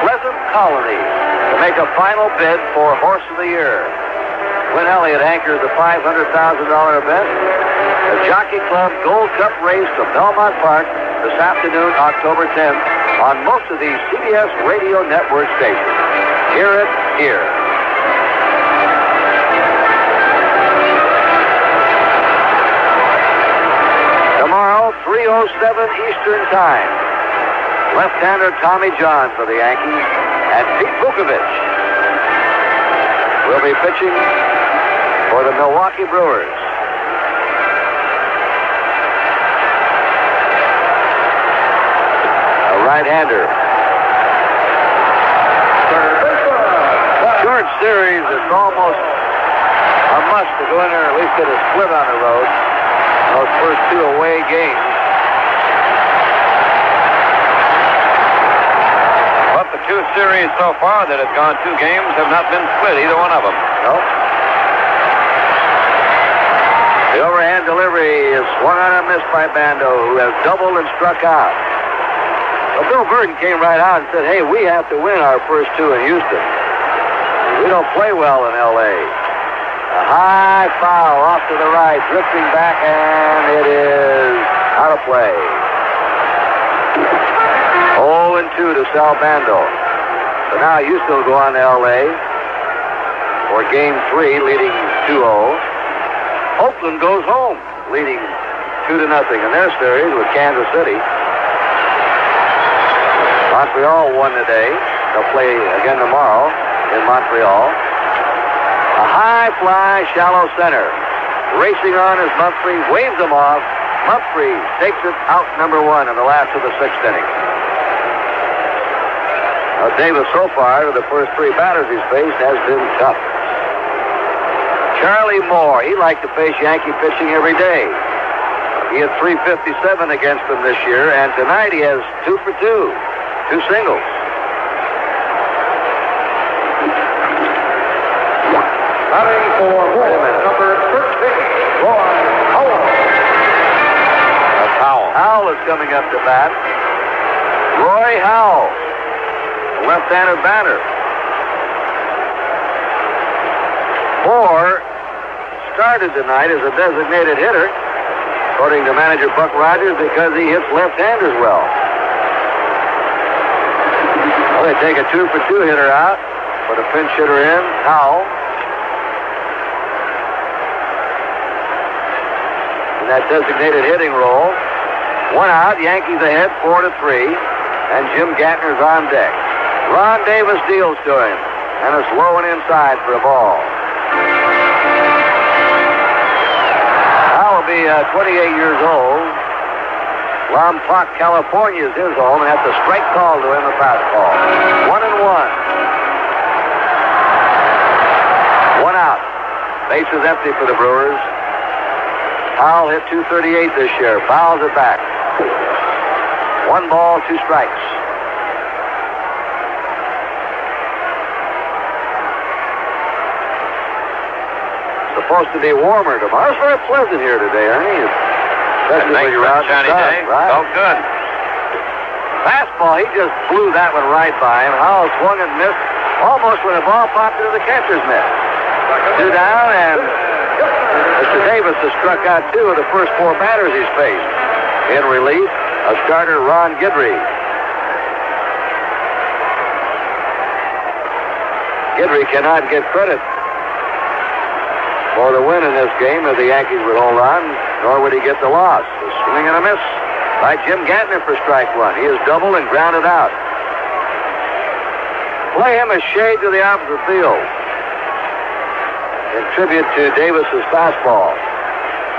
Pleasant Colony to make a final bid for Horse of the Year. Win Elliott anchors the $500,000 event. The Jockey Club Gold Cup race from Belmont Park this afternoon, October 10th, on most of these CBS Radio Network stations. Hear it here. Tomorrow, 3:07 Eastern Time. Left-hander Tommy John for the Yankees and Pete Vukovich will be pitching for the Milwaukee Brewers. A right-hander. Short series, it's almost a must to go in there and at least get a split on the road. Those first two away games. But the two series so far that have gone 2 games have not been split, either one of them. No. The overhand delivery is swung on and missed by Bando, who has doubled and struck out. But Bill Burton came right out and said, hey, we have to win our first 2 in Houston. We don't play well in L.A. A high foul off to the right, drifting back, and it is out of play. 0-2 to Sal Bando. So now Houston will go on to L.A. for Game 3, leading 2-0. Oakland goes home, leading 2-0 in their series with Kansas City. Montreal won today. They'll play again tomorrow in Montreal. A high fly, shallow center. Racing on is Mumphrey, waves him off. Mumphrey takes it out number 1 in the last of the sixth inning. Now, Davis so far, the first 3 batters he's faced, has been tough. Charlie Moore, he liked to face Yankee pitching every day. He had 357 against them this year, and tonight he has 2 for 2. 2 singles. Batting for number 13, Roy Howell. That's Howell. Howell is coming up to bat. Roy Howell, left-handed batter. Moore started tonight as a designated hitter, according to manager Buck Rogers, because he hits left-handers well. Well, they take a 2 for 2 hitter out, put a pinch hitter in, Howell. In that designated hitting role. 1 out, Yankees ahead 4-3, and Jim Gattner's on deck. Ron Davis deals to him, and it's low and inside for a ball. Howell will be 28 years old. Lompoc, California is his home, and that's a strike call to him, a fastball. 1-1. 1 out. Base is empty for the Brewers. Howell hit .238 this year. Fouls it back. 1 ball, 2 strikes. Supposed to be warmer tomorrow. It's very pleasant here today, Ernie. Especially when you're out in the sun, right? Felt good. Fastball, he just blew that one right by him. Howell swung and missed almost when the ball popped into the catcher's mitt. 2 down, and Mr. Davis has struck out 2 of the first 4 batters he's faced. In relief, a starter, Ron Guidry. Guidry cannot get credit for the win in this game if the Yankees would hold on, nor would he get the loss. A swing and a miss by Jim Gantner for strike one. He is doubled and grounded out. Play him a shade to the opposite field in tribute to Davis's fastball.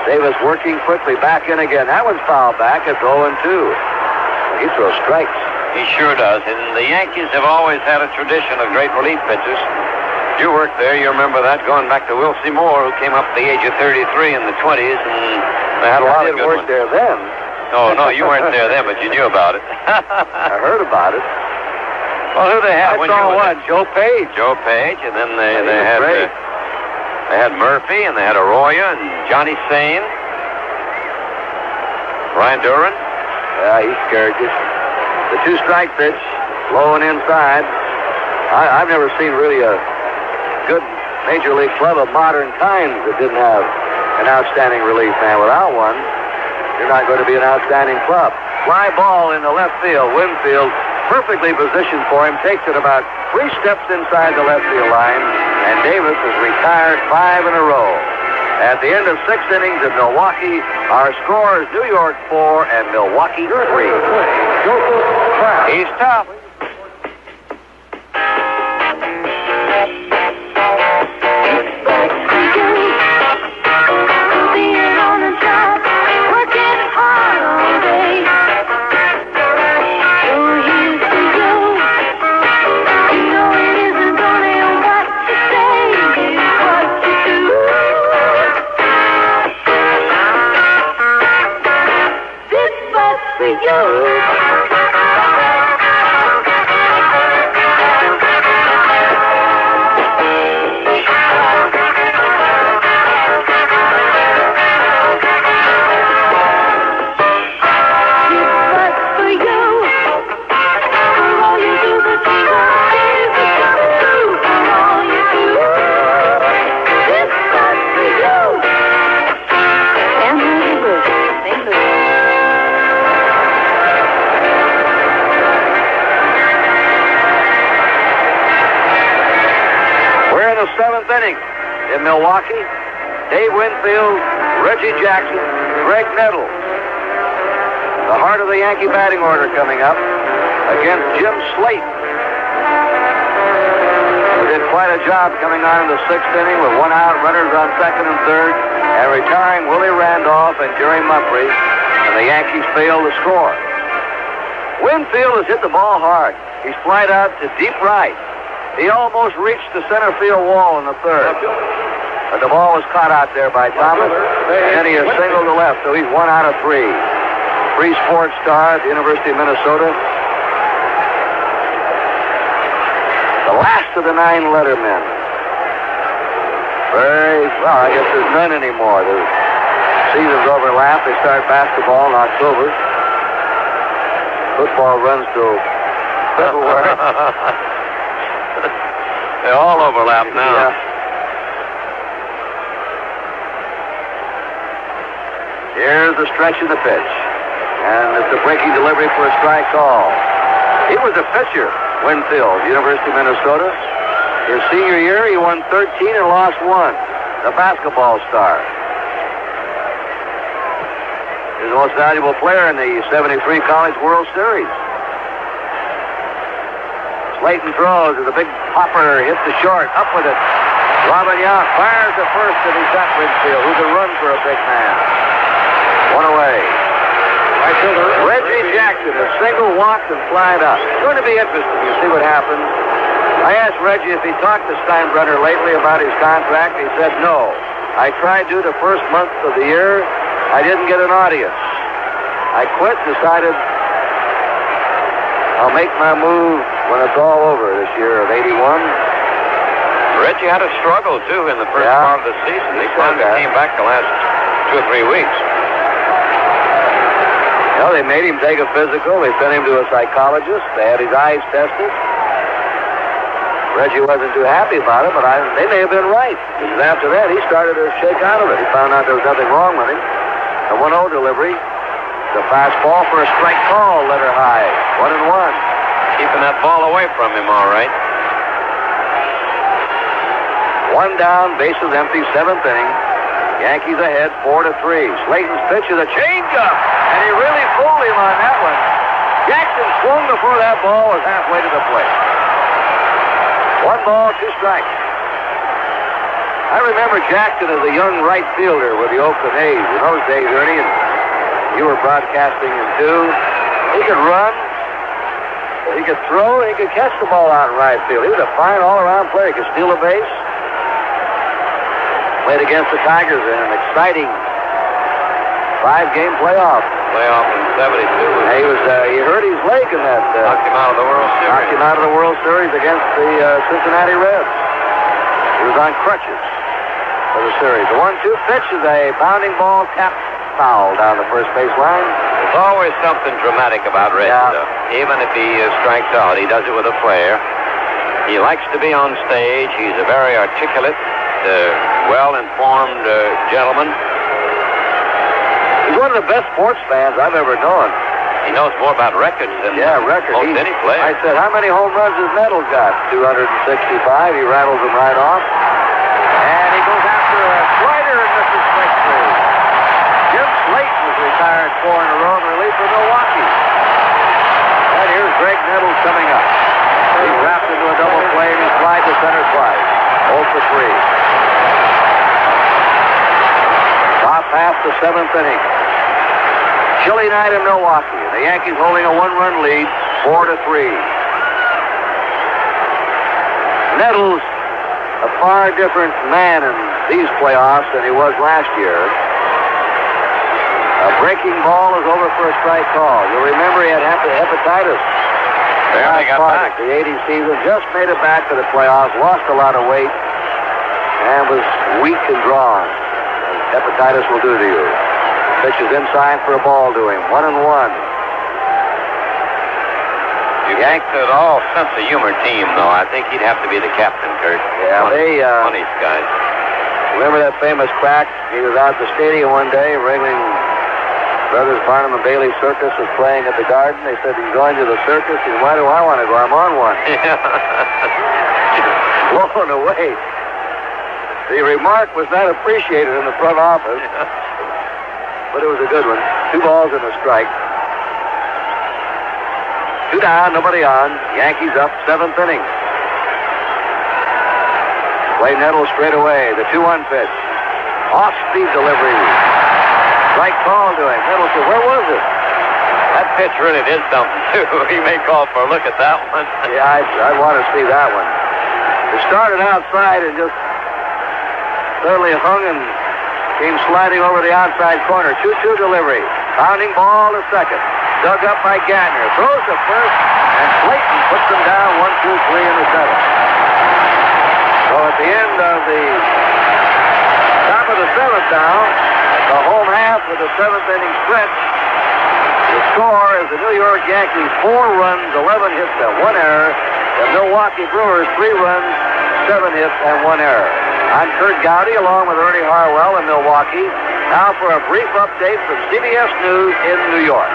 Davis working quickly back in again. That one's fouled back. It's 0-2. He throws strikes. He sure does. And the Yankees have always had a tradition of great relief pitchers. You worked there. You remember that going back to Wilcie Moore, who came up at the age of 33 in the 20s, and they had a lot of good ones. I didn't work there then. Oh, no, you weren't there then, but you knew about it. I heard about it. Well, who they had? I saw one. Joe Page. Joe Page, and then they had Murphy, and they had Arroyo, and Johnny Sane. Ryan Duran. Yeah, he scared you. The two-strike pitch, low and inside. I've never seen really a good Major League club of modern times that didn't have an outstanding relief man. Without one, you're not going to be an outstanding club. Fly ball in the left field. Winfield perfectly positioned for him, takes it about 3 steps inside the left field line, and Davis has retired 5 in a row. At the end of 6 innings in Milwaukee, our score is New York 4 and Milwaukee 3. He's tough. In Milwaukee, Dave Winfield, Reggie Jackson, Greg Nettles. The heart of the Yankee batting order coming up against Jim Slate, who did quite a job coming on in the 6th inning with 1 out, runners on 2nd and 3rd, and retiring Willie Randolph and Jerry Mumphrey, and the Yankees failed to score. Winfield has hit the ball hard. He's flied out to deep right. He almost reached the center field wall in the 3rd. But the ball was caught out there by Thomas, and he has singled to left, so he's 1 out of 3. Free sports star at the University of Minnesota. The last of the 9 lettermen. Very well, I guess there's none anymore. The seasons overlap. They start basketball in October. Football runs till February. They all overlap now. Yeah. Here's the stretch of the pitch. And it's a breaking delivery for a strike call. He was a pitcher, Winfield, University of Minnesota. His senior year, he won 13 and lost 1. The basketball star. He's the most valuable player in the 73 College World Series. Slayton throws with a big popper, hits the short, up with it. Robin Yount fires to first, and he's got Winfield, who can run for a big man. 1 away. Reggie Jackson, a single walked and flied up. It's going to be interesting to see what happens. I asked Reggie if he talked to Steinbrenner lately about his contract. He said no. I tried to the first month of the year. I didn't get an audience. I quit, decided I'll make my move when it's all over this year of 81. Reggie had a struggle, too, in the first part of the season. He finally came back the last 2 or 3 weeks. Well, they made him take a physical. They sent him to a psychologist. They had his eyes tested. Reggie wasn't too happy about it, but they may have been right. Because after that, he started to shake out of it. He found out there was nothing wrong with him. The 1-0 delivery. The fastball for a strike call, letter high. 1-1. Keeping that ball away from him, all right. One down, bases empty, seventh inning. Yankees ahead, 4-3. Slayton's pitch is a changeup, and he really fooled him on that one. Jackson swung before that ball was halfway to the plate. 1 ball, 2 strikes. I remember Jackson as a young right fielder with the Oakland A's in those days, Ernie, and you were broadcasting him too. He could run, he could throw, he could catch the ball out in right field. He was a fine all-around player. He could steal a base. Played against the Tigers in an exciting 5-game playoff. Playoff in 72. He hurt his leg in that. Knocked him out of the World Series. Knocked him out of the World Series against the Cincinnati Reds. He was on crutches for the series. The 1-2 pitch is a bounding ball, tapped foul down the first base line. There's always something dramatic about Red. Even if he strikes out, he does it with a flair. He likes to be on stage. He's a very articulate, well-informed gentleman. He's one of the best sports fans I've ever known. He knows more about records than records. most any player. I said, how many home runs has Nettles got? 265. He rattles them right off. And he goes after a slider and misses strike 3. Jim Slayton was retired 4 in a row in relief for Milwaukee. And here's Greg Nettles coming up. He wrapped into a double play and he slides to center slice. 0 for 3. Top half the 7th inning. Chilly night in Milwaukee. The Yankees holding a 1-run lead, 4-3. Nettles, a far different man in these playoffs than he was last year. A breaking ball is over for a strike call. You'll remember he had hepatitis. Barely got back. The 80 season, just made it back to the playoffs, lost a lot of weight, and was weak and drawn. Hepatitis will do to you. Pitch is inside for a ball to him. 1-1. You Yanks at all sense of humor team, though. I think he'd have to be the captain, Kurt. Yeah, funny guys. Remember that famous crack? He was out at the stadium one day, Ringling Brothers Barnum and Bailey Circus was playing at the Garden. They said, "He's going to the circus." He said, "Why do I want to go? I'm on one." Blown away. The remark was not appreciated in the front office, but it was a good one. 2 balls and a strike. 2 down, nobody on. Yankees up, 7th inning. Play Nettles straight away. The 2-1 pitch. Off-speed delivery. Strike call to him. Nettles said, "Where was it?" That pitch really did something, too. He may call for a look at that one. Yeah, I want to see that one. It started outside and just suddenly hung and came sliding over the outside corner. 2-2 delivery. Pounding ball to second. Dug up by Gantner. Throws to first, and Slayton puts them down 1-2-3 in the 7th. So at the end of the top of the 7th now, the home half of the 7th inning stretch, the score is the New York Yankees 4 runs, 11 hits, and 1 error. The Milwaukee Brewers 3 runs, 7 hits, and 1 error. I'm Kurt Gowdy along with Ernie Harwell in Milwaukee. Now for a brief update from CBS News in New York.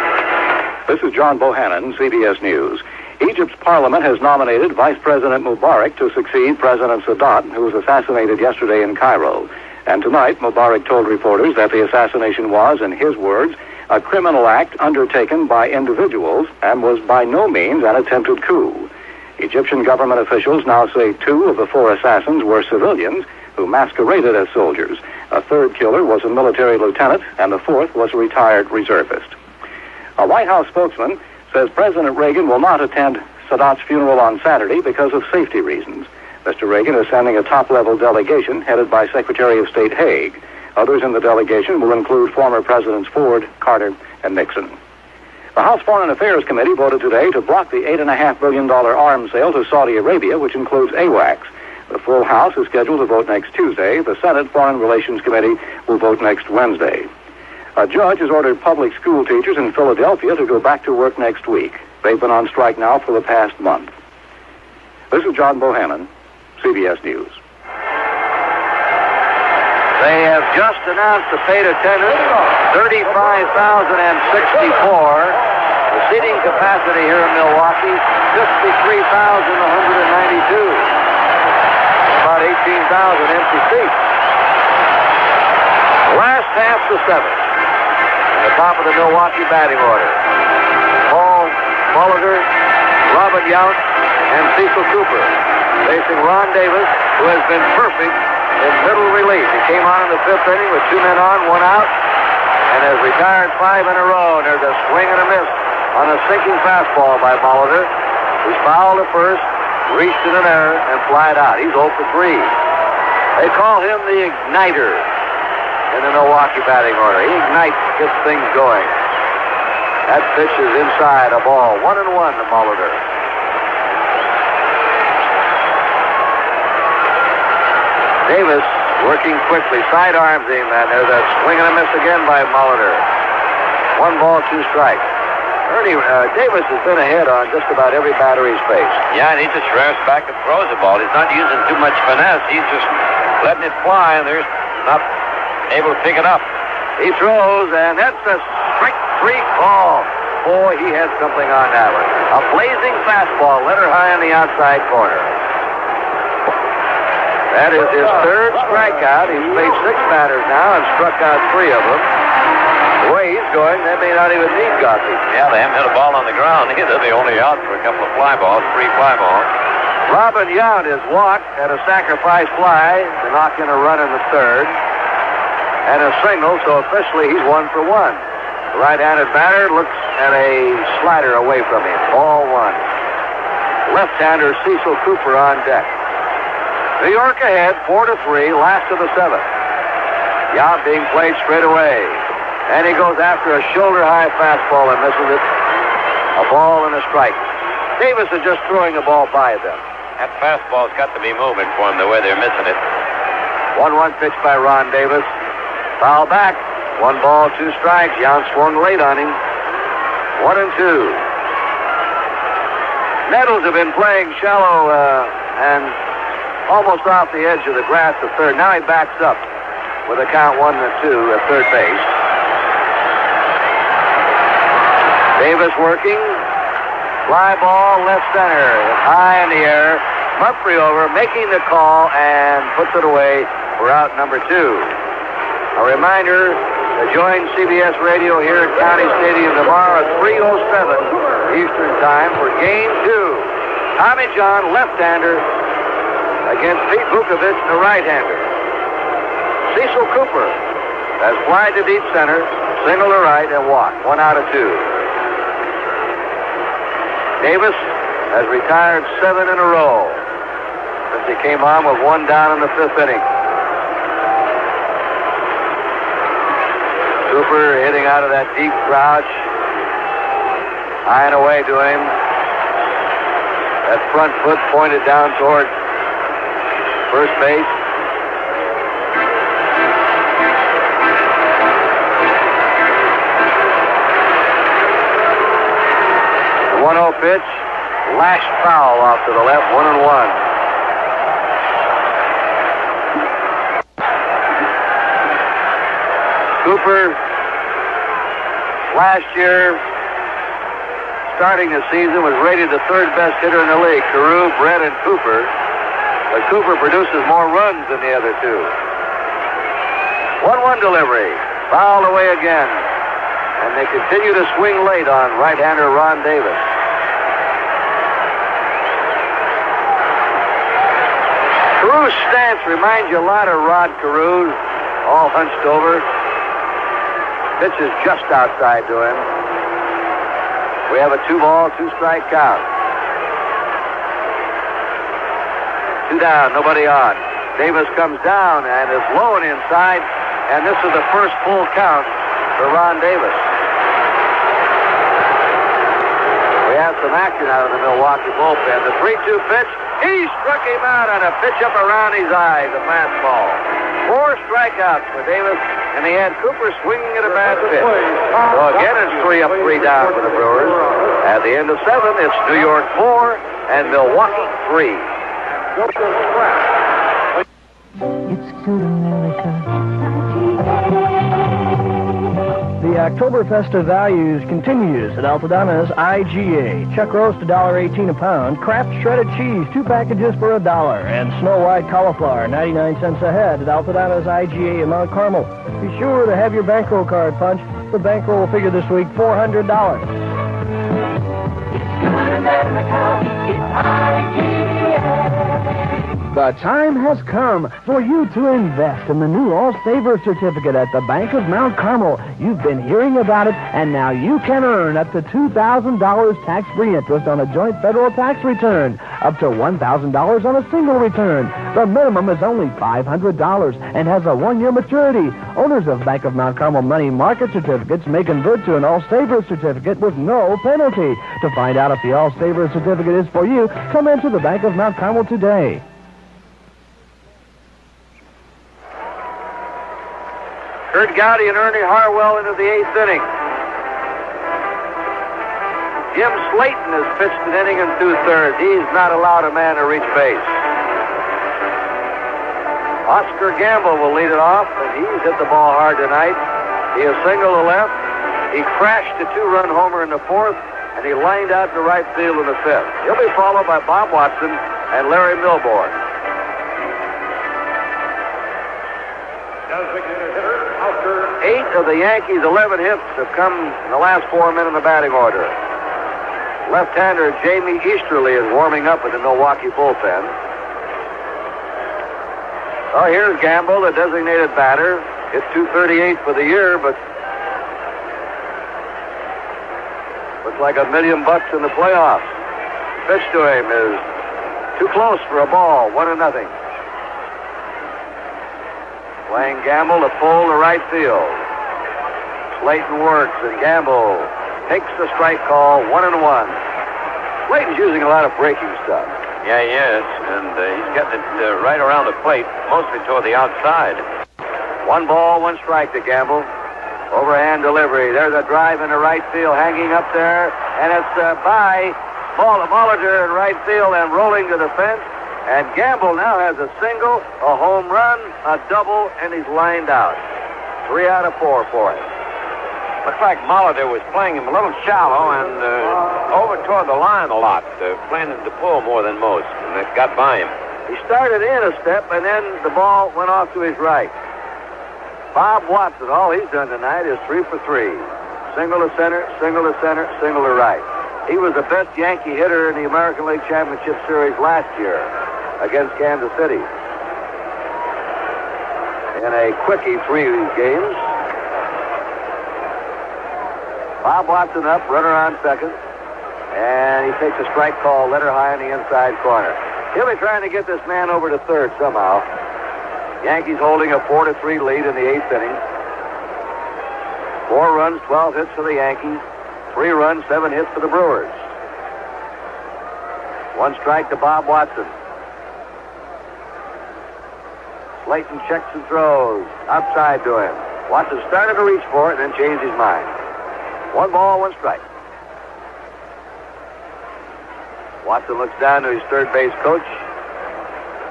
This is John Bohannon, CBS News. Egypt's parliament has nominated Vice President Mubarak to succeed President Sadat, who was assassinated yesterday in Cairo. And tonight, Mubarak told reporters that the assassination was, in his words, a criminal act undertaken by individuals and was by no means an attempted coup. Egyptian government officials now say 2 of the 4 assassins were civilians who masqueraded as soldiers. A 3rd killer was a military lieutenant, and the 4th was a retired reservist. A White House spokesman says President Reagan will not attend Sadat's funeral on Saturday because of safety reasons. Mr. Reagan is sending a top-level delegation headed by Secretary of State Haig. Others in the delegation will include former Presidents Ford, Carter, and Nixon. The House Foreign Affairs Committee voted today to block the $8.5 billion arms sale to Saudi Arabia, which includes AWACS. The full House is scheduled to vote next Tuesday. The Senate Foreign Relations Committee will vote next Wednesday. A judge has ordered public school teachers in Philadelphia to go back to work next week. They've been on strike now for the past month. This is John Bohannon, CBS News. They have just announced the paid attendance, 35,064. The seating capacity here in Milwaukee, 53,192. about 18,000 empty seats. Last half the seventh. At the top of the Milwaukee batting order. Paul Molitor, Robin Yount, and Cecil Cooper facing Ron Davis, who has been perfect in middle relief. He came on in the fifth inning with 2 men on, 1 out, and has retired 5 in a row. And there's a swing and a miss on a sinking fastball by Molitor, who's fouled at first, reached in an error, and flied out. He's 0 for 3. They call him the igniter in the Milwaukee batting order. He ignites, gets things going. That pitch is inside, a ball. 1-1 to Molitor. Davis working quickly, sidearms him, and there's a swing and a miss again by Molitor. 1 ball, 2 strikes. Ernie, Davis has been ahead on just about every batter he's faced. Yeah, and he just rears back and throws the ball. He's not using too much finesse. He's just letting it fly, and they're not able to pick it up. He throws, and that's a strike-free call. Boy, he had something on that one. A blazing fastball, let her high on the outside corner. That is his 3rd strikeout. He's faced 6 batters now and struck out 3 of them. The way he's going, they may not even need Gossett. Yeah, they haven't hit a ball on the ground either. They only out for a couple of fly balls, 3 fly balls. Robin Yount is walked at a sacrifice fly to knock in a run in the 3rd. And a single, so officially he's 1 for 1. The right-handed batter looks at a slider away from him. Ball 1. Left-hander Cecil Cooper on deck. New York ahead, 4-3, last of the 7th. Yount being played straight away. And he goes after a shoulder-high fastball and misses it. A ball and a strike. Davis is just throwing the ball by them. That fastball's got to be moving for him the way they're missing it. 1-1 pitch by Ron Davis. Foul back. 1 ball, 2 strikes. Yount swung late on him. 1-2. Nettles have been playing shallow and almost off the edge of the grass at third. Now he backs up with a count 1-2 at third base. Davis working. Fly ball, left center. High in the air. Mumphrey over, making the call, and puts it away for out number 2. A reminder to join CBS Radio here at County Stadium tomorrow at 3:07 Eastern Time for Game 2. Tommy John, left-hander, against Pete Vukovich, the right-hander. Cecil Cooper has flied to deep center, single to right, and walked. 1 out of 2. Davis has retired 7 in a row since he came on with 1 down in the 5th inning. Cooper hitting out of that deep crouch. High and away to him. That front foot pointed down toward first base. The 1-0 pitch. Lashed foul off to the left. 1-1. Cooper, last year, starting the season, was rated the 3rd best hitter in the league. Carew, Brett, and Cooper. But Cooper produces more runs than the other 2. 1-1 delivery. Fouled away again. And they continue to swing late on right-hander Ron Davis. Carew's stance reminds you a lot of Rod Carew, all hunched over. Pitch is just outside to him. We have a 2 ball, 2 strike count. 2 down, nobody on. Davis comes down and is low and inside, and this is the first full count for Ron Davis. We have some action out of the Milwaukee bullpen. The 3-2 pitch, he struck him out on a pitch up around his eyes, a fastball. 4 strikeouts for Davis, and he had Cooper swinging at a bad pitch. So again, it's 3 up, 3 down for the Brewers. At the end of 7, it's New York 4 and Milwaukee 3. It's good America. The The Oktoberfest of values continues at Altadana's IGA. Chuck roast $1.18 a pound, Kraft shredded cheese 2 packages for $1, and Snow White cauliflower 99 cents a head at Altadana's IGA in Mount Carmel. Be sure to have your bankroll card punched. The bankroll will figure this week $400. The time has come for you to invest in the new All Savers certificate at the Bank of Mount Carmel. You've been hearing about it, and now you can earn up to $2,000 tax-free interest on a joint federal tax return, up to $1,000 on a single return. The minimum is only $500 and has a 1-year maturity. Owners of Bank of Mount Carmel money market certificates may convert to an All Savers certificate with no penalty. To find out if the All Savers certificate is for you, come into the Bank of Mount Carmel today. Kurt Gowdy and Ernie Harwell into the 8th inning. Jim Slayton has pitched an inning and 2/3. He's not allowed a man to reach base. Oscar Gamble will lead it off, and he's hit the ball hard tonight. He has singled to left. He crashed a 2-run homer in the 4th, and he lined out to right field in the 5th. He'll be followed by Bob Watson and Larry Milbourne. Designated hitter, Oscar. 8 of the Yankees' 11 hits have come in the last 4 men in the batting order. Left-hander Jamie Easterly is warming up with the Milwaukee bullpen. Oh, here's Gamble, the designated batter. Hit .238 for the year, but looks like $1 million in the playoffs. Pitch to him is too close for a ball, 1-0. Playing Gamble to pull to right field. Slayton works, and Gamble takes the strike call, 1-1. Slayton's using a lot of breaking stuff. Yeah, he is, and he's getting it right around the plate, mostly toward the outside. 1 ball, 1 strike to Gamble. Overhand delivery. There's a drive into right field, hanging up there, and it's by Molitor in right field and rolling to the fence. And Gamble now has a single, a home run, a double, and he's lined out. 3 out of 4 for him. Looks like Molitor was playing him a little shallow and over toward the line a lot, playing him to pull more than most, and it got by him. He started in a step, and then the ball went off to his right. Bob Watson, all he's done tonight is 3 for 3. Single to center, single to center, single to right. He was the best Yankee hitter in the American League Championship Series last year against Kansas City. In a quickie 3 games. Bob Watson up, runner on second. And he takes a strike call, letter high in the inside corner. He'll be trying to get this man over to third somehow. Yankees holding a 4-3 lead in the 8th inning. 4 runs, 12 hits for the Yankees. 3 runs, 7 hits for the Brewers. 1 strike to Bob Watson. Slayton checks and throws. Outside to him. Watson started to reach for it and then changed his mind. 1 ball, 1 strike. Watson looks down to his third base coach,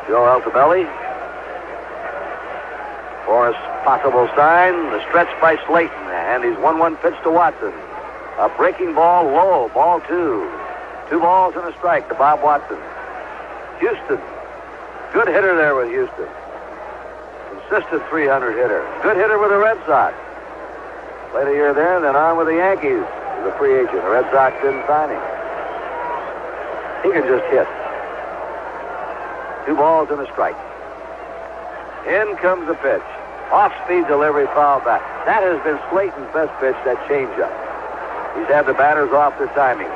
Joe Altobelli. For a possible sign, the stretch by Slayton. And he's 1-1 pitch to Watson. A breaking ball low, ball 2. 2 balls and a strike to Bob Watson. Houston. Good hitter there with Houston. Consistent 300 hitter. Good hitter with the Red Sox. Played a year there and then on with the Yankees as a free agent. The Red Sox didn't sign him. He can just hit. 2 balls and a strike. In comes the pitch. Off-speed delivery, foul back. That has been Slayton's best pitch, that changeup. He's had the batters off their timing.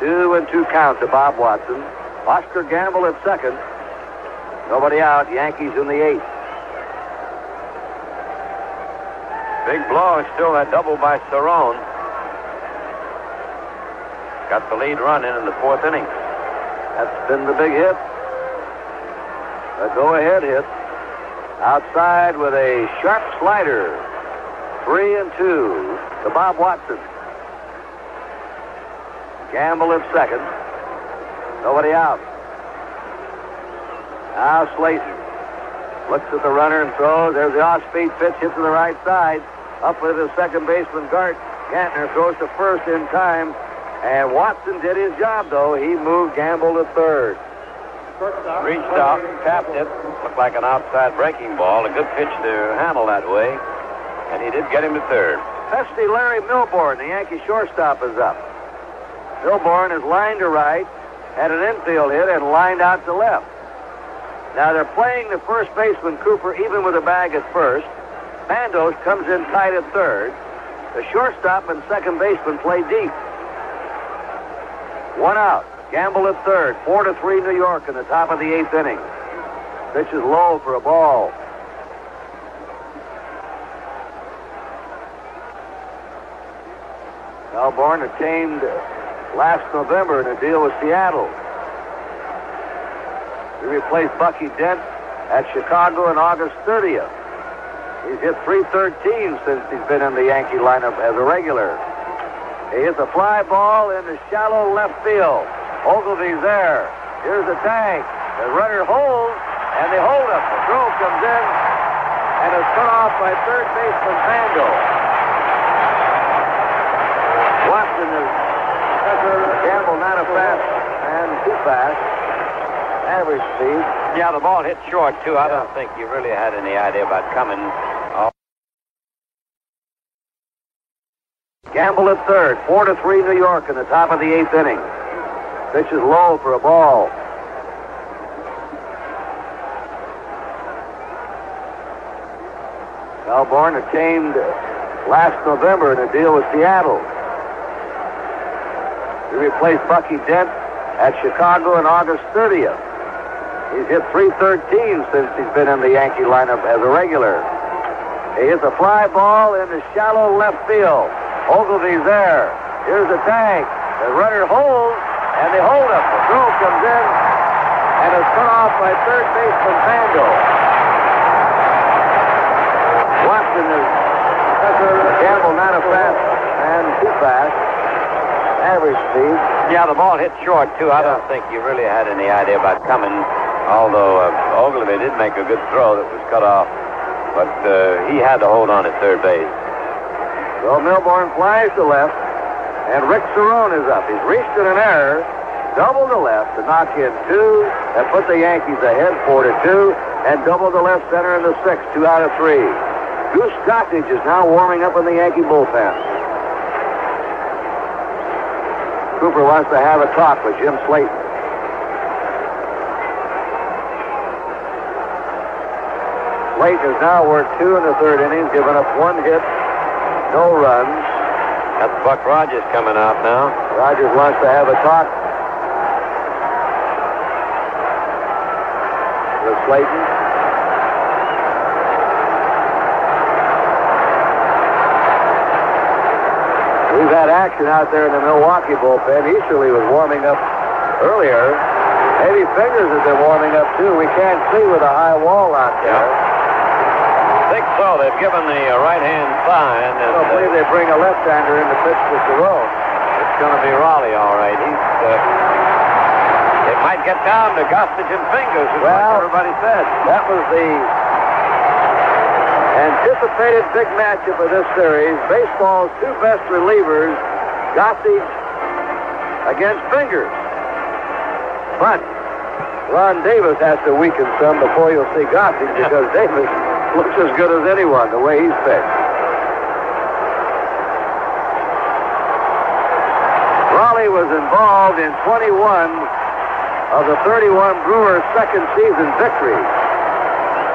2-2 count to Bob Watson. Oscar Gamble at second. Nobody out. Yankees in the 8th. Big blow, and still that double by Cerrone. Got the lead run in the 4th inning. That's been the big hit. A go-ahead hit. Outside with a sharp slider. 3-2 to Bob Watson. Gamble at second. Nobody out. Now Slayton looks at the runner and throws. There's the off-speed pitch hit to the right side. Up with his second baseman, Gart Gantner, throws to first in time. And Watson did his job, though. He moved Gamble to third. Reached out, tapped it. Looked like an outside breaking ball. A good pitch to handle that way. And he did get him to third. Pesty Larry Milbourne, the Yankee shortstop, is up. Milbourne is lined to right, had an infield hit, and lined out to left. Now they're playing the first baseman, Cooper, even with a bag at first. Bandos comes in tight at third. The shortstop and second baseman play deep. One out. Gamble at third. 4-3 New York in the top of the eighth inning. Pitch is low for a ball. Milbourne attained last November in a deal with Seattle. He replaced Bucky Dent at Chicago on August 30th. He's hit .313 since he's been in the Yankee lineup as a regular. He hits a fly ball in the shallow left field. Ogilvy's there. Here's the tag. The runner holds, and they hold up. The throw comes in, and is cut off by third baseman Bando. Watson is Gamble not a fast and too fast. Average speed. Yeah, the ball hit short, too. I don't think you really had any idea about coming. Gamble at third. 4-3 New York in the top of the eighth inning. Pitch is low for a ball. Milbourne attained last November in a deal with Seattle. He replaced Bucky Dent at Chicago on August 30th. He's hit .313 since he's been in the Yankee lineup as a regular. He hits a fly ball in the shallow left field. Ogilvy's there. Here's the tag. The runner holds, and they hold up. The throw comes in, and is cut off by third baseman Bando. Watson is Gamble not a fast and too fast. Average speed. Yeah, the ball hit short, too. I don't think you really had any idea about coming, although Ogilvy did make a good throw that was cut off. But he had to hold on at third base. So Milbourne flies to left, and Rick Cerrone is up. He's reached in an error, double to left to knock in two, and put the Yankees ahead 4-2, and double to left center in the sixth, 2 out of 3. Goose Gossage is now warming up in the Yankee bullpen. Cooper wants to have a talk with Jim Slayton. Slayton has now worked 2 in the third innings, given up 1 hit, no runs. That's Buck Rogers coming out now. Rogers wants to have a talk with Slayton. We've had action out there in the Milwaukee bullpen. Easterly was warming up earlier. Maybe Fingers has been warming up too. We can't see with a high wall out there. I think so. They've given the right-hand sign. I don't believe they bring a left-hander in to pitch to Cerrone. It's going to be Raleigh, all right. It might get down to Gossage and Fingers, like everybody said. That was the anticipated big matchup of this series. Baseball's 2 best relievers, Gossage against Fingers. But Ron Davis has to weaken some before you'll see Gossage, because Davis looks as good as anyone the way he's pitched. Raleigh was involved in 21 of the 31 Brewers' second season victories.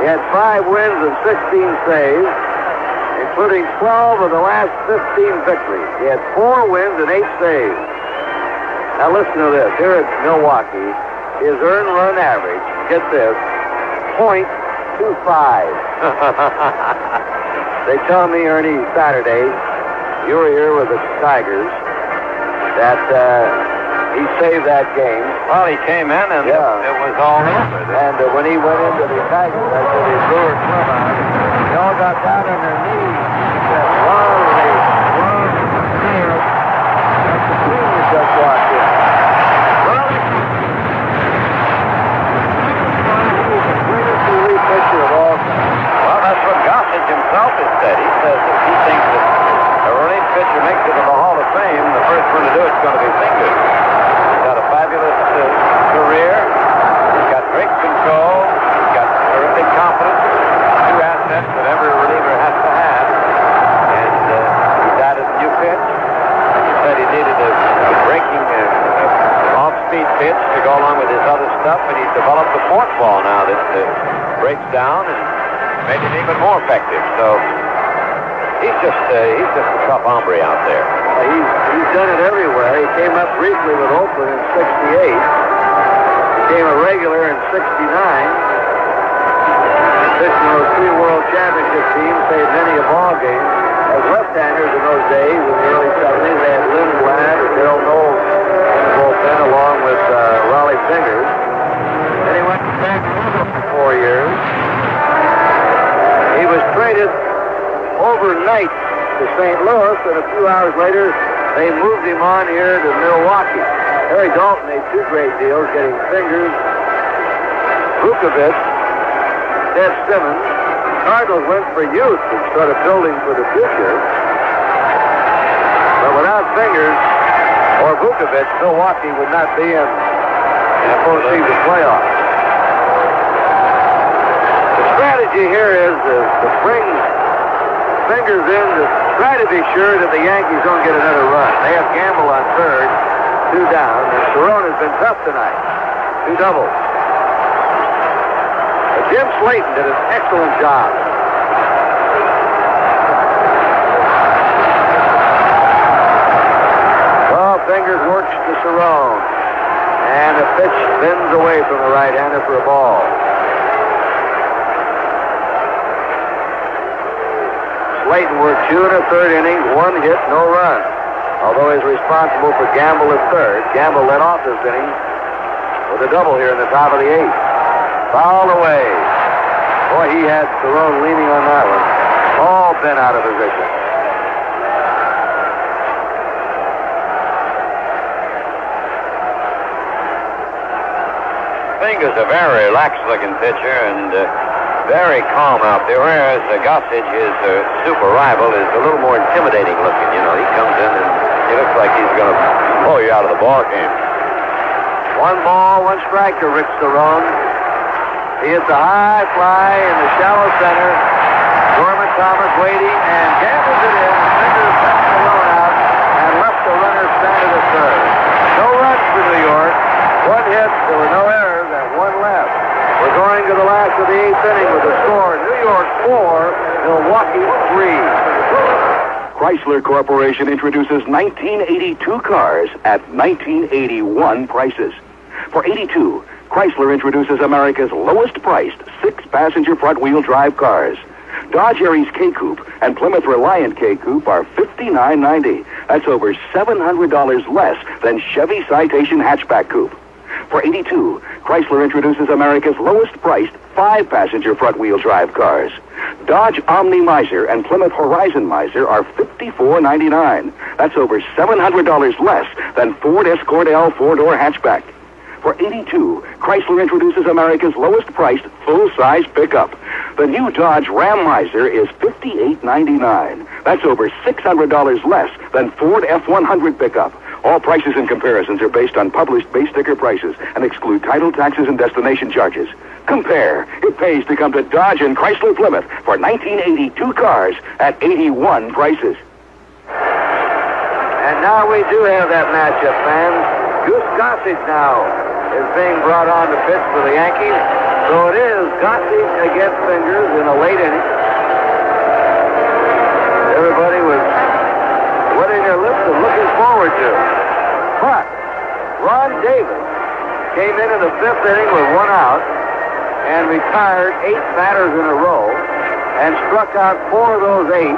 He had 5 wins and 16 saves, including 12 of the last 15 victories. He had 4 wins and 8 saves. Now listen to this. Here at Milwaukee, his earned run average, get this, .25. They tell me, Ernie, Saturday, you were here with the Tigers, that he saved that game. Well, he came in and it was all over. And when he went into the Tigers, I said, the Brewers clubhouse, they all got down on their knees. He said, Raleigh, that's the team that just walked in. Raleigh, he's the greatest relief pitcher of all time. Well, that's what Gossage himself has said. He says that he thinks go along with his other stuff, and he's developed the forkball now that breaks down and made it even more effective. So he's just a tough hombre out there. He's done it everywhere. He came up briefly with Oakland in '68. Became a regular in '69. Pitched in those 3 World Championship teams, played many a ball game. As left-handers in those days, in the early '70s, they had Lynn Glad and Darrell Knowles in the bullpen, along with Raleigh Fingers. Then he went to Vancouver for 4 years. He was traded overnight to St. Louis, and a few hours later, they moved him on here to Milwaukee. Harry Dalton made 2 great deals, getting Fingers, Vukovich, Ted Simmons. Cardinals went for youth and started building for the future. But without Fingers or Vukovich, Milwaukee would not be in the postseason playoffs. The strategy here is to bring Fingers in to try to be sure that the Yankees don't get another run. They have Gamble on third, 2 down, and Cerrone has been tough tonight. 2 doubles. But Jim Slayton did an excellent job. Well, Fingers works to Cerrone, and the pitch spins away from the right-hander for a ball. Slayton worked 2 1/3 innings, 1 hit, no run. Although he's responsible for Gamble at third. Gamble led off this inning with a double here in the top of the 8th. Fouled away. Boy, he had Cerrone leaning on that one. All bent out of position. Fingers a very relaxed-looking pitcher and very calm out there, whereas Gossage, his super rival, is a little more intimidating looking. You know, he comes in and he looks like he's going to blow you out of the ball game. 1 ball, 1 strike to Rick Cerrone. He hits a high fly in the shallow center. Gorman Thomas waiting and gambles it in. Fingers left Cerrone out and left the runner stranded at third. No runs for New York. 1 hit, there were no errors, and 1 left. We're going to the last of the 8th inning with the score: New York 4, Milwaukee 3. Chrysler Corporation introduces 1982 cars at 1981 prices. For 82, Chrysler introduces America's lowest priced 6-passenger front-wheel drive cars. Dodge Aries K-Coupe and Plymouth Reliant K-Coupe are $59.90. That's over $700 less than Chevy Citation Hatchback Coupe. For 82, Chrysler introduces America's lowest priced 5-passenger front-wheel drive cars. Dodge Omni Miser and Plymouth Horizon Miser are $54.99. That's over $700 less than Ford Escort L 4-door hatchback. For 82, Chrysler introduces America's lowest priced full-size pickup. The new Dodge Ram Miser is $58.99. That's over $600 less than Ford F-100 pickup. All prices and comparisons are based on published base sticker prices and exclude title, taxes, and destination charges. Compare. It pays to come to Dodge and Chrysler Plymouth for 1982 cars at 81 prices. And now we do have that matchup, fans. Goose Gossage now is being brought on to pitch for the Yankees. So it is Gossage against Fingers in a late inning. Everybody was wetting their lips and looking forward to. But Ron Davis came in the 5th inning with 1 out and retired 8 batters in a row and struck out 4 of those 8.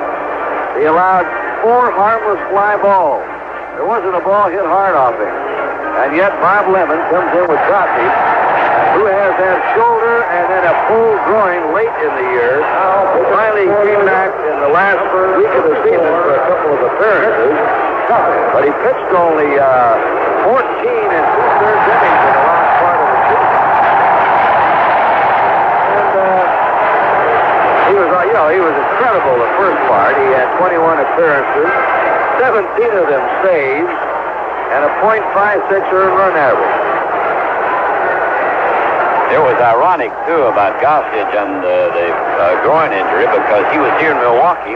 He allowed 4 harmless fly balls. There wasn't a ball hit hard off him. And yet Bob Lemon comes in with Gossage, who has had shoulder and then a pulled groin late in the year. Finally came back in the last week of the season for a couple of appearances. But he pitched only 14 and 2/3 innings in the last part of the season. And he was incredible the first part. He had 21 appearances, 17 of them saves, and a .56 earned run average. It was ironic, too, about Gossage and the groin injury because he was here in Milwaukee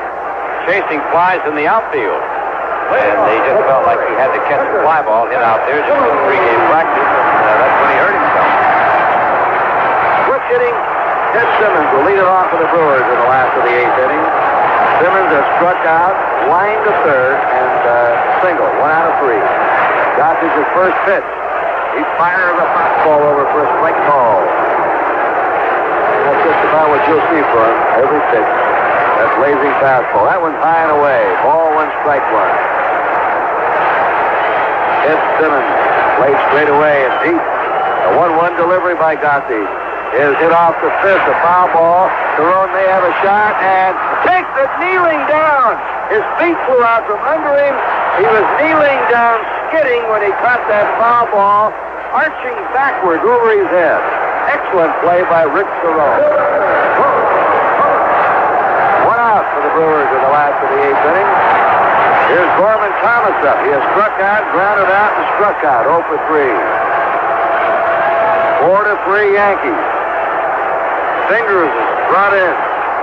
chasing flies in the outfield. And they just felt like he had to catch a fly ball hit out there just in pregame practice. And That's when he hurt himself. Switch hitting. Ted Simmons will lead it off for the Brewers in the last of the 8th inning. Simmons has struck out, line to third, and single. 1 out of 3. Gossige's first pitch. He fires a fastball over for a strike call. That's just about what you'll see for him every pitch. That blazing fastball. That one's high and away. Ball 1, strike 1. Ted Simmons played straight away and deep. A 1-1 delivery by Gossage. Is hit off the fifth. A foul ball. Cerrone may have a shot and takes it kneeling down. His feet flew out from under him. He was kneeling down, skidding when he caught that foul ball, arching backwards over his head. Excellent play by Rick Cerrone. 1 out for the Brewers in the last of the 8th inning. Here's Gorman Thomas up. He has struck out, grounded out, and struck out. 0 for 3. 4-3 Yankees. Fingers brought in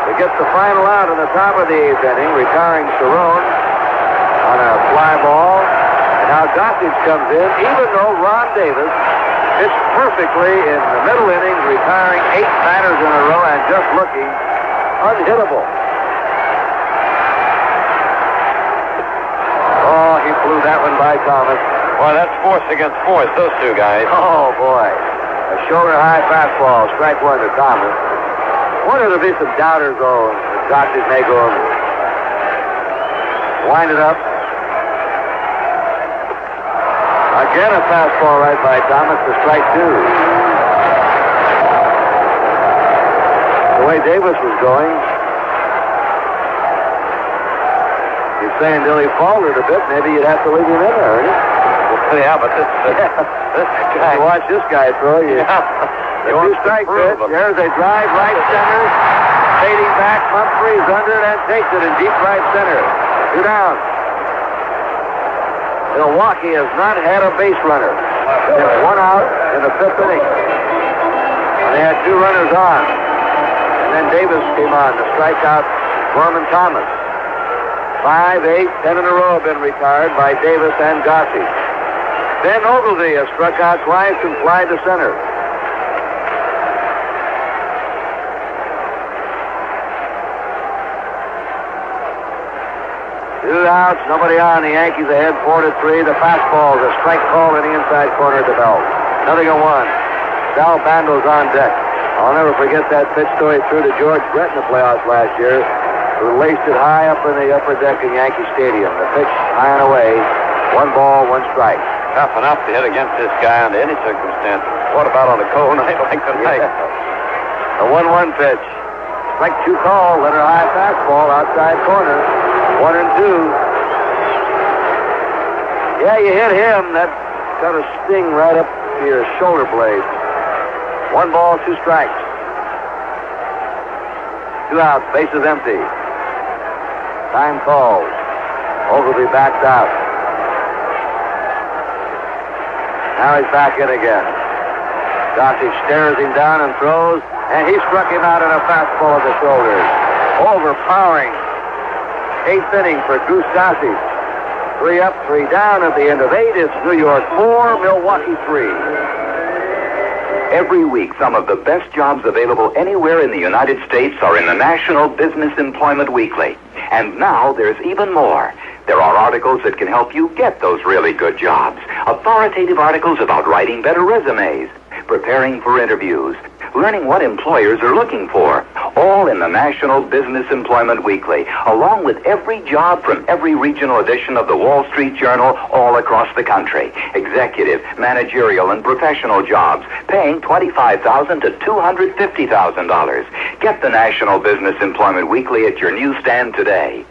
to get the final out in the top of the 8th inning, retiring Cerrone on a fly ball. And now Gossage comes in, even though Ron Davis pitched perfectly in the middle innings, retiring 8 batters in a row and just looking unhittable. Oh, he flew that one by Thomas. Boy, that's force against force, those two guys. Oh, boy. A shoulder-high fastball, strike 1 to Thomas. Wonder there'll be some doubters, though. The Gossage may go and wind it up. Again, a fastball right by Thomas to strike 2. The way Davis was going, he's saying till he faltered a bit, maybe you'd have to leave him in there, Ernie. Yeah, but this guy. Watch this guy throw. You. The 2-strike pitch. There's a drive right center. Fading back. Humphreys under it and takes it in deep right center. 2 down. Milwaukee has not had a base runner. It's 1 out in the 5th inning. And they had 2 runners on. And then Davis came on to strike out Gorman Thomas. 5, 8, 10 in a row have been retired by Davis and Gossage. Ben Ogilvie has struck out twice and flied to center. Two outs, nobody on. The Yankees ahead 4-3. The fastball, the strike call in the inside corner of the belt. 0-1. Sal Bando's on deck. I'll never forget that pitch story through to George Brett in the playoffs last year, who laced it high up in the upper deck in Yankee Stadium. The pitch high and away. 1 ball, 1 strike. Tough enough to hit against this guy under any circumstance. What about on a cold night like tonight? A 1-1 pitch. Strike 2 call. Let her high fastball outside corner. 1-2. Yeah, you hit him. That got a sting right up to your shoulder blade. 1 ball, 2 strikes. 2 outs. Bases empty. Time calls. Ogilvie backed out. Now he's back in again. Gossage stares him down and throws, and he struck him out in a fastball of the shoulders. Overpowering. 8th inning for Goose Gossage. 3 up, 3 down at the end of 8. It's New York 4, Milwaukee 3. Every week, some of the best jobs available anywhere in the United States are in the National Business Employment Weekly. And now there's even more. There are articles that can help you get those really good jobs. Authoritative articles about writing better resumes, preparing for interviews, learning what employers are looking for, all in the National Business Employment Weekly, along with every job from every regional edition of the Wall Street Journal all across the country. Executive, managerial, and professional jobs, paying $25,000 to $250,000. Get the National Business Employment Weekly at your newsstand today.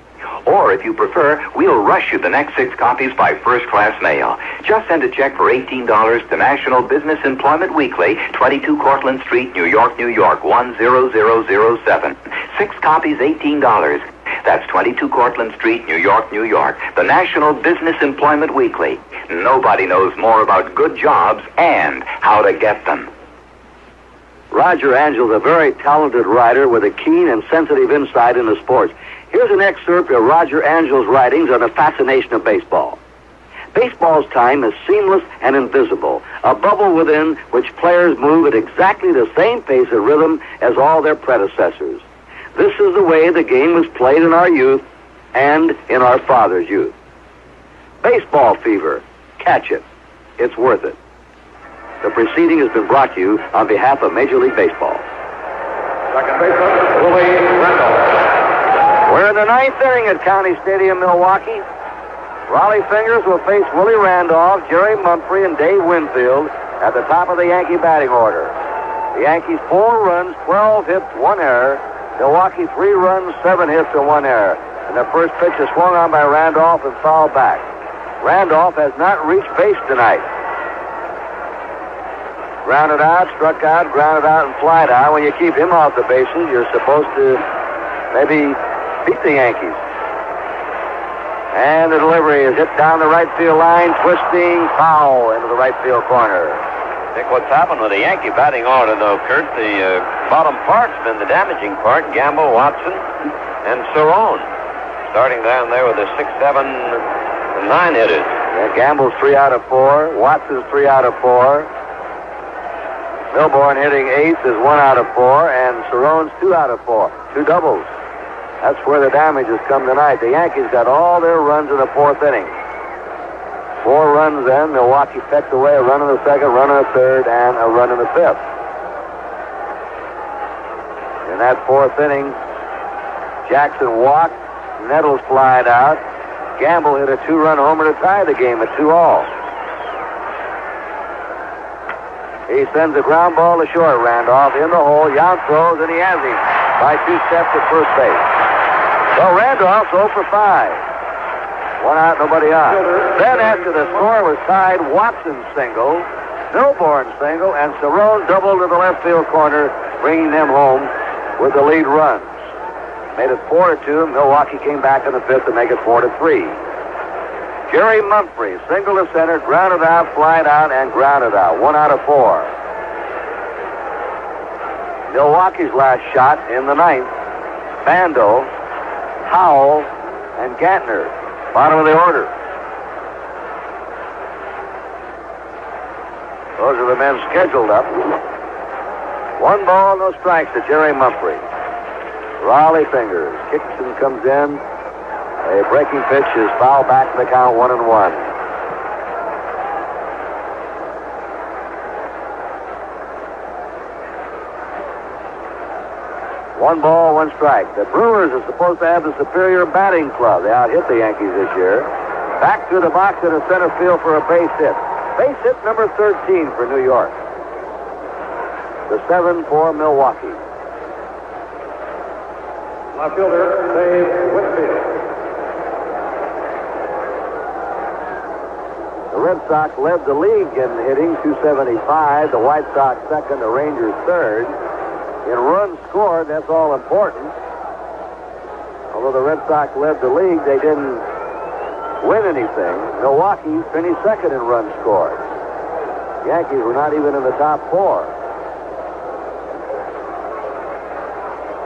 Or, if you prefer, we'll rush you the next 6 copies by first-class mail. Just send a check for $18 to National Business Employment Weekly, 22 Cortlandt Street, New York, New York, 10007. 6 copies, $18. That's 22 Cortlandt Street, New York, New York. The National Business Employment Weekly. Nobody knows more about good jobs and how to get them. Roger Angel's a very talented writer with a keen and sensitive insight into sports. Here's an excerpt of Roger Angel's writings on the fascination of baseball. Baseball's time is seamless and invisible, a bubble within which players move at exactly the same pace and rhythm as all their predecessors. This is the way the game was played in our youth and in our fathers' youth. Baseball fever. Catch it. It's worth it. The proceeding has been brought to you on behalf of Major League Baseball. Second baseman, Willie Randolph. We're in the ninth inning at County Stadium, Milwaukee. Raleigh Fingers will face Willie Randolph, Jerry Mumphrey, and Dave Winfield at the top of the Yankee batting order. The Yankees 4 runs, 12 hits, 1 error. Milwaukee 3 runs, 7 hits, and 1 error. And the first pitch is swung on by Randolph and fouled back. Randolph has not reached base tonight. Grounded out, struck out, grounded out, and flied out. When you keep him off the bases, you're supposed to maybe beat the Yankees. And the delivery is hit down the right field line, twisting foul into the right field corner. I think what's happened with the Yankee batting order, though, Kurt, the bottom part's been the damaging part. Gamble, Watson, and Cerrone. Starting down there with the 6, 7, and 9 hitters. Yeah, Gamble's 3 out of 4. Watson's 3 out of 4. Milbourne hitting 8th is 1 out of 4. And Cerrone's 2 out of 4. 2 doubles. That's where the damage has come tonight. The Yankees got all their runs in the 4th inning. 4 runs then. Milwaukee pecked away a run in the 2nd, run in the 3rd, and a run in the 5th. In that 4th inning, Jackson walked. Nettles flied out. Gamble hit a 2-run homer to tie the game at 2-all. He sends a ground ball to short. Randolph in the hole. Yount throws, and he has him by 2 steps at first base. So Randolph's 0 for 5. 1 out, nobody on. Then after the score was tied, Watson single, Milbourne single, and Cerrone doubled to the left field corner, bringing them home with the lead runs. Made it 4-2. Milwaukee came back in the 5th to make it 4-3. Jerry Mumphrey, single to center, grounded out, flied out, and grounded out. 1 out of 4. Milwaukee's last shot in the 9th. Bando, Howell, and Gantner. Bottom of the order. Those are the men scheduled up. 1 ball, no strikes to Jerry Mumphrey. Raleigh Fingers kicks and comes in. A breaking pitch is fouled back to the count 1-1. One ball, 1 strike. The Brewers are supposed to have the superior batting club. They out-hit the Yankees this year. Back to the box in the center field for a base hit. Base hit number 13 for New York. The 7 for Milwaukee. Left fielder, Dave Winfield. The Red Sox led the league in hitting, 275. The White Sox second, the Rangers third. In runs scored, that's all important. Although the Red Sox led the league, they didn't win anything. Milwaukee finished second in runs scored. The Yankees were not even in the top 4.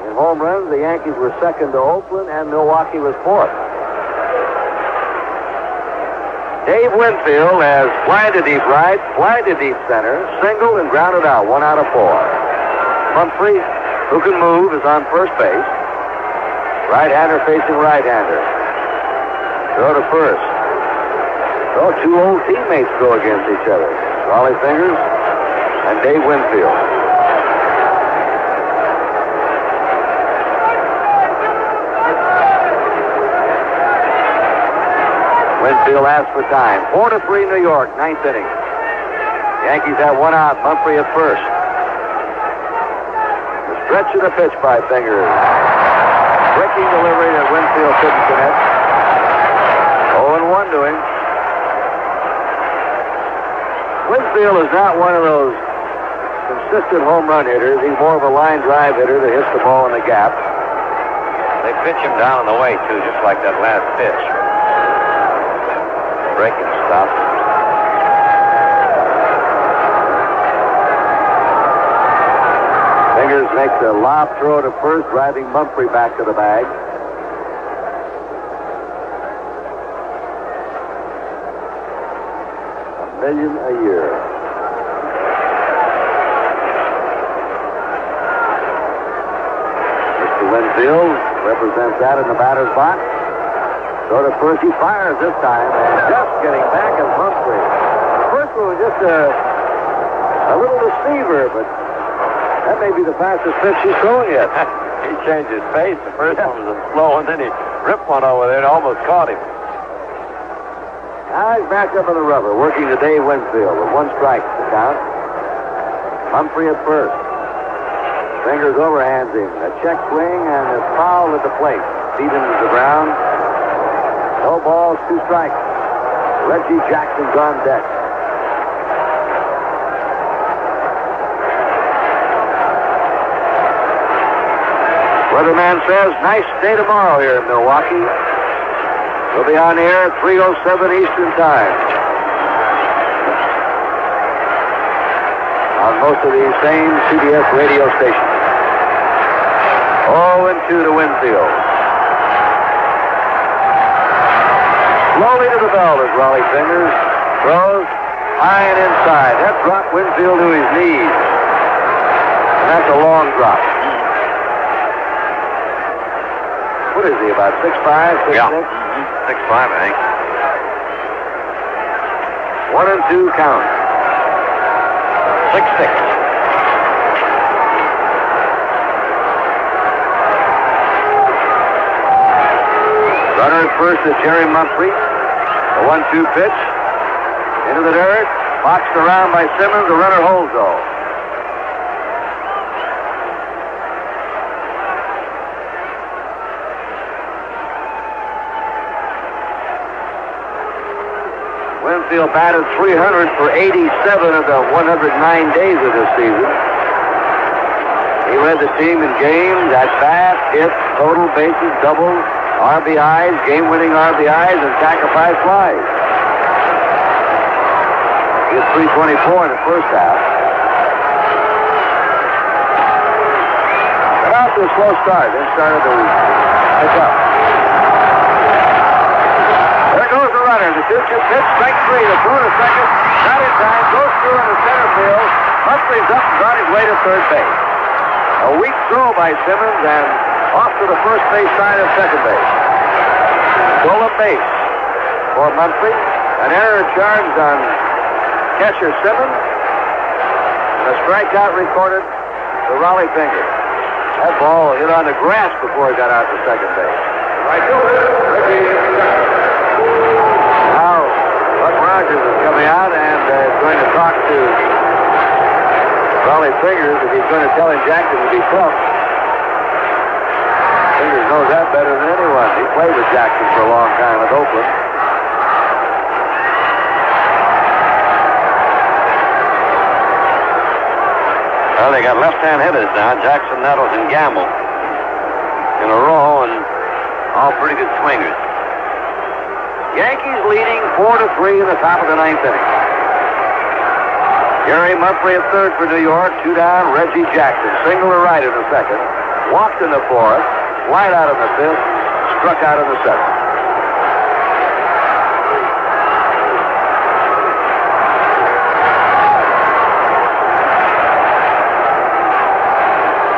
In home runs, the Yankees were second to Oakland, and Milwaukee was 4th. Dave Winfield has flied to deep right, flied to deep center, single and grounded out, 1 out of 4. Mumphrey, who can move, is on first base. Right-hander facing right-hander. Throw to first. So 2 old teammates go against each other. Raleigh Fingers and Dave Winfield. Winfield asks for time. 4-3 New York, 9th inning. Yankees have 1 out. Mumphrey at first. Stretch of the pitch by Fingers. Breaking delivery that Winfield couldn't connect. 0-1 to him. Winfield is not one of those consistent home run hitters. He's more of a line drive hitter that hits the ball in the gap. They pitch him down on the way, too, just like that last pitch. Breaking stop. Fingers makes a lob throw to first, driving Mumphrey back to the bag. million a year. Mr. Winfield represents that in the batter's box. So to first, he fires this time, and just getting back is Humphrey. The first one was just a little deceiver, but that may be the fastest pitch he's thrown yet. He changed his pace. The first one was slow, and then he ripped one over there and almost caught him. Now he's back up in the rubber, working to Dave Winfield with 1 strike to count. Humphrey at first. Fingers overhands him. A check swing and a foul at the plate. Feet into the ground. No balls, 2 strikes. Reggie Jackson's on deck. Weatherman says, nice day tomorrow here in Milwaukee. We'll be on the air at 3:07 Eastern Time. On most of these same CBS radio stations. 0-2 to Winfield. Slowly to the belt as Raleigh fingers. Throws high and inside. That dropped Winfield to his knees. And that's a long drop. What is he, about 6'5", 6'6"? Yeah. 6'5", I think. 1-2 count. 6'6". Runner at first is Jerry Mumphrey. The 1-2 pitch. Into the dirt. Boxed around by Simmons. The runner holds though. Winfield batted .300 for 87 of the 109 days of this season. He led the team in games, at-bats, hits, total bases, doubles, RBIs, game-winning RBIs, and sacrifice flies. He had 324 in the first half. Got out to a slow start, then started to pick up. There goes the runner. The 2-2 pitch, strike 3. The throw to second. Not in time. Goes through in the center field. Humphrey's up and on his way to third base. A weak throw by Simmons and off to the first base side of second base. Stolen base for Mumphrey. An error charged on catcher Simmons. And a strikeout recorded to Raleigh Finger. That ball hit on the grass before he got out to second base. Right fielder, Reggie Jackson. Now, Buck Rogers is coming out and is going to talk to Raleigh Fingers if he's going to tell him Jackson to be tough. Fingers knows that better than anyone. He played with Jackson for a long time at Oakland. Well, they got left-hand hitters now. Jackson, Nettles, and Gamble in a row, and all pretty good swingers. Yankees leading 4-3 in the top of the 9th inning. Gary Mumphrey at third for New York. 2 down. Reggie Jackson. Single to right in the second. Walked in the fourth. Flied out in the fifth. Struck out in the seventh.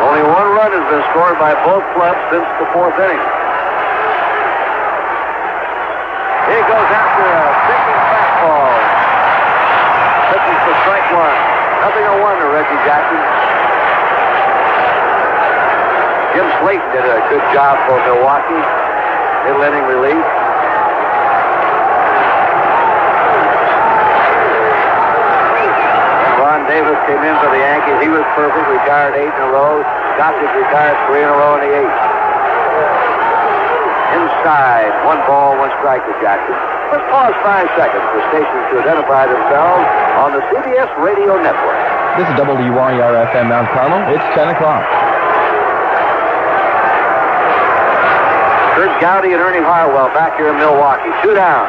Only 1 run has been scored by both clubs since the 4th inning. He goes after a sinking fastball. Pitches for strike 1. Nothing to 1 to Reggie Jackson. Jim Slayton did a good job for Milwaukee. Middle inning relief. And Ron Davis came in for the Yankees. He was perfect. Retired 8 in a row. Gossett retired 3 in a row in the 8th. Inside, 1 ball, 1 strike to Jackson. Let's pause 5 seconds for stations to identify themselves on the CBS Radio Network. This is WYR-FM Mount Carmel. It's 10 o'clock. Kurt Gowdy and Ernie Harwell back here in Milwaukee. 2 down.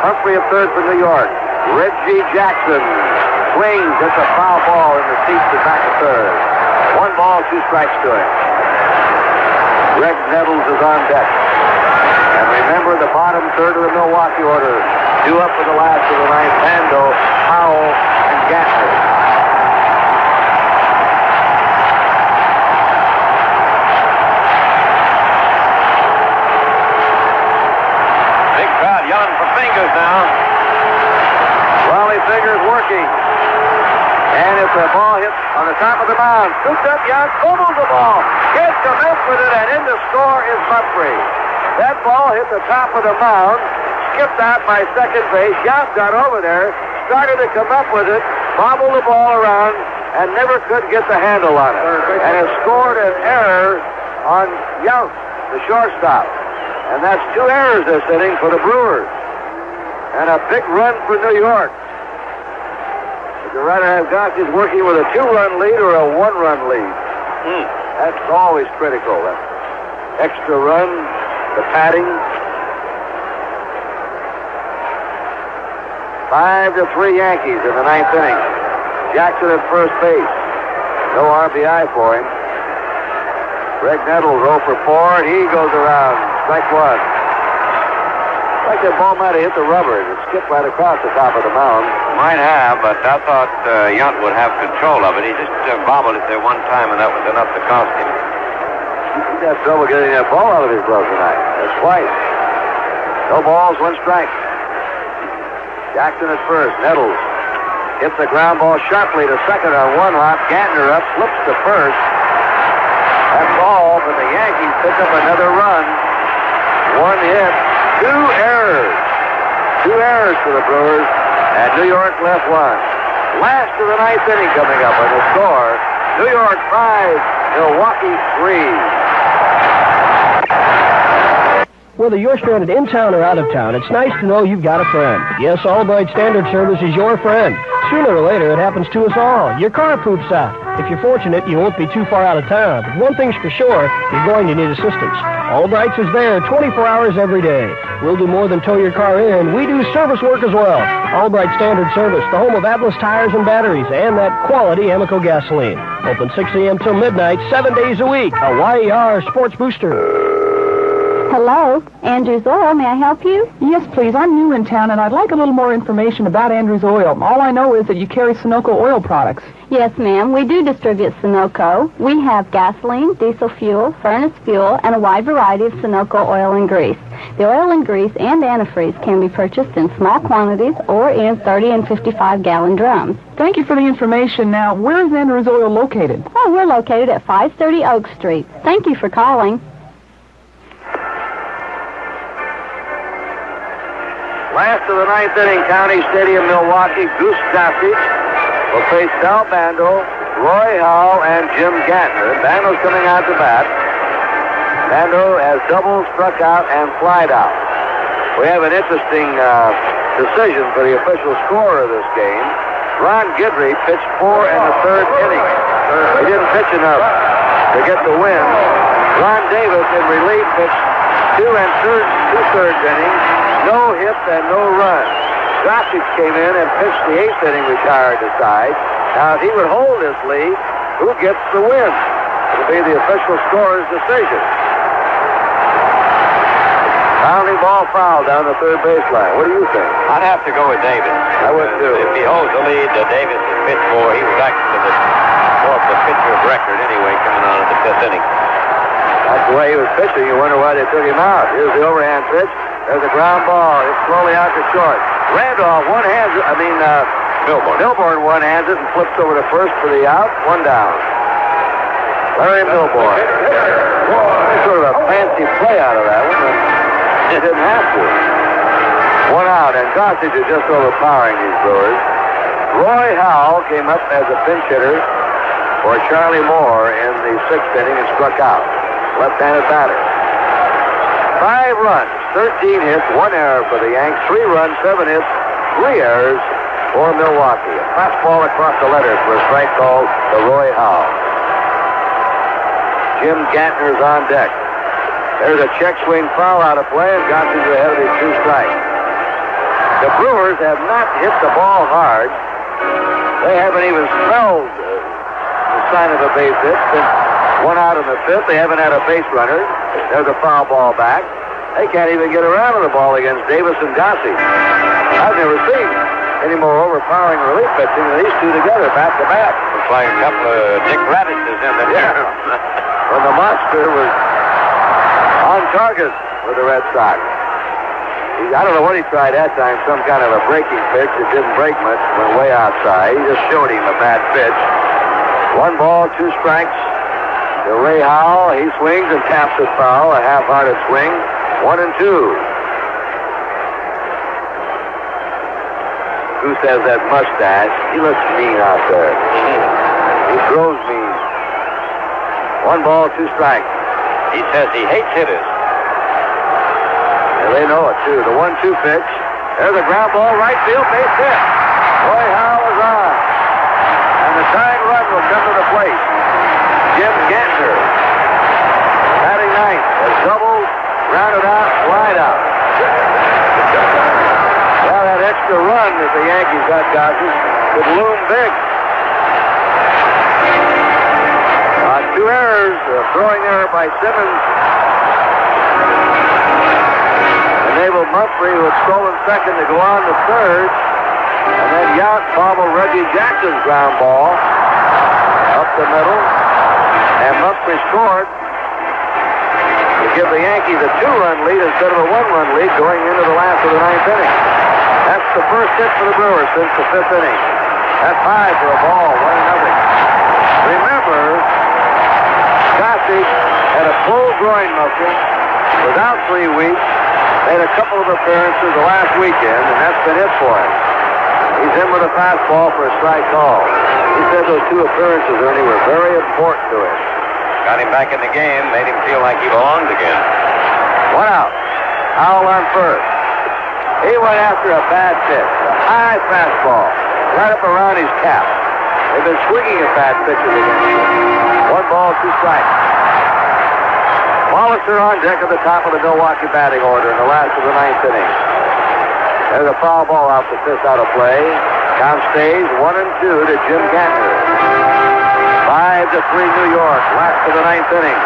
Humphrey at third for New York. Reggie Jackson swings. It's a foul ball in the seats to back to third. 1 ball, 2 strikes to him. Greg Nettles is on deck. And remember, the bottom third of the Milwaukee order Due up for the last of the ninth, Bando, Howell, and Gattner. Big crowd yelling for Fingers now. Wally Fingers working. And it's a ball hit on the top of the mound. Scoops up, Young fumbles the ball. Gets to miss with it, and in to score is Mumphrey. That ball hit the top of the mound, skipped out by second base. Young got over there, started to come up with it, bobbled the ball around, and never could get the handle on it. And has scored an error on Young, the shortstop. And that's 2 errors this inning for the Brewers. And a big run for New York. Would you rather have Gossage working with a 2-run lead or a 1-run lead? That's always critical. That extra run, the padding. 5-3 Yankees in the ninth inning. Jackson at first base. No RBI for him. Greg Nettles 0 for 4, and he goes around. Strike one. Like that ball might have hit the rubber. It skipped right across the top of the mound. Might have, but I thought Yount would have control of it. He just bobbled it there one time, and that was enough to cost him. He got trouble getting that ball out of his glove tonight. That's twice. No balls, 1 strike. Jackson at first. Nettles hits the ground ball sharply to second on 1 hop. Gantner up, flips to first. That's all, but the Yankees pick up another run. 1 hit, 2 errors. 2 errors for the Brewers, and New York left 1. Last of the ninth inning coming up on the score. New York 5, Milwaukee 3. Whether you're stranded in town or out of town, it's nice to know you've got a friend. Yes, Albright Standard Service is your friend. Sooner or later, it happens to us all. Your car poops out. If you're fortunate, you won't be too far out of town. But one thing's for sure, you're going to need assistance. Albright's is there 24 hours every day. We'll do more than tow your car in. We do service work as well. Albright Standard Service, the home of Atlas tires and batteries, and that quality Amoco gasoline. Open 6 a.m. till midnight, 7 days a week. A YER Sports Booster. Hello, Andrews Oil. May I help you? Yes, please. I'm new in town, and I'd like a little more information about Andrews Oil. All I know is that you carry Sunoco oil products. Yes, ma'am. We do distribute Sunoco. We have gasoline, diesel fuel, furnace fuel, and a wide variety of Sunoco oil and grease. The oil and grease and antifreeze can be purchased in small quantities or in 30 and 55-gallon drums. Thank you for the information. Now, where is Andrews Oil located? Oh, we're located at 530 Oak Street. Thank you for calling. Last of the ninth inning, County Stadium, Milwaukee. Goose Gossage will face Sal Bando, Roy Howell, and Jim Gantner. Bando's coming out to bat. Bando has doubled, struck out, and flied out. We have an interesting decision for the official scorer of this game. Ron Guidry pitched 4 in the 3rd inning. He didn't pitch enough to get the win. Ron Davis in relief pitched 2 2/3 innings. No hit and no run. Gossage came in and pitched the 8th inning, retired to side. Now, if he would hold this lead, who gets the win? It'll be the official scorer's decision. Pounding ball foul down the 3rd baseline. What do you think? I'd have to go with Davis. I would too. If he holds the lead, Davis is pitched for. He was actually the pitcher of record anyway, coming on in the 5th inning. That's the way he was pitching. You wonder why they took him out. Here's the overhand pitch. There's a ground ball. It's slowly out to short. Randolph Milborn one-hands it and flips over to first for the out. 1 down. Larry Milborn. Sort of a fancy play out of that one, but he didn't have to. 1 out, and Gossage is just overpowering these Brewers. Roy Howell came up as a pinch hitter for Charlie Moore in the 6th inning and struck out. Left-handed batter. 5 runs, 13 hits, 1 error for the Yanks, 3 runs, 7 hits, 3 errors for Milwaukee. A fastball across the letters for a strike called the Roy Howell. Jim Gantner's on deck. There's a check swing foul out of play, and Gossage ahead of his 2 strikes. The Brewers have not hit the ball hard. They haven't even smelled the sign of a base hit since 1 out in the 5th. They haven't had a base runner. There's a foul ball back. They can't even get around to the ball against Davis and Gossage. I've never seen any more overpowering relief pitching than these two together, back to back. Looks like a couple of Dick Radishes in there. When the monster was on target with the Red Sox. I don't know what he tried that time, some kind of a breaking pitch. It didn't break much, went way outside. He just showed him a bad pitch. 1 ball, 2 strikes. To Ray Howell, he swings and taps it foul, a half-hearted swing. 1-2. Goose has that mustache. He looks mean out there. He throws mean. 1 ball, 2 strikes. He says he hates hitters. Yeah, they know it, too. The 1-2 pitch. There's a ground ball, right field, base hit. Roy Howell is on. And the tying run will come to the plate. Jim Gantner, batting ninth, has doubled, grounded out, flied out. Well, that extra run that the Yankees got, Gossage, could loom big. 2 errors, a throwing error by Simmons. Enabled Mumphrey, who had stolen second, to go on to third. And then Yount bobbled Reggie Jackson's ground ball up the middle. And Mumphrey scored to give the Yankees a 2-run lead instead of a 1-run lead going into the last of the 9th inning. That's the first hit for the Brewers since the 5th inning. That's high for a ball, 1-0. Remember, Gossage had a full groin muscle, was out 3 weeks, made a couple of appearances the last weekend, and that's been it for him. He's in with a fastball for a strike call. He said those 2 appearances, Ernie, were very important to him. Got him back in the game, made him feel like he belonged again. 1 out. Howell on first. He went after a bad pitch, a high fastball, right up around his cap. They've been swinging at bad pitches against him. 1 ball, 2 strikes. Hollister on deck at the top of the Milwaukee batting order in the last of the 9th inning. There's a foul ball out the 5th out of play. Count stays 1-2 to Jim Gantner. 5-3 New York, last of the 9th inning.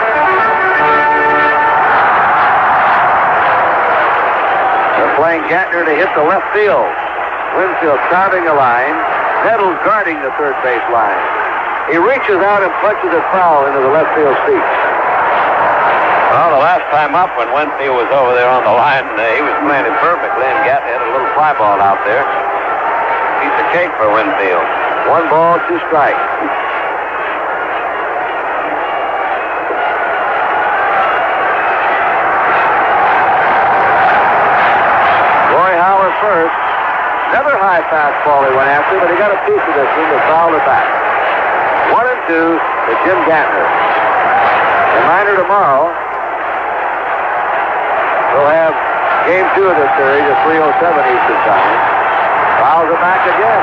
They're playing Gantner to hit the left field. Winfield starting a line. Nettles guarding the third base line. He reaches out and punches it foul into the left field seats. Well, the last time up when Winfield was over there on the line, he was playing it perfectly, and Gantner had a little fly ball out there. Piece of cake for Winfield. 1 ball, 2 strikes. Roy Howell first. Another high fastball he went after, but he got a piece of this one to foul it back. 1-2 to Jim Gantner. Reminder tomorrow, we'll have game 2 of this series at 3:07 Eastern Time. Fouls it back again.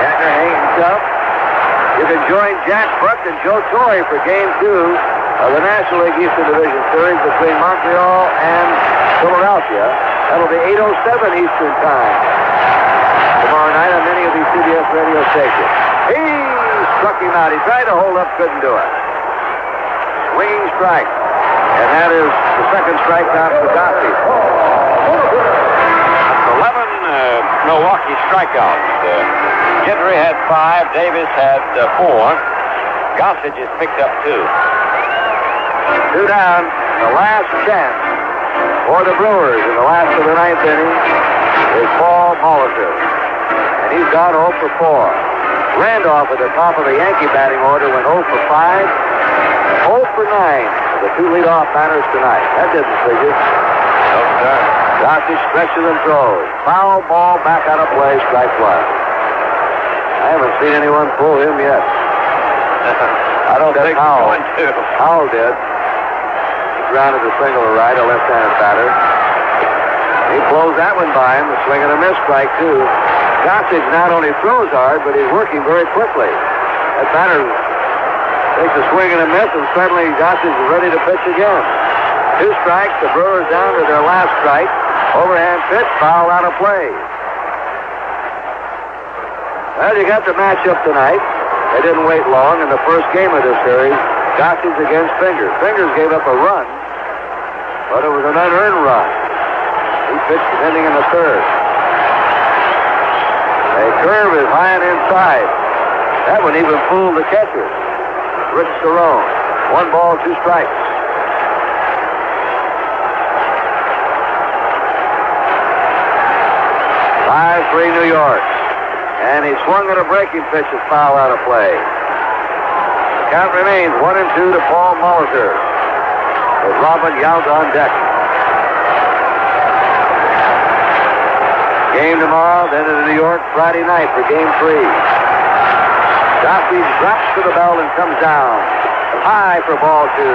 Gantner hangs up. You can join Jack Buck and Joe Torre for game 2 of the National League Eastern Division Series between Montreal and Philadelphia. That'll be 8:07 Eastern Time tomorrow night on many of these CBS radio stations. He struck him out. He tried to hold up, couldn't do it. Swinging strike. And that is the second strikeout for Gossage. 11 Milwaukee strikeouts. Gentry had 5, Davis had 4. Gossage has picked up 2. 2 down. The last chance for the Brewers in the last of the 9th inning is Paul Molitor. And he's gone 0 for 4. Randolph at the top of the Yankee batting order went 0 for 5. 0 for 9. The 2 leadoff batters tonight. That didn't figure. No, sir. Gossage stretches and throws. Foul ball back out of play, strike 1. I haven't seen anyone pull him yet. I don't think Howell. going to. Howell did. He grounded a single to right, a left-handed batter. He blows that one by him, a swing and a miss, strike 2. Gossage not only throws hard, but he's working very quickly. That batter takes a swing and a miss, and suddenly Gossage is ready to pitch again. 2 strikes, the Brewers down to their last strike. Overhand pitch, foul out of play. Well, you got the matchup tonight. They didn't wait long in the first game of this series. Gossage against Fingers. Fingers gave up a run, but it was an unearned run. He pitched an inning in the 3rd. A curve is high and inside. That one even fooled the catcher. Rich Cerrone. 1 ball, 2 strikes. 5-3 New York. And he swung at a breaking pitch that's foul out of play. The count remains 1-2 to Paul Molitor, with Robin Yount on deck. Game tomorrow, then in New York Friday night for Game 3. Gossage drops to the belt and comes down. High for ball 2, 2-2.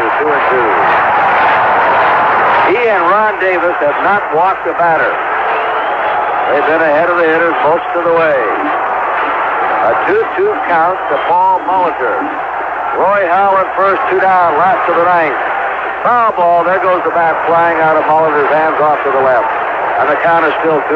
He and Ron Davis have not walked a batter. They've been ahead of the hitters most of the way. A 2-2 count to Paul Molitor. Roy Howard first, 2 down, last of the 9th. Foul ball, there goes the bat flying out of Molitor's hands off to the left. And the count is still 2-2.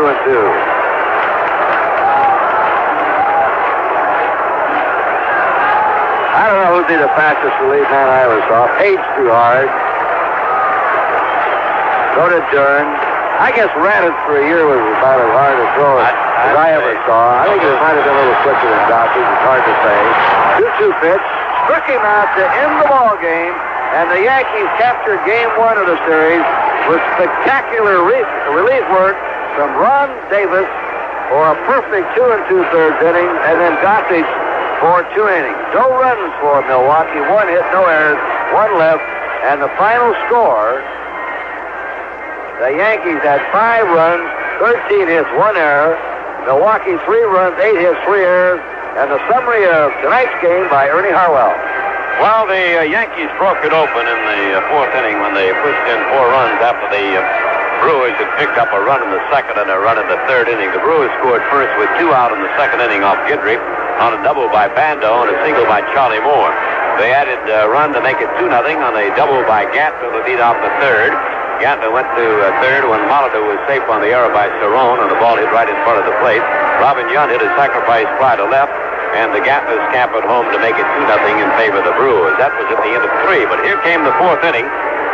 I don't know who'd be the fastest relief man I ever saw. Page too hard. So did Dern. I guess Raditz for a year was about as hard a throw as I ever saw. I think it might have been a little quicker than Gossage. It's hard to say. 2-2 pitch. Struck him out to end the ball game. And the Yankees captured Game 1 of the series with spectacular relief work from Ron Davis for a perfect 2 2/3 inning, and then Gossage for 2 innings. No runs for Milwaukee, 1 hit, no errors, 1 left, and the final score, the Yankees had 5 runs, 13 hits, 1 error. Milwaukee 3 runs, 8 hits, 3 errors, and the summary of tonight's game by Ernie Harwell. Well, the Yankees broke it open in the 4th inning when they pushed in 4 runs after the Brewers had picked up a run in the 2nd and a run in the 3rd inning. The Brewers scored first with 2 out in the 2nd inning off Guidry on a double by Bando and a single by Charlie Moore. They added a run to make it 2-0 on a double by Gantner to lead off the 3rd. Gantner went to 3rd when Molitor was safe on the error by Cerrone, and the ball hit right in front of the plate. Robin Yount hit a sacrifice fly to left, and the Gatners scampered home to make it 2-0 in favor of the Brewers. That was at the end of 3, but here came the 4th inning,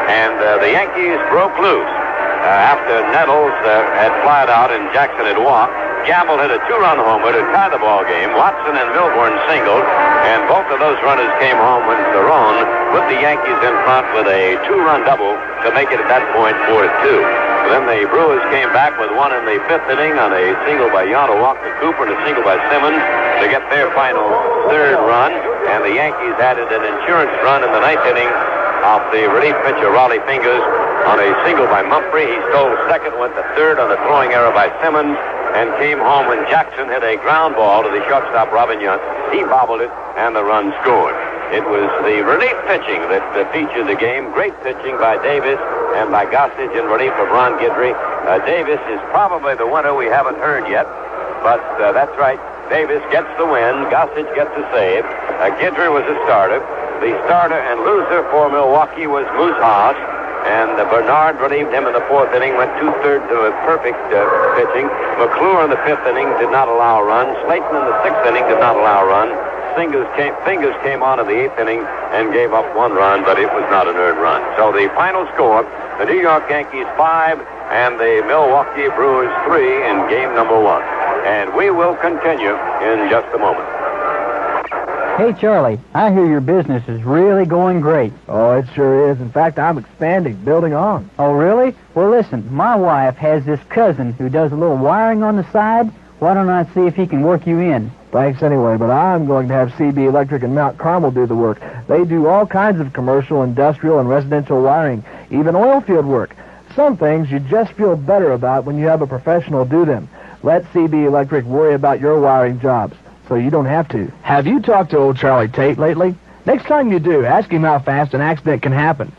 and the Yankees broke loose. After Nettles had flied out and Jackson had walked, Gamble hit a 2-run homer to tie the ball game. Watson and Milbourne singled, and both of those runners came home when Cerrone put the Yankees in front with a 2-run double to make it at that point 4-2. Then the Brewers came back with 1 in the 5th inning on a single by Yount, a walk to Cooper, and a single by Simmons to get their final 3rd run. And the Yankees added an insurance run in the 9th inning off the relief pitcher Raleigh Fingers on a single by Mumphrey. He stole 2nd, went to 3rd on a throwing error by Simmons, and came home when Jackson hit a ground ball to the shortstop Robin Yount. He bobbled it, and the run scored. It was the relief pitching that featured the game. Great pitching by Davis and by Gossage in relief of Ron Guidry. Davis is probably the winner we haven't heard yet, but that's right. Davis gets the win. Gossage gets the save. Guidry was a starter. The starter and loser for Milwaukee was Moose Haas, and Bernard relieved him in the 4th inning, went 2/3 to a perfect pitching. McClure in the 5th inning did not allow a run. Slayton in the 6th inning did not allow a run. Fingers came on in the 8th inning and gave up 1 run, but it was not an earned run. So the final score, the New York Yankees 5 and the Milwaukee Brewers 3 in game number 1. And we will continue in just a moment. Hey, Charlie, I hear your business is really going great. Oh, it sure is. In fact, I'm expanding, building on. Oh, really? Well, listen, my wife has this cousin who does a little wiring on the side. Why don't I see if he can work you in? Thanks anyway, but I'm going to have CB Electric in Mount Carmel do the work. They do all kinds of commercial, industrial, and residential wiring, even oil field work. Some things you just feel better about when you have a professional do them. Let CB Electric worry about your wiring jobs, so you don't have to. Have you talked to old Charlie Tate lately? Next time you do, ask him how fast an accident can happen.